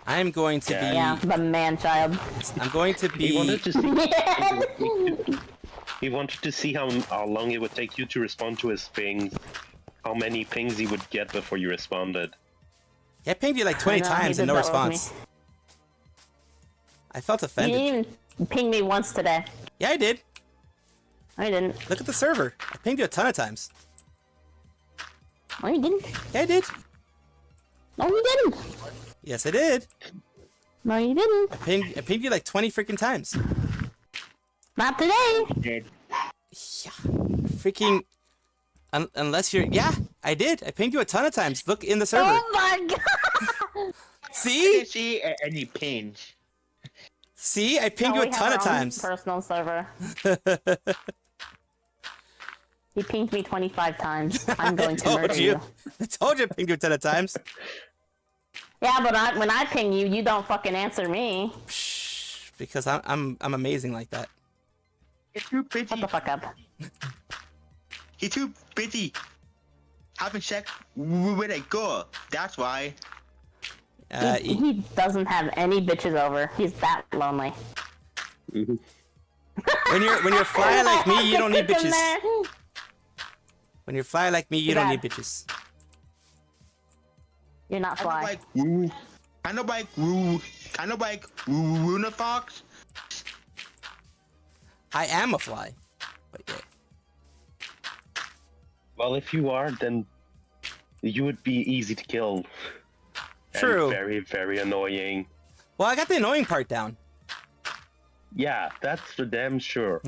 I'm going to be. Yeah, the man-child. I'm going to be. He wanted to see. He wanted to see how long it would take you to respond to his pings. How many pings he would get before you responded. Yeah, I pinged you like 20 I know, he times did and no that with me. response. I felt You offended. didn't even ping me once today. Yeah, I did. I didn't. Look at the server. I pinged you a ton of times. No, you didn't. Yeah, I did. No, you didn't. Yes, I did. No, you didn't. I pinged you like 20 freaking times. Not today. Yeah. Freaking. Unless you're. Yeah, I did. I pinged you a ton of times. Look in the server. Oh my god. I See? didn't see any pings. See? I pinged No, you we a have ton our of own times. Personal server. He pinged me 25 times. I'm going to murder you. I told you I pinged you a ton of times. Yeah, but when I ping you, you don't fucking answer me. Shh, because I'm amazing like that. He's too busy. Shut the fuck up. He's too busy. Having sex with a girl. That's why. He doesn't have any bitches over. He's that lonely. When you're flying like me, you don't need bitches. When you're flying like me, you don't need bitches. You're not fly. Kind of like Luna Fox. I am a fly. But yeah. Well, if you are, then you would be easy to kill. True. And very, very annoying. Well, I got the annoying part down. Yeah, that's for damn sure.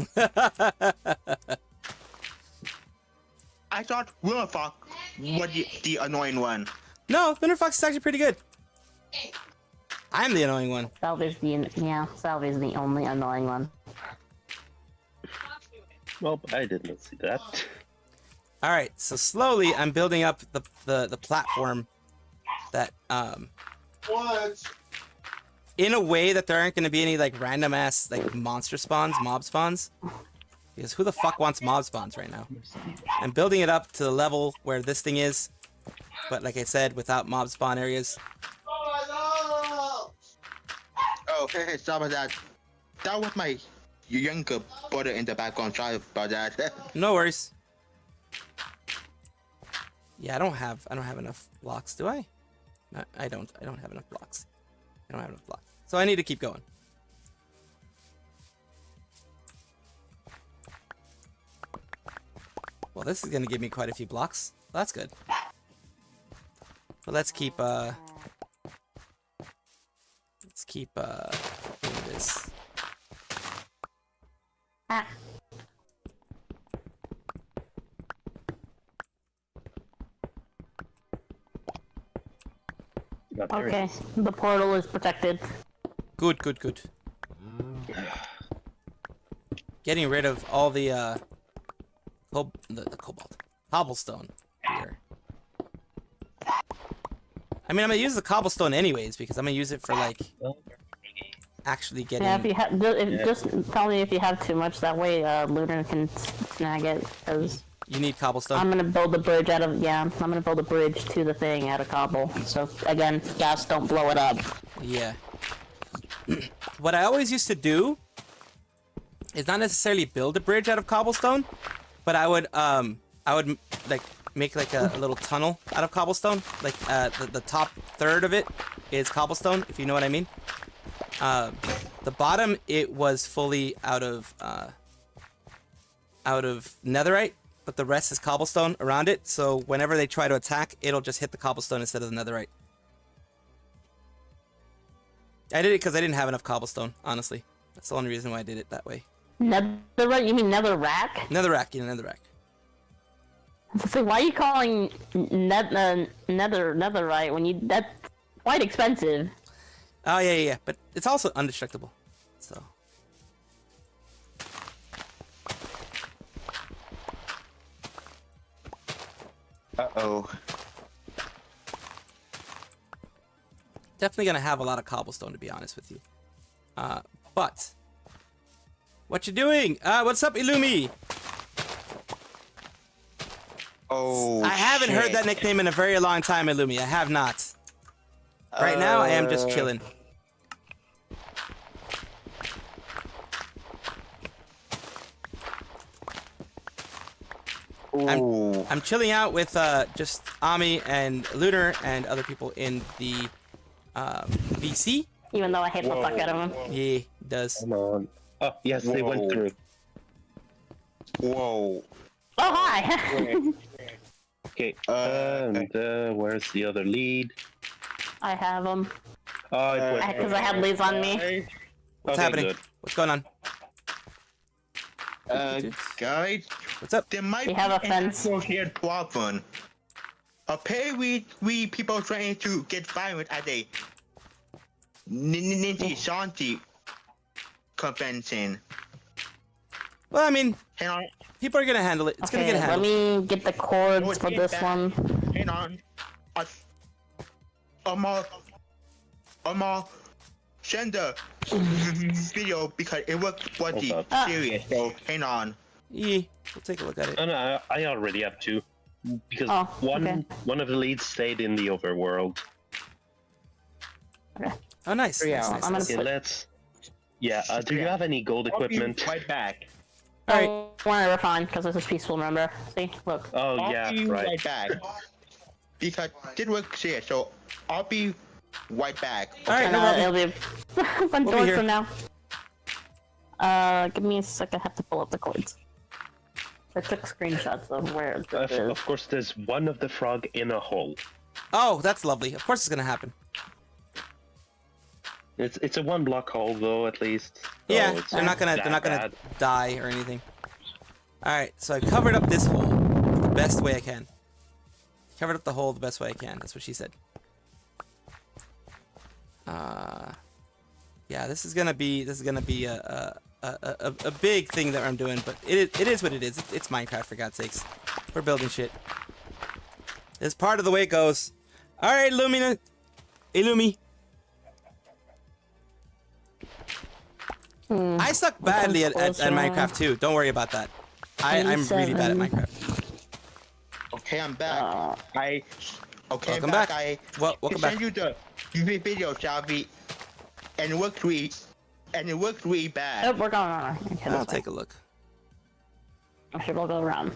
I thought Luna Fox was the annoying one. No, Lunar Fox is actually pretty good. I'm the annoying one. Salvi's the only annoying one. Well, I did not see that. All right, so slowly I'm building up the platform that What? in a way that there aren't going to be any like random ass like monster spawns, mob spawns. Because who the fuck wants mob spawns right now? I'm building it up to the level where this thing is, but like I said, without mob spawn areas. Oh, hey, sorry about that. That was my younger brother in the background. Sorry about that. No worries. Yeah, I don't have enough blocks, do I? No, I don't have enough blocks. I don't have enough blocks. So I need to keep going. Well, this is gonna give me quite a few blocks. Well, that's good. But let's keep doing this. Ah. Okay, the portal is protected. Good, good, good. Getting rid of all the cobalt, cobblestone here. I mean, I'm gonna use the cobblestone anyways because I'm gonna use it for like actually getting. Yeah, if you have, just tell me if you have too much. That way, Lunar can snag it. Cause you need cobblestone. I'm gonna build a bridge out of I'm gonna build a bridge to the thing out of cobble. So again, gas don't blow it up. Yeah. What I always used to do is not necessarily build a bridge out of cobblestone, but I would like make like a little tunnel out of cobblestone. Like the top third of it is cobblestone, if you know what I mean. The bottom it was fully out of netherite, but the rest is cobblestone around it. So whenever they try to attack, it'll just hit the cobblestone instead of the netherite. I did it because I didn't have enough cobblestone, honestly. That's the only reason why I did it that way. Netherite? You mean netherrack? Netherrack, yeah, netherrack. So why are you calling netherite when that's quite expensive? Oh yeah, but it's also indestructible. So. Uh-oh. Definitely gonna have a lot of cobblestone, to be honest with you. But what you doing? What's up, Illumi? Oh, I haven't heard shit. that nickname in a very long time, Illumi. I have not. Right now, I am just chilling. I'm chilling out with just Ami and Lunar and other people in the VC. Even though I hate the fuck out of him. Yeah, it does. Come on. Oh, yes, they went through. Whoa. Oh, hi! Okay, and where's the other lead? I have him. Oh, it went Because I had leads on me. What's Okay, happening? good. What's going on? Guys, What's up? there might We have a be fence. an associated problem. Apparently, we people trying to get violent at a Nijisanji convention. Well, I mean, Hang on. people are gonna handle it. It's gonna Okay, get let handled. me get the cords for this one. Hang on. Send the video because it was bloody Hold serious. So hang on. Yeah, we'll take a look at it. Oh, no, I already have two. Because Oh, one okay. one of the leads stayed in the overworld. Oh, nice. Yeah, Nice, nice, I'm gonna nice. Okay, let's... Yeah, do you have any gold equipment? Right back. Alright. Oh, we're fine, because this is peaceful, remember? See? Look. Oh, I'll yeah, be right. back. Because this was serious, so I'll be right back. Alright, no problem. It'll be one We'll be door here. from now. Give me a sec, I have to pull up the cords. I took screenshots of where this is. Of course, there's one of the frog in a hole. Oh, that's lovely. Of course it's gonna happen. It's a one block hole though, at least. So Yeah, it's they're not gonna that bad. die or anything. Alright, so I covered up this hole the best way I can. Covered up the hole the best way I can. That's what she said. Yeah, this is gonna be a big thing that I'm doing, but it is what it is. It's Minecraft, for God's sakes. We're building shit. It's part of the way it goes. All right, Lumina, Illumi. I suck badly at Minecraft too. Don't worry about that. I'm really bad at Minecraft. Okay, I'm back. Welcome back. Welcome send back. you the video, Salvi, and it worked really bad. Oh, we're going on. Okay, I'll this way. take a look. I should all go around.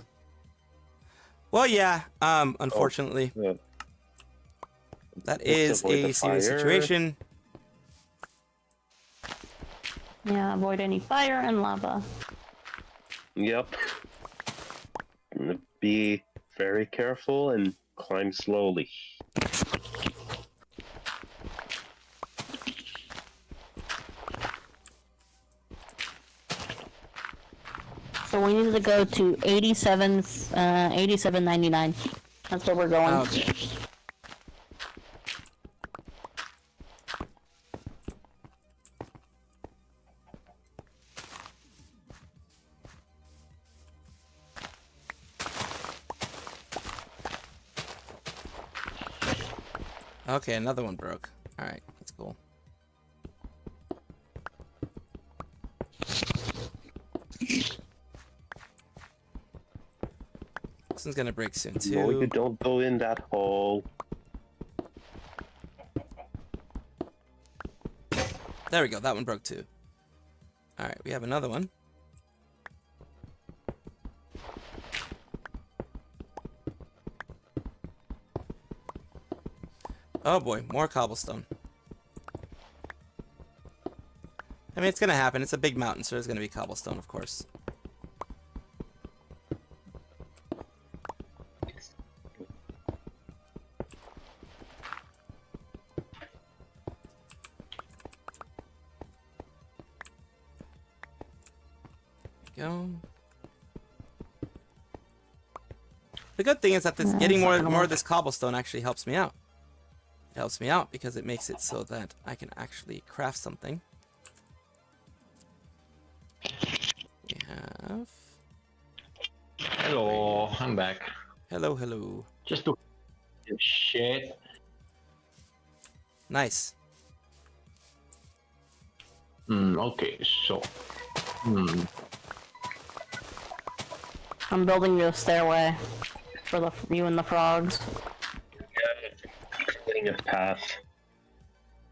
Well, yeah. Unfortunately, Yeah. that Let's is avoid the a serious fire. situation. Yeah, avoid any fire and lava. Yep. Be very careful and climb slowly. So we need to go to 87.99. That's where we're going. Okay. Okay, another one broke. Alright, that's cool. This one's gonna break soon No, you too. don't go in that hole. There we go, that one broke too. Alright, we have another one. Oh boy, more cobblestone. I mean, it's gonna happen. It's a big mountain, so there's gonna be cobblestone, of course. There we go. The good thing is that this getting more of this cobblestone actually helps me out. It helps me out because it makes it so that I can actually craft something. We have... Hello, I'm back. Hello, hello. Just to shit. Nice. Okay, so. I'm building you a stairway for you and the frogs. Creating a path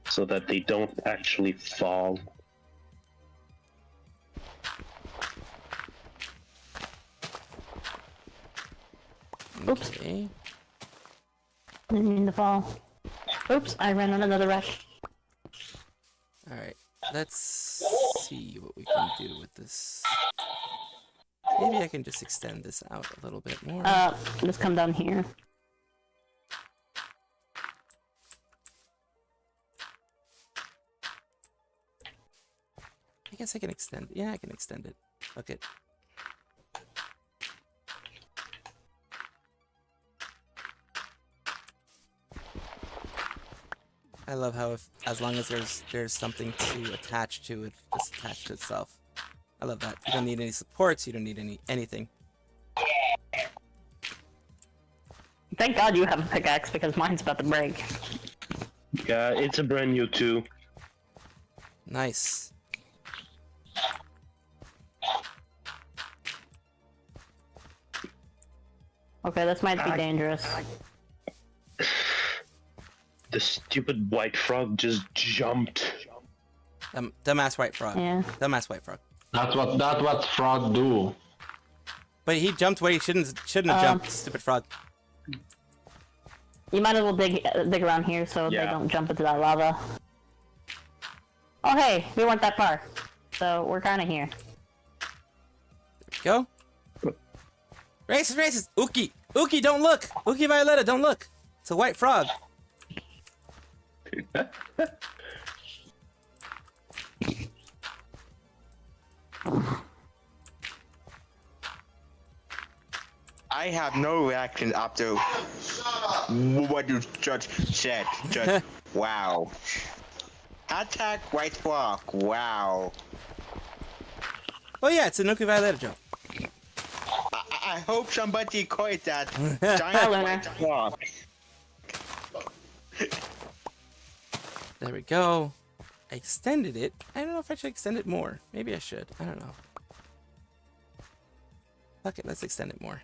so that they don't actually fall. Oops. Okay. Didn't mean to fall. Oops, I ran on another wreck. Alright. Let's see what we can do with this. Maybe I can just extend this out a little bit more. Just come down here. I guess I can extend it. Yeah, I can extend it. Okay. I love how as long as there's something to attach to it, just attach to itself. I love that. You don't need any supports. You don't need anything. Thank God you have a pickaxe because mine's about to break. Yeah, it's a brand new too. Nice. Okay, this might be dangerous. The stupid white frog just jumped. Dumbass white frog. Yeah. Dumbass white frog. That's what frog do. But he jumped where he shouldn't have jumped. Stupid frog. You might as well dig around here so they Yeah. don't jump into that lava. Oh hey, we weren't that far. So we're kinda here. Go. Racist, racist! Uki! Uki, don't look! Uki Violetta, don't look! It's a white frog. I have no reaction after what you just said. Just wow. Attack white frog. Wow. Oh yeah, it's a Uki Violetta joke. I hope somebody caught that Hi, giant Luna. white frog. There we go. I extended it. I don't know if I should extend it more. Maybe I should. I don't know. Fuck it, let's extend it more.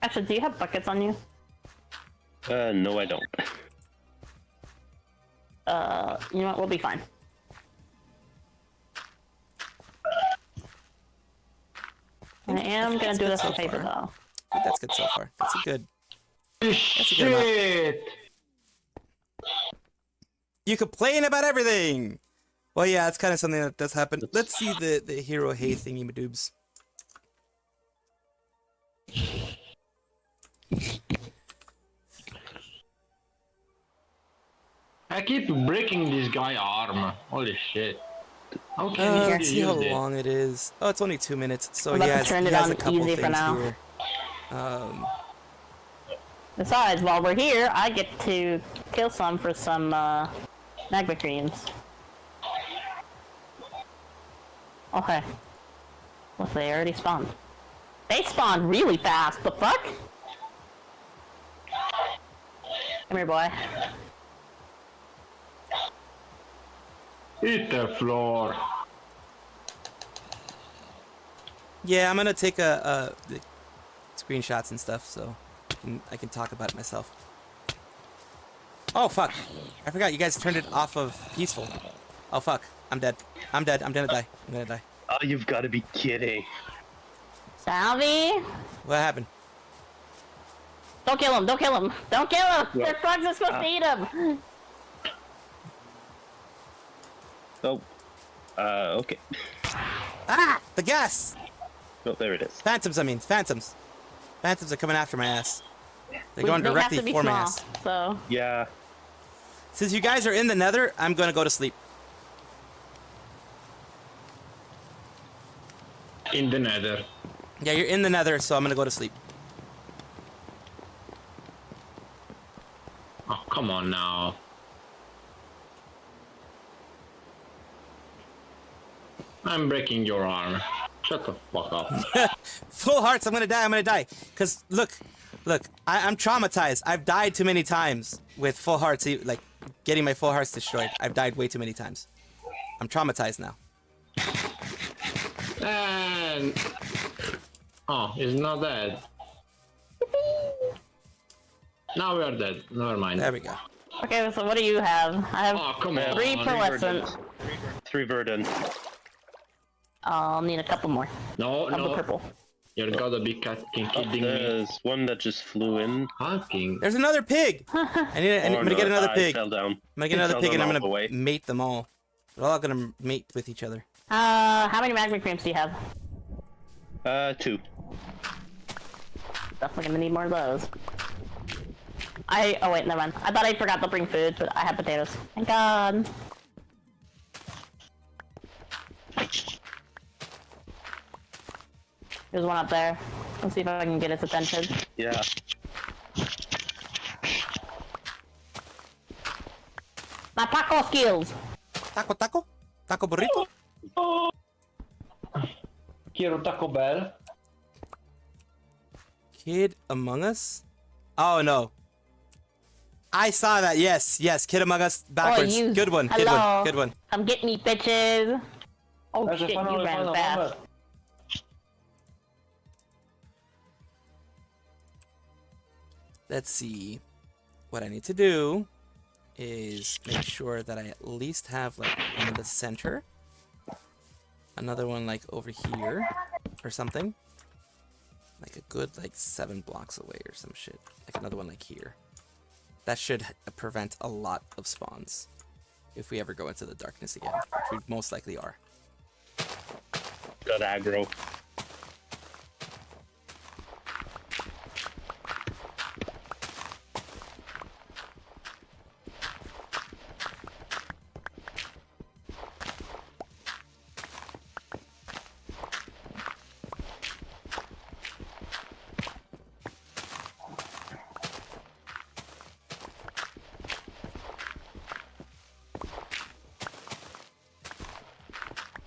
Actually, do you have buckets on you? No, I don't. You know what? We'll be fine. I am gonna do this so on paper far. though. I think that's good so far. That's a good amount. Shit! You complain about everything! Well, yeah, it's kind of something that does happen. Let's see the hero hay thingy madoobs. I keep breaking this guy arm. Holy shit. How can Let's see how use it? long it is. Oh, it's only 2 minutes, so I'm he about to has, turn he it has on a couple easy for things now. here. Besides, while we're here, I get to kill some for some magma creams. Okay. Well, they already spawned. They spawned really fast. The fuck? Come here, boy. Hit the floor. Yeah, I'm gonna take the screenshots and stuff, so I can talk about it myself. Oh fuck! I forgot you guys turned it off of peaceful. Oh fuck! I'm dead. I'm dead. I'm gonna die. I'm gonna die. Oh, you've got to be kidding. Salvi! What happened? Don't kill him! Don't kill him! Don't kill him! Their frogs are supposed to eat him! Oh, okay. Ah! The gas! Oh, there it is. Phantoms, I mean. Phantoms. Phantoms are coming after my ass. They're They going have directly to be for my small, ass. so... Yeah. Since you guys are in the nether, I'm gonna go to sleep. In the nether. Yeah, you're in the nether, so I'm gonna go to sleep. Oh, come on now. I'm breaking your arm. Shut the fuck up. Full hearts, I'm gonna die. Cause look, I'm traumatized. I've died too many times with full hearts, like getting my full hearts destroyed. I've died way too many times. I'm traumatized now. And oh, it's not dead. Now we are dead. Never mind. There we go. Okay, so what do you have? I have Oh, come on. 3 pearlescent. 3 verdant. I'll need a couple more. No, Of the no. purple. You're gotta be kidding me. There's one that just flew in. Hacking. There's another pig. I'm gonna get another pig. Fell down. I'm gonna get another Fell pig and down I'm all the gonna way. mate them all. They're all gonna mate with each other. How many magma creams do you have? 2. Definitely gonna need more of those. Oh wait, never mind. I thought I forgot to bring food, but I have potatoes. Thank God. There's one up there. Let's see if I can get its attention. Yeah. My taco skills! Taco burrito. Quiero Taco Bell. Kid Among Us. Oh no. I saw that. Yes, Kid Among Us backwards. you. Good one. Hello. Good one. Come get me, bitches! Oh There's a shit, funnel you in ran front of fast. Robert. Let's see. What I need to do is make sure that I at least have like one in the center, another one like over here or something, like a good like 7 blocks away or some shit, like another one like here. That should prevent a lot of spawns if we ever go into the darkness again, which we most likely are. Got aggro.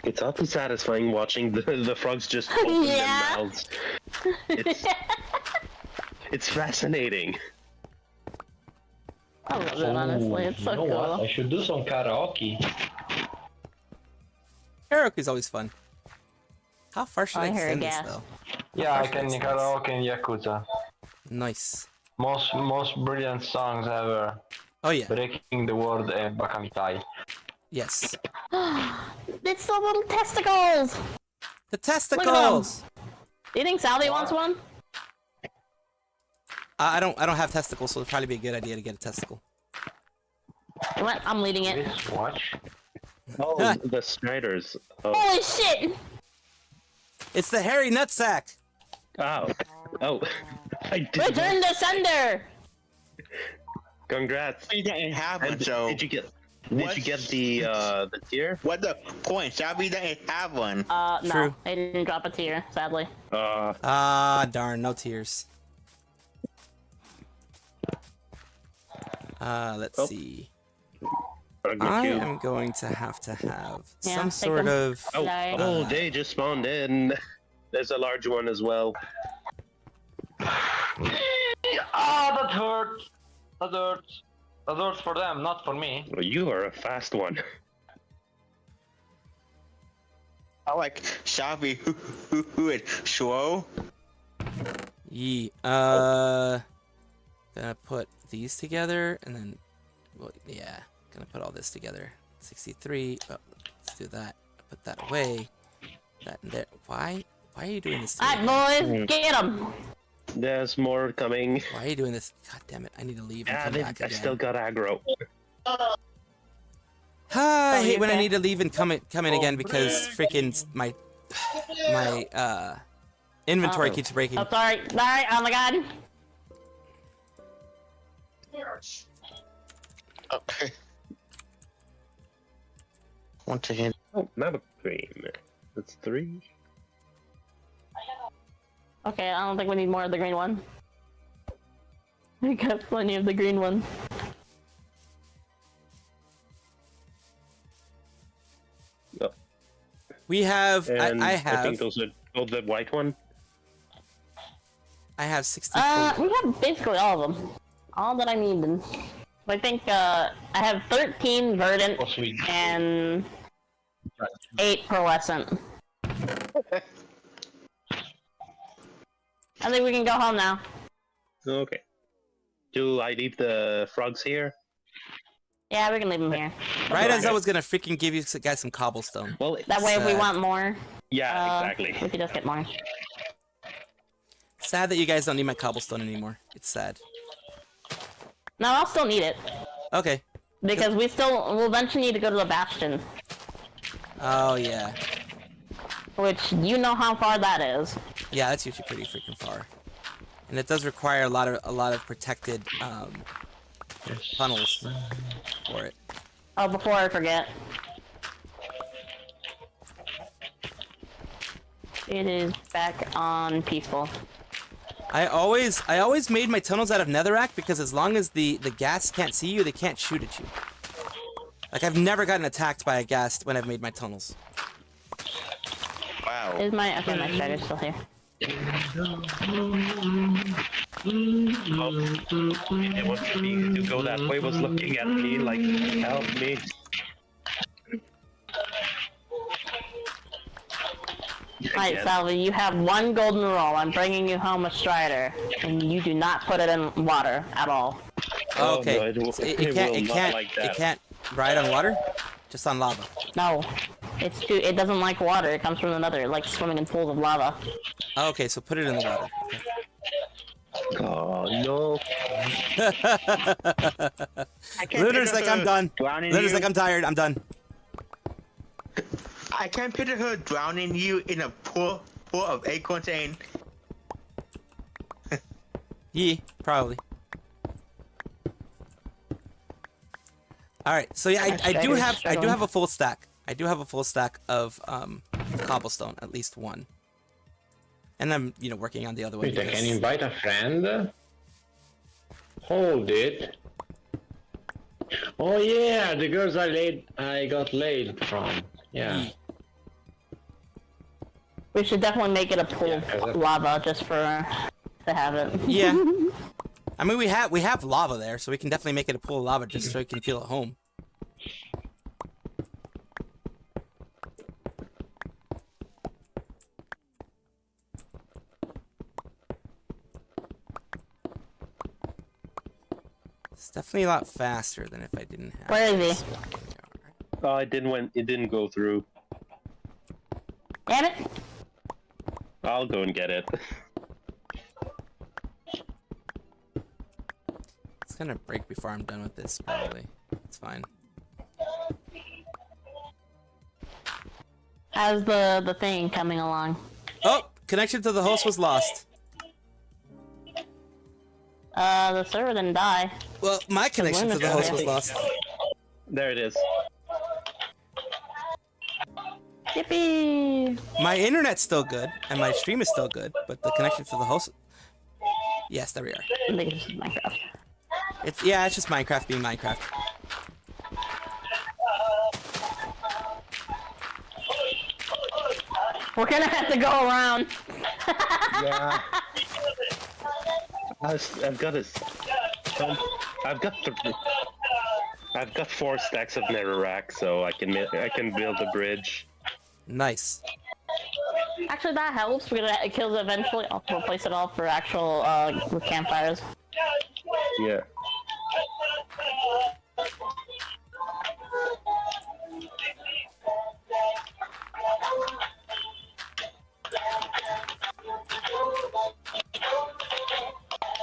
It's awfully satisfying watching the frogs just open Yeah. their mouths. It's fascinating. I love it, honestly. It's so You know what? I cool. should do some karaoke. Karaoke is always fun. How far should I I hear a extend this gas. though? Yeah, I How far can should extend this? karaoke in Yakuza. Nice. Most brilliant songs ever. Oh yeah. Breaking the World and Bakamitai. Yes. It's the little testicles! The testicles. Do you think Salvi wants one? I don't have testicles, so it'd probably be a good idea to get a testicle. What? I'm leading it. This watch. Oh, the Snyders. Oh. Holy shit! It's the hairy nutsack. Ow. Oh. I did. Return the sender! Congrats. He didn't have one, And so did you get What? the tier? what the point? Salvi didn't have one. No. True. I didn't drop a tear, sadly. Ah, darn, no tears. Let's Oh. see. Got a good I cube. am going to have Yeah, some take sort them. of. Oh, Yay. oh, they just spawned in. There's a large one as well. Ah, that hurts. That hurts. That hurts for them, not for me. Well, you are a fast one. I like Salvi who it slow. Yee. Gonna put these together and then, well, yeah, gonna put all this together. 63. Oh, let's do that. Put that away. That and there. Why? Why are you doing this? To me? Alright, boys, get them! There's more coming. Why are you doing this? God damn it! I need to leave and Ah, come back I again. still got aggro. I hate you when I okay? need to leave and come in again because freaking my inventory keeps breaking. Oh, sorry. Sorry, oh my god. Okay. Once again. Oh, map cream. That's 3. Okay, I don't think we need more of the green one. We got plenty of the green one. We have. And I have. I think those are the white one. I have 64. We have basically all of them. All that I need. I think I have 13 verdant Oh, sweet. and 8 pearlescent. I think we can go home now. Okay. Do I leave the frogs here? Yeah, we can leave them here. Right as I was gonna freaking give you guys some cobblestone. Well, That way, if we sad. want more, yeah, exactly. we could just get more. Sad that you guys don't need my cobblestone anymore. It's sad. No, I'll still need it Okay. because we'll eventually need to go to the bastion, Oh yeah. which you know how far that is. Yeah, that's usually pretty freaking far. And it does require a lot of protected tunnels for it. Oh, before I forget. It is back on peaceful. I always made my tunnels out of netherrack because as long as the ghast can't see you, they can't shoot at you. Like I've never gotten attacked by a ghast when I've made my tunnels. Wow. Is my strider still here? It was me to go that way was looking at me like, help me. Alright, Again. Salvi, you have 1 golden roll. I'm bringing you home a strider, and you do not put it in water at all. Oh, Okay. no, it will not like that. It can't ride on water, just on lava. No, it doesn't like water. It comes from the nether, like swimming in pools of lava. Okay, so put it in the water. Oh no. Lunar's like, I'm done. Drowning Lunar's you. like, I'm tired. I'm done. I can picture her drowning you in a pool of acorns saying, Yeah, probably. All right, so yeah, I do have a full stack. I do have a full stack of cobblestone, at least one. And I'm working on the other one. Wait, I because- can invite a friend? Hold it. Oh yeah, the girls I got laid from. Yeah. We should definitely make it a pool of lava just to have it. Yeah. I mean, we have lava there, so we can definitely make it a pool of lava just so you can feel at home. It's definitely a lot faster than if I didn't have. Where is he? Oh, it didn't go through. Damn it! I'll go and get it. It's gonna break before I'm done with this, probably. It's fine. How's the thing coming along? Oh, connection to the host was lost. The server didn't die. Well, my connection to the host was lost. There it is. Yippee! My internet's still good, and my stream is still good, but the connection to the host... Yes, there we are. I think it's just Minecraft. It's just Minecraft being Minecraft. We're gonna have to go around. Yeah. I've got a. I've got 4 stacks of netherrack, so I can build a bridge. Nice. Actually, that helps. We're gonna kill it eventually. I'll replace it all for actual with campfires. Yeah.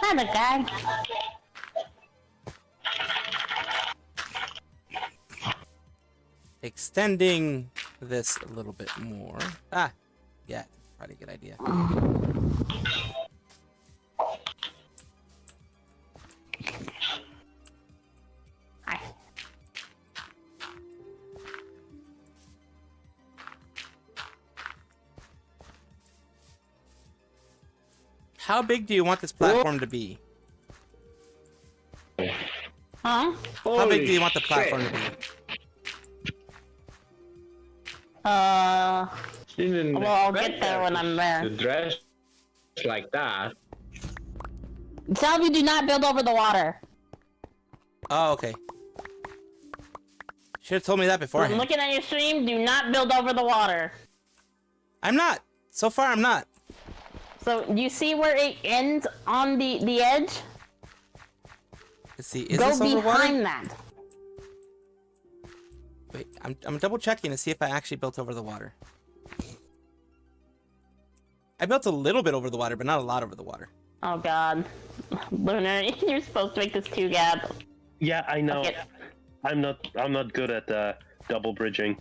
Hi, the guy. Extending this a little bit more. Ah, yeah, probably a good idea. Hi. How big do you want this platform to be? Huh? How big do you want the platform to be? Didn't Well, I'll expect get there when I'm there. To dress like that. Salvi, do not build over the water. Oh, okay. Should have told me that I'm beforehand. looking at your stream. Do not build over the water. I'm not. So far, I'm not. So you see where it ends on the edge? Let's see. Is Go this over water? behind that. Wait, I'm double checking to see if I actually built over the water. I built a little bit over the water, but not a lot over the water. Oh god. Lunar, you're supposed to make this 2 gap. Yeah, I know. Okay. I'm not good at double bridging.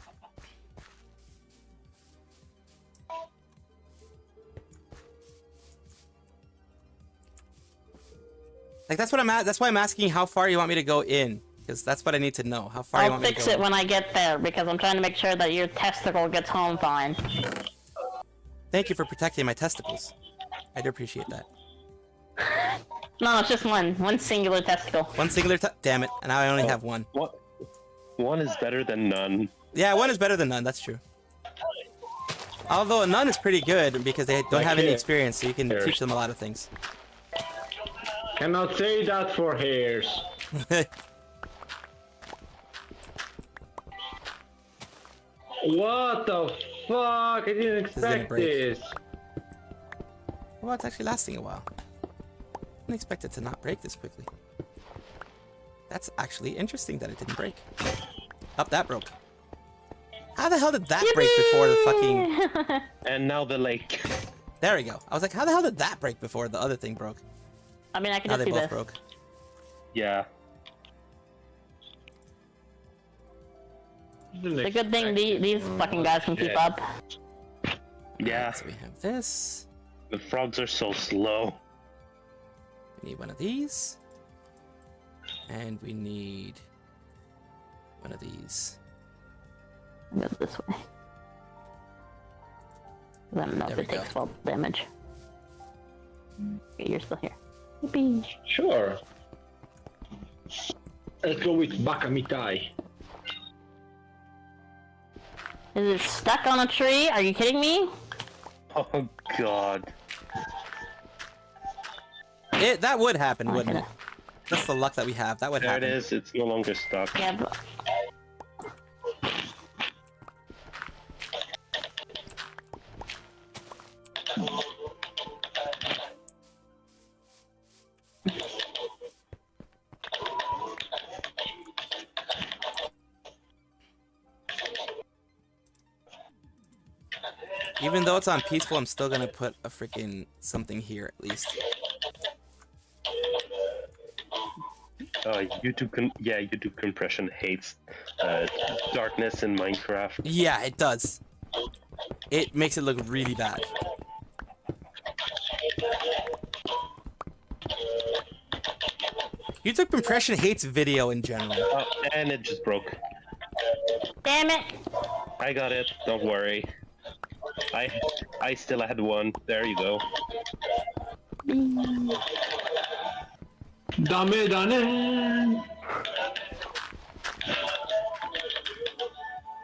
Like that's what I'm at. That's why I'm asking how far you want me to go in, because that's what I need to know. How far you I'll want me to fix go it in. when I get there because I'm trying to make sure that your testicle gets home fine. Thank you for protecting my testicles. I do appreciate that. No, it's just one singular testicle. One singular damn it, and now I only have one. What? One is better than none. Yeah, one is better than none, that's true. Although a nun is pretty good because they don't have any experience, so you can teach them a lot of things. Cannot say that for hairs. What the fuck? I didn't expect this. Well, it's actually lasting a while. I didn't expect it to not break this quickly. That's actually interesting that it didn't break. Oh, that broke. How the hell did that break before the fucking... And now the lake. There we go. I was like, how the hell did that break before the other thing broke? I mean, I can Now just they do both this. broke. Yeah. It's a good thing these fucking guys can keep up. Yeah. So we have this. The frogs are so slow. We need one of these. And we need one of these. Go this way. I don't know if There we it takes go. fall damage. Okay, you're still here. Yippee. Sure. Let's go with Bakamitai. Is it stuck on a tree? Are you kidding me? Oh god. That would happen, Oh, wouldn't it? goodness. That's the luck that we have. That would There happen. it is. It's no longer stuck. Yeah, but... Even though it's on peaceful, I'm still gonna put a freaking something here at least. YouTube compression hates darkness in Minecraft. Yeah, it does. It makes it look really bad. YouTube compression hates video in general. And it just broke. Damn it! I got it. Don't worry. I still had one. There you go. Dame.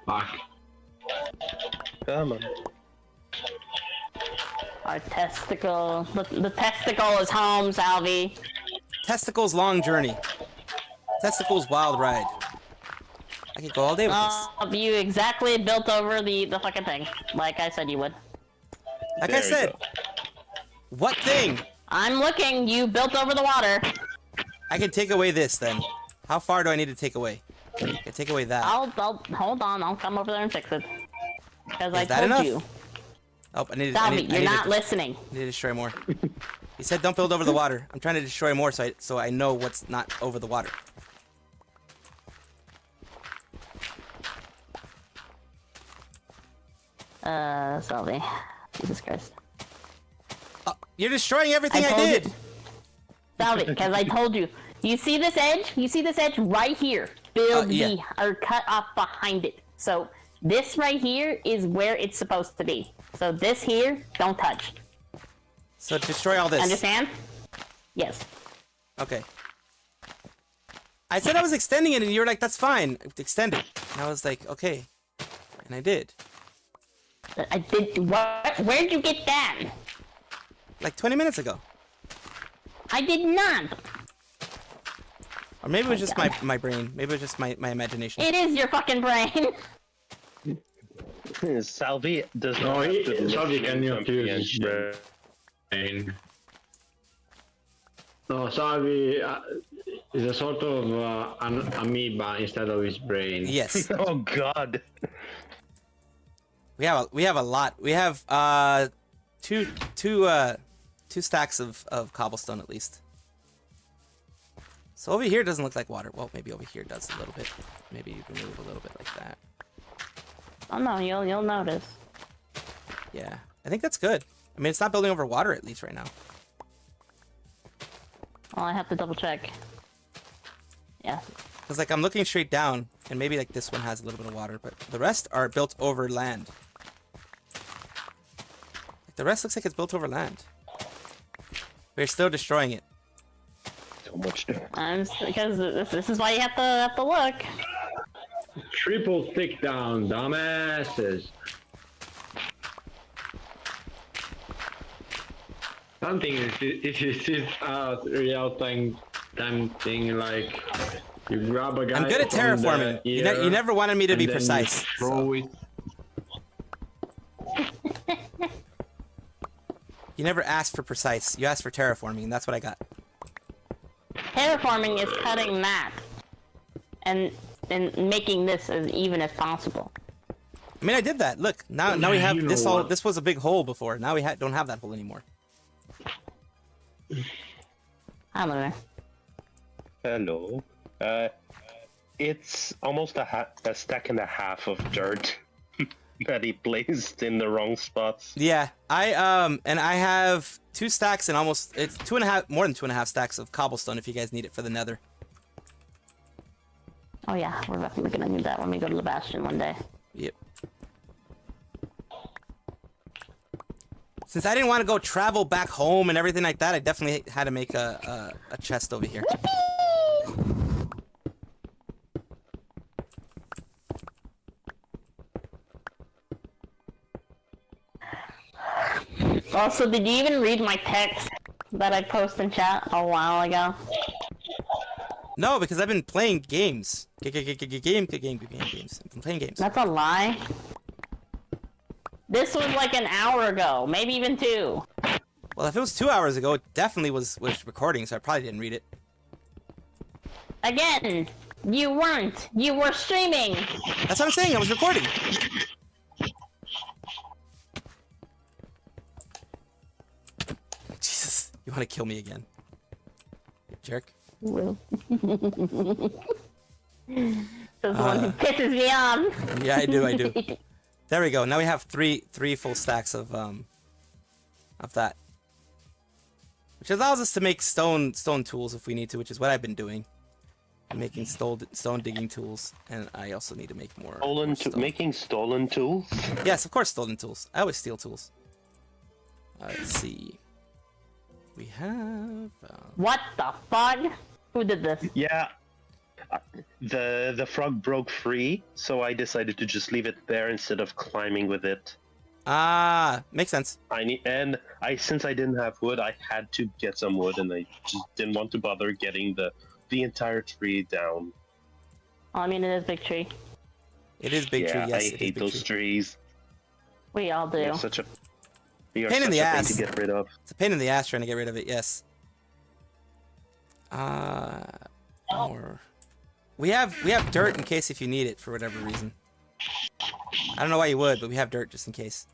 Fuck. Come on. Our testicle. The testicle is home, Salvi. Testicles long journey. Testicles wild ride. I could go all day with this. You exactly built over the fucking thing, like I said you would. Like There I we said. go. What thing? I'm looking. You built over the water. I can take away this then. How far do I need to take away? I can take away that. I'll hold on. I'll come over there and fix it. Because I Is that told enough? you. Oh, I need Salvi, I you're need not to, listening. I need to destroy more. He said don't build over the water. I'm trying to destroy more so I know what's not over the water. Salvi. Jesus Christ. You're destroying everything I told did. you. Salvi, because I told you. You see this edge? You see this edge right here? Build yeah. or cut off behind it. So this right here is where it's supposed to be. So this here, don't touch. So destroy all this. Understand? Yes. Okay. I said I was extending it, and you were like, "That's fine, extend it." And I was like, "Okay," and I did. I did. What? Where'd you get that? Like 20 minutes ago. I did not. Or maybe it was just my brain. Maybe it was just my imagination. It is your fucking brain. Salvi does not No, have to Salvi look cannot something use his against brain. No, Salvi is a sort of an amoeba instead of his brain. Yes. Oh God. We have a lot. We have two stacks of cobblestone at least. So over here doesn't look like water. Well, maybe over here does a little bit. Maybe you can move a little bit like that. Oh no, you'll notice. Yeah, I think that's good. I mean, it's not building over water at least right now. Well, I have to double check. Yeah. Because like I'm looking straight down, and maybe like this one has a little bit of water, but the rest are built over land. Like, the rest looks like it's built over land. We're still destroying it. So much dirt. Because this is why you have to look. Triple thick down, dumbasses. Something if you sit out real time thing like you grab a guy. I'm good at from terraforming. the You ear never wanted me to be and then you precise. throw So. it. You never asked for precise. You asked for terraforming, and that's what I got. Terraforming is cutting that and making this as even as possible. I mean, I did that. Look, now we have You this know all. what? This was a big hole before. Now we don't have that hole anymore. Hello. Hello. It's almost a stack and a half of dirt that he placed in the wrong spots. Yeah, and I have 2 stacks and almost it's 2.5, more than 2.5 stacks of cobblestone if you guys need it for the Nether. Oh yeah, we're definitely gonna need that when we go to the Bastion one day. Yep. Since I didn't want to go travel back home and everything like that, I definitely had to make a chest over here. Also, did you even read my text that I posted in chat a while ago? No, because I've been playing games. Games. I've been playing games. That's a lie. This was like an hour ago, maybe even 2. Well, if it was 2 hours ago, it definitely was recording, so I probably didn't read it. Again, you weren't. You were streaming. That's what I'm saying. I was recording. Jesus, you want to kill me again? You jerk. Will. That's the one who pisses me off. Yeah, I do. There we go. Now we have three full stacks of that, which allows us to make stone tools if we need to, which is what I've been doing. I'm making stone digging tools, and I also need to make more. Making stolen tools? Yes, of course, stolen tools. I always steal tools. Let's see. We have. What the fuck? Who did this? Yeah. The frog broke free, so I decided to just leave it there instead of climbing with it. Ah, makes sense. Since I didn't have wood, I had to get some wood, and I just didn't want to bother getting the entire tree down. Oh, I mean, it is big tree. It is big tree. Yes, I hate those trees. We all do. They're such a pain in the ass to get rid of. It's a pain in the ass trying to get rid of it. Yes. Or we have dirt in case if you need it for whatever reason. I don't know why you would, but we have dirt just in case.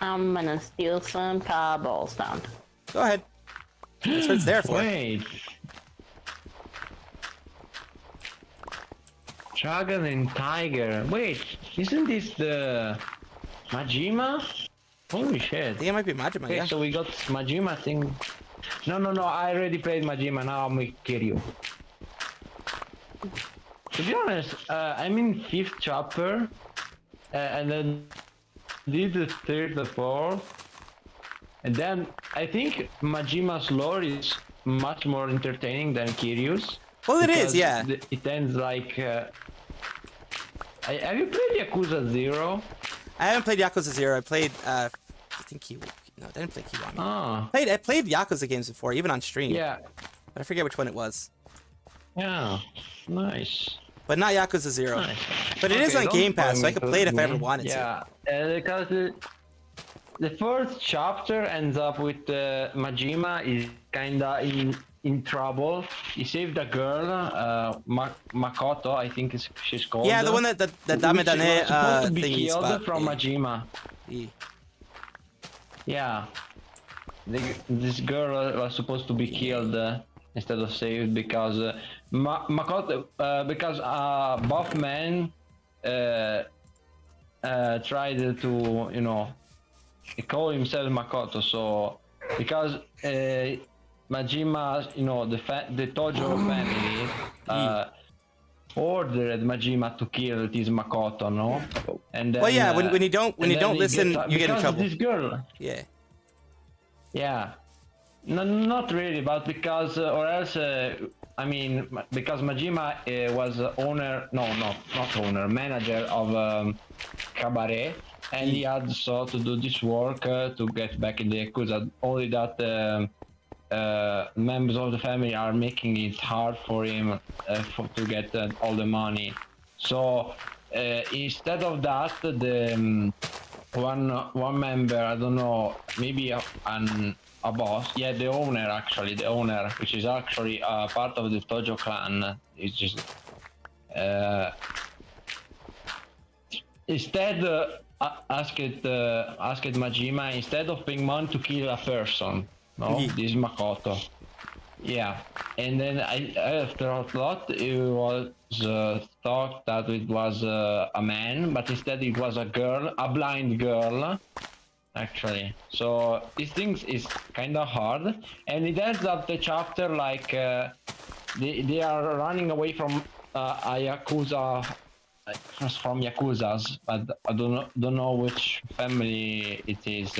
I'm gonna steal some cobblestone. Go ahead. That's what it's there for. Wait. Dragon and tiger. Wait, isn't this the Majima? Holy shit. I think it might be Majima, Okay, yeah. so we got Majima thing. No, I already played Majima, now I'm gonna kill you. To be honest, I'm in 5th chapter, and then did the 3rd, the 4th, and then I think Majima's lore is much more entertaining than Curious. Well, it is, because yeah. It ends like. Have you played Yakuza 0? I haven't played Yakuza 0. I played, I think no, I didn't play Kiwami. Ah. I played Yakuza games before, even on stream. Yeah. But I forget which one it was. Yeah. Nice. But not Yakuza 0. Nice. But it is Okay, on don't Game Pass, so I spoil could play it if I ever me. wanted to. Yeah, because the first chapter ends up with Majima is kinda in trouble. He saved a girl, Makoto, I think she's called. Yeah, the one that Damedane supposed to be thingy killed spot. from Yeah. Majima. Yeah. This girl was supposed to be killed instead of saved because Makoto, because buff man tried to, you know, call himself Makoto. So because Majima, you know, the Tojo family ordered Majima to kill this Makoto, no? And then, Well, yeah, when you don't listen, you get in trouble. This girl. Yeah. Yeah. No, not really, but because or else I mean, because Majima was owner, not owner, manager of Cabaret, and he had so to do this work to get back in the Yakuza. Only that members of the family are making it hard for him to get all the money. So instead of that, the one member, I don't know, maybe a boss, yeah, the owner, which is actually part of the Tojo clan, is just instead asked Majima, instead of paying money to kill a person, no, this is Makoto. Yeah, and then after a thought, it was thought that it was a man, but instead it was a girl, a blind girl, actually. So these things is kind of hard, and it ends up the chapter like they are running away from a Yakuza, from Yakuzas, but I don't know which family it is,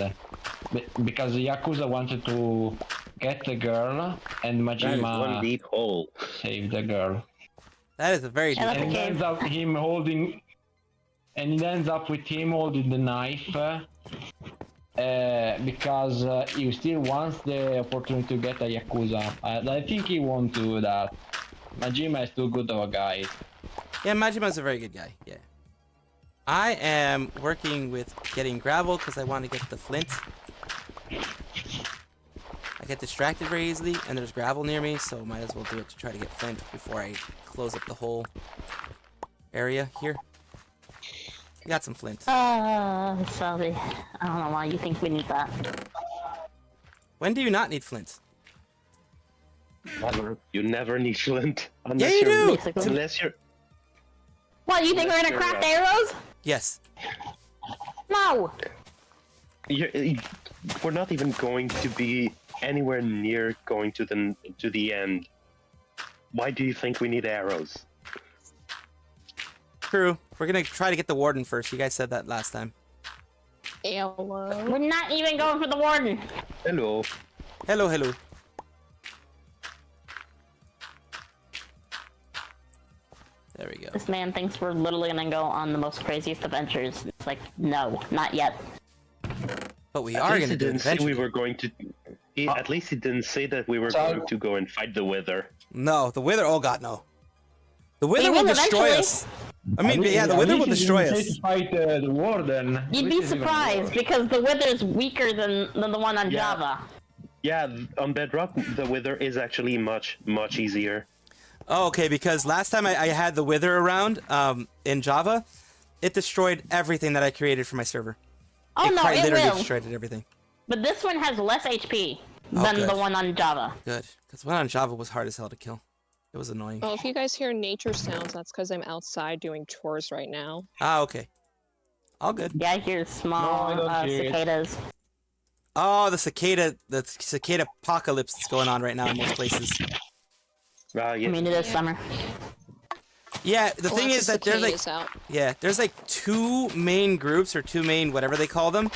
because the Yakuza wanted to get the girl, and Majima one deep hole. saved the girl. That is a very deep And hole. it ends up him holding, and it ends up with him holding the knife, because he still wants the opportunity to get a Yakuza. I think he won't do that. Majima is too good of a guy. Yeah, Majima's a very good guy. Yeah. I am working with getting gravel because I want to get the flint. I get distracted very easily, and there's gravel near me, so might as well do it to try to get flint before I close up the whole area here. Got some flint. Salvi, I don't know why you think we need that. When do you not need flint? Never. You never need flint. Yeah, you do! Unless you're... What, you think we're gonna craft arrows? Yes. No! We're not even going to be anywhere near going to the end. Why do you think we need arrows? True. We're gonna try to get the warden first. You guys said that last time. Hello. We're not even going for the warden. Hello. Hello, hello. There we go. This man thinks we're literally gonna go on the most craziest adventures. It's like, no, not yet. But we are gonna do it eventually. We were going to. At least he didn't say that we were going to go and fight the Wither. No, the Wither. Oh God, no. The Wither will destroy us. I mean, yeah, the Wither will destroy us. To fight the warden. You'd be surprised because the Wither's weaker than the one on Java. Yeah, on Bedrock, the Wither is actually much easier. Oh, okay, because last time I had the Wither around in Java, it destroyed everything that I created for my server. Oh no, it literally will. destroyed everything. But this one has less HP than the one on Java. Good, because the one on Java was hard as hell to kill. It was annoying. Well, if you guys hear nature sounds, that's because I'm outside doing chores right now. Ah, okay. All good. Yeah, I hear small cicadas. Oh, the cicada apocalypse that's going on right now in most places. Yeah. I mean, it is summer. Yeah, the thing is that there's like, there's like two main groups or two main whatever they call them,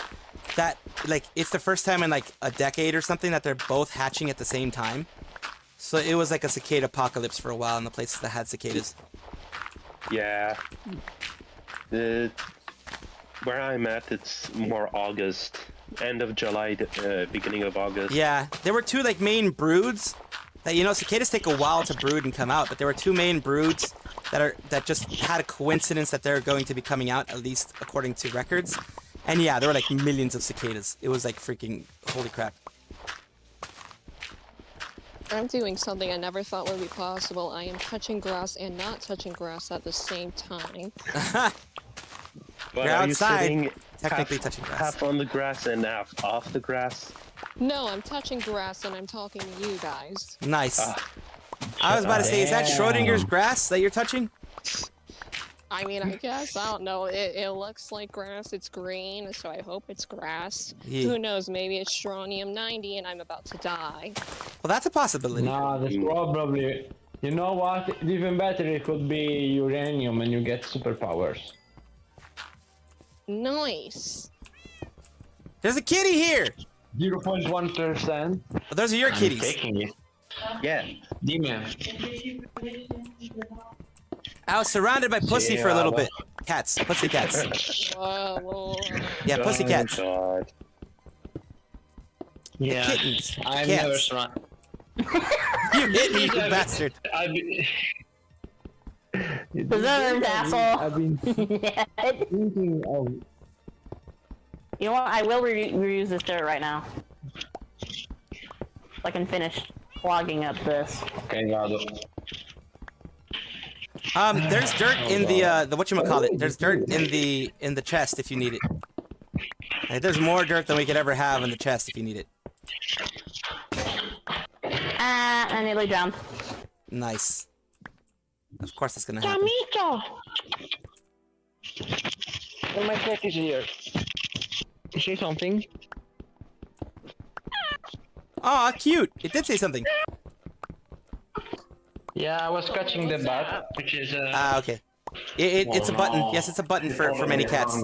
that like it's the first time in like a decade or something that they're both hatching at the same time. So it was like a cicada apocalypse for a while in the places that had cicadas. Yeah. Where I'm at, it's more August. End of July, beginning of August. Yeah, there were two like main broods that, you know, cicadas take a while to brood and come out, but there were two main broods that just had a coincidence that they're going to be coming out, at least according to records. And yeah, there were like millions of cicadas. It was like freaking holy crap. I'm doing something I never thought would be possible. I am touching grass and not touching grass at the same time. But You're are you outside, sitting technically touching grass. half on the grass and half off the grass? No, I'm touching grass and I'm talking to you guys. Nice. I was about to say, is that Schrodinger's grass that you're touching? I mean, I guess, I don't know. It looks like grass, it's green, so I hope it's grass. Yeah. Who knows, maybe it's strontium-90 and I'm about to die. Well, that's a possibility. Nah, that's probably. You know what? Even better, it could be uranium and you get superpowers. Nice. There's a kitty here! 0.1%. Well, those are your kitties. Taking it. Yeah. Dime. I was surrounded by pussy for a little bit. Cats. Pussy cats. Whoa. Yeah, pussy cats. God. Yeah. Kittens. I've Cats. never surrounded. You hit me, you bastard. Deserved, asshole. I've been thinking of. You know what? I will reuse this dirt right now. So I can finish clogging up this. Okay, got it. There's dirt in the whatchamacallit. There's dirt in the chest if you need it. Like, there's more dirt than we could ever have in the chest if you need it. I nearly drowned. Nice. Of course that's gonna happen. Well, my cat is here. Say something. Aw, cute. It did say something. Yeah, I was scratching the butt, which is Ah, okay. It's a button. Yes, it's a button for many cats.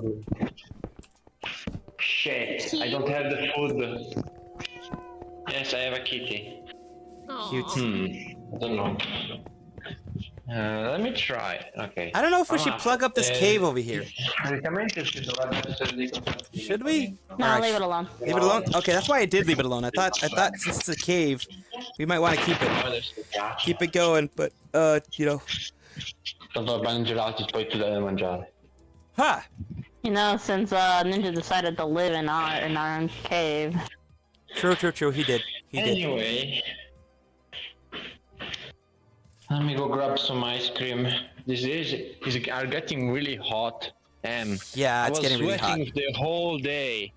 Shit, I don't have the food. Yes, I have a kitty. Cute. I don't know. Let me try. Okay. I don't know if we should plug up this cave over here. Should we? No, Alright, leave it alone. Leave it alone? Okay, that's why I did leave it alone. I thought since it's a cave, we might want to keep it going, but you know. Huh. You know, since Ninja decided to live in our cave. True. He did. Anyway, let me go grab some ice cream. These days are getting really hot. Yeah, it's getting really hot. I was sweating the whole day.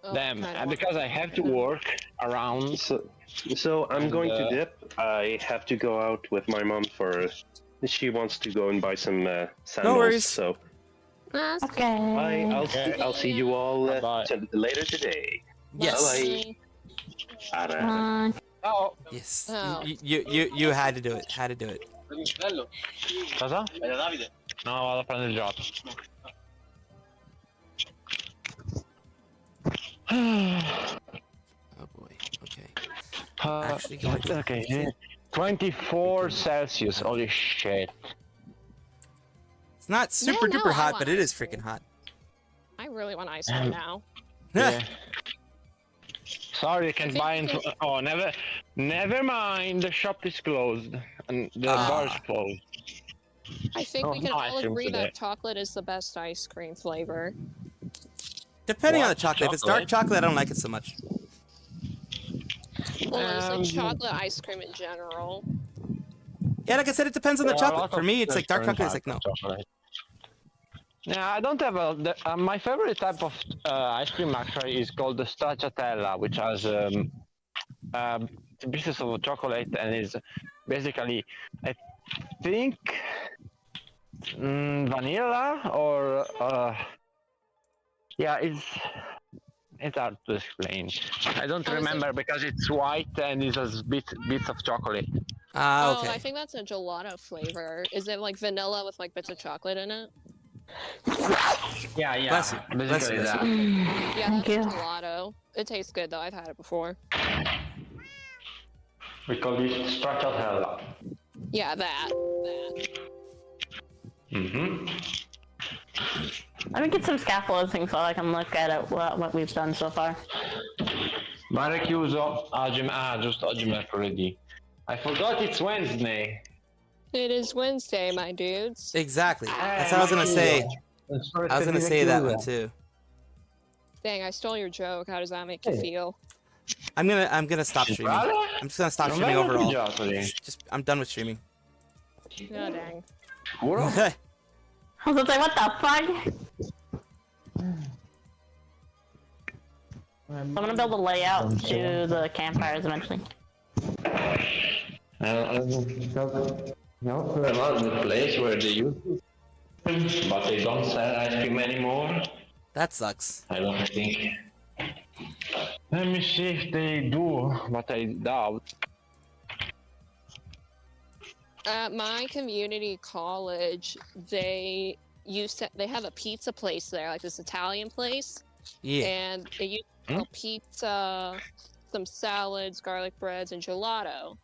And because I have to work around. So I'm going to dip. I have to go out with my mom for. She wants to go and buy some sandals. No worries. So. Okay. I'll see you all later today. Yes. Bye. Oh. Yes. Oh. You had to do it. Had to do it. Cosa? No, vado a prendere il gelato. Oh boy. Okay. Actually going to... Okay. 24 Celsius. Holy shit. It's not super no, duper I hot, want but it is freaking hot. I really want ice cream now. Yeah. Sorry, you can buy it. Oh, never mind. The shop is closed and the bar is closed. I think we can no all ice cream agree today. that chocolate is the best ice cream flavor. Depending on the What? chocolate. If it's dark chocolate, I don't like it so much. Well, it's like chocolate ice cream in general. Yeah, like I said, it depends on the There are a chocolate. lot For of me, it's like dark different chocolate. It's like types no. of chocolate. Yeah, I don't have my favorite type of ice cream actually is called the stracciatella, which has pieces of chocolate and is basically, I think, vanilla or yeah, it's hard to explain. I don't remember because it's white and it has bits of chocolate. Ah, Oh, okay. I think that's a gelato flavor. Is it like vanilla with like bits of chocolate in it? Yeah, Bless you. Bless basically you, bless that. Yeah, Thank that's you. gelato. It tastes good though. I've had it before. We call this structural hell. Yeah, that. Mm-hmm. Let me get some scaffolding so I can look at it, what we've done so far. Mare chiuso. Giusto, oggi è mercoledì. I forgot it's Wednesday. It is Wednesday, my dudes. Exactly. That's what I was gonna say. I was gonna say that one too. Dang, I stole your joke. How does that make you feel? I'm gonna stop streaming. I'm just gonna stop streaming overall. I'm done with streaming. Oh, dang. I was gonna say, what the fuck? I'm gonna build a layout to the campfires eventually. No, there was a place where they used to, but they don't sell ice cream anymore. That sucks. I don't think. Let me see if they do, but I doubt. At my community college, they have a pizza place there, like this Italian place. Yeah. And they used to sell pizza, some salads, garlic breads, and gelato.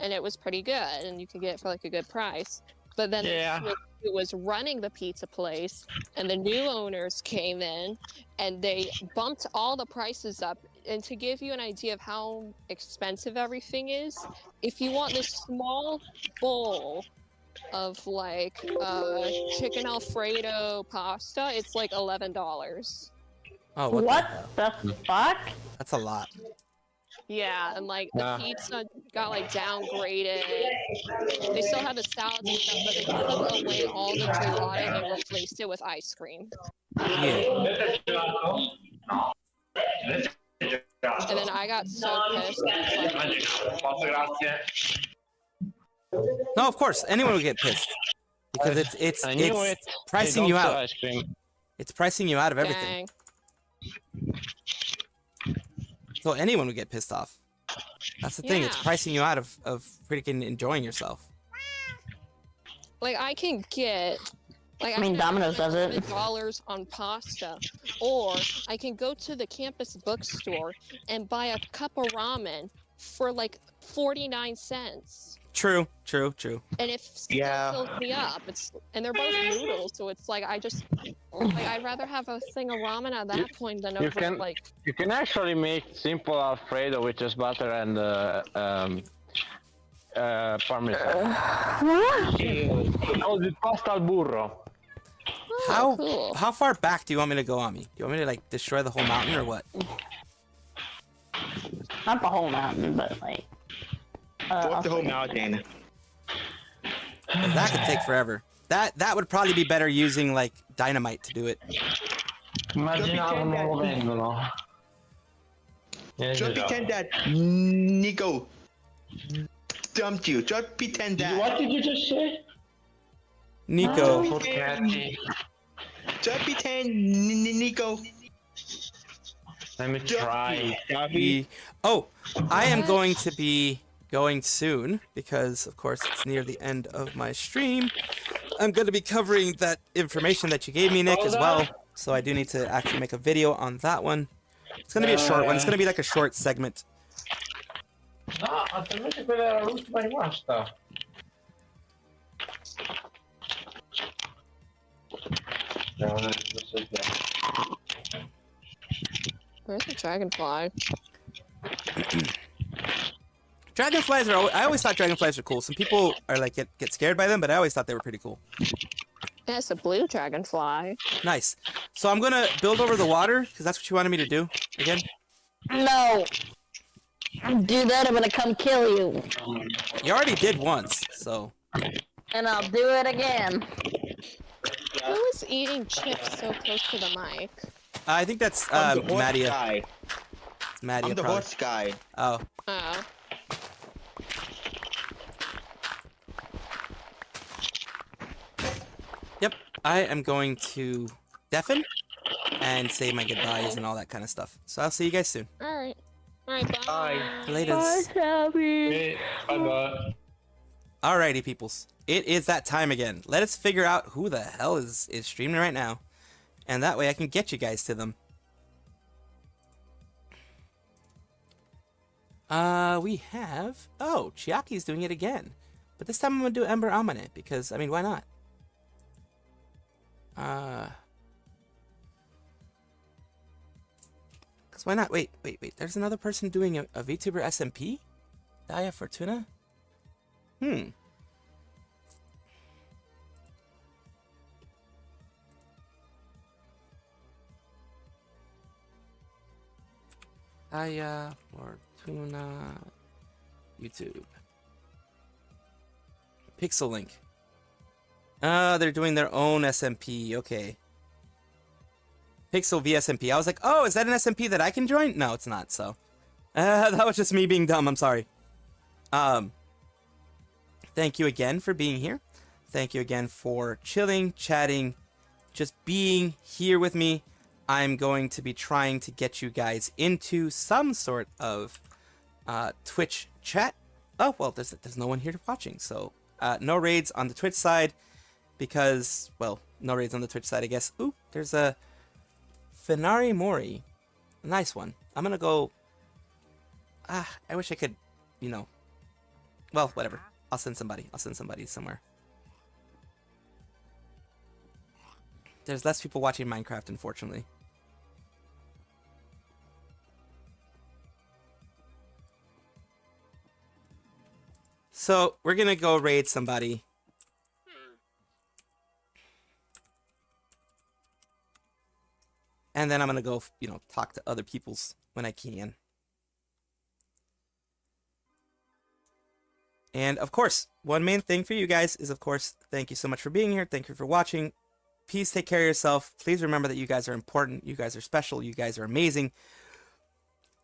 And it was pretty good, and you could get it for like a good price. But then it was running the pizza place, and the new owners came in, and they bumped all the prices up. And to give you an idea of how expensive everything is, if you want this small bowl of like chicken Alfredo pasta, it's like $11. Oh, what the fuck? That's a lot. Yeah, and like the pizza got like downgraded. They still have the salads and stuff, but they took away all the gelato and replaced it with ice cream. Yeah. And then I got so pissed. No, of course, anyone would get pissed because it's pricing you out. It's pricing you out of everything. Dang. So anyone would get pissed off. That's the thing. It's pricing you out of freaking enjoying yourself. Like I can get, like I mean, Domino's does it. $100 on pasta, or I can go to the campus bookstore and buy a cup of ramen for like 49 cents. True. And if still fills me up, and they're both noodles, so it's like I'd rather have a thing of ramen at that point than like. You can actually make simple Alfredo with just butter and parmesan. Oh, the pasta al burro. How far back do you want me to go, Ami? Do you want me to like destroy the whole mountain or what? Not the whole mountain, but like. The whole mountain. That could take forever. That would probably be better using like dynamite to do it. Just pretend that Nico dumped you. Just pretend that. What did you just say? Nico. Just pretend Nico. Let me try. Oh, I am going to be going soon because, of course, it's near the end of my stream. I'm going to be covering that information that you gave me, Nick, as well. So I do need to actually make a video on that one. It's going to be a short one. It's going to be like a short segment. No, altrimenti quella era l'ultima rimasta. Where's the dragonfly? Dragonflies are. I always thought dragonflies are cool. Some people are like get scared by them, but I always thought they were pretty cool. Yeah, it's a blue dragonfly. Nice. So I'm gonna build over the water because that's what you wanted me to do again. No. Do that, I'm gonna come kill you. You already did once, so. And I'll do it again. Who is eating chips so close to the mic? I think that's Madia. It's Madia. I'm the horse guy. Oh. Oh. Yep. I am going to deafen and say my goodbyes and all that kind of stuff. So I'll see you guys soon. Alright. Alright, bye. Laters. Salvi. Bye-bye. Alrighty, peoples. It is that time again. Let us figure out who the hell is streaming right now. And that way I can get you guys to them. We have... Oh, Chiaki's doing it again. But this time I'm going to do Ember Amane, because, I mean, why not? Because why not? Wait. There's another person doing a VTuber SMP? Daya Fortuna? Daya Fortuna YouTube. Pixel Link. They're doing their own SMP. Okay. Pixel VSMP. I was like, oh, is that an SMP that I can join? No, it's not. So, that was just me being dumb. I'm sorry. Thank you again for being here. Thank you again for chilling, chatting, just being here with me. I'm going to be trying to get you guys into some sort of Twitch chat. Oh, well, there's no one here watching, so no raids on the Twitch side because, well, no raids on the Twitch side, I guess. Ooh, there's a Fenari Mori. A nice one. I'm gonna go... I wish I could, you know... Well, whatever. I'll send somebody somewhere. There's less people watching Minecraft, unfortunately. So, we're gonna go raid somebody. And then I'm gonna go, you know, talk to other peoples when I can. And, of course, one main thing for you guys is, of course, thank you so much for being here. Thank you for watching. Please take care of yourself. Please remember that you guys are important. You guys are special. You guys are amazing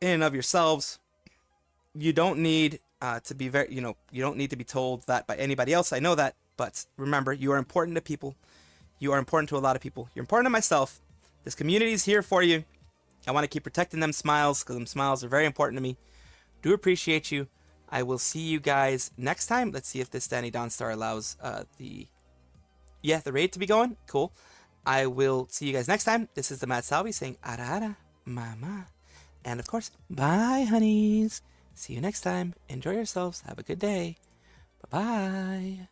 in and of yourselves. You don't need to be very, you don't need to be told that by anybody else. I know that, but remember, you are important to people. You are important to a lot of people. You're important to myself. This community is here for you. I want to keep protecting them smiles because them smiles are very important to me. Do appreciate you. I will see you guys next time. Let's see if this Danny Dawnstar allows the raid to be going. Cool. I will see you guys next time. This is the Mad Salvi saying ara ara mama. And of course, bye honeys. See you next time. Enjoy yourselves. Have a good day. Bye-bye.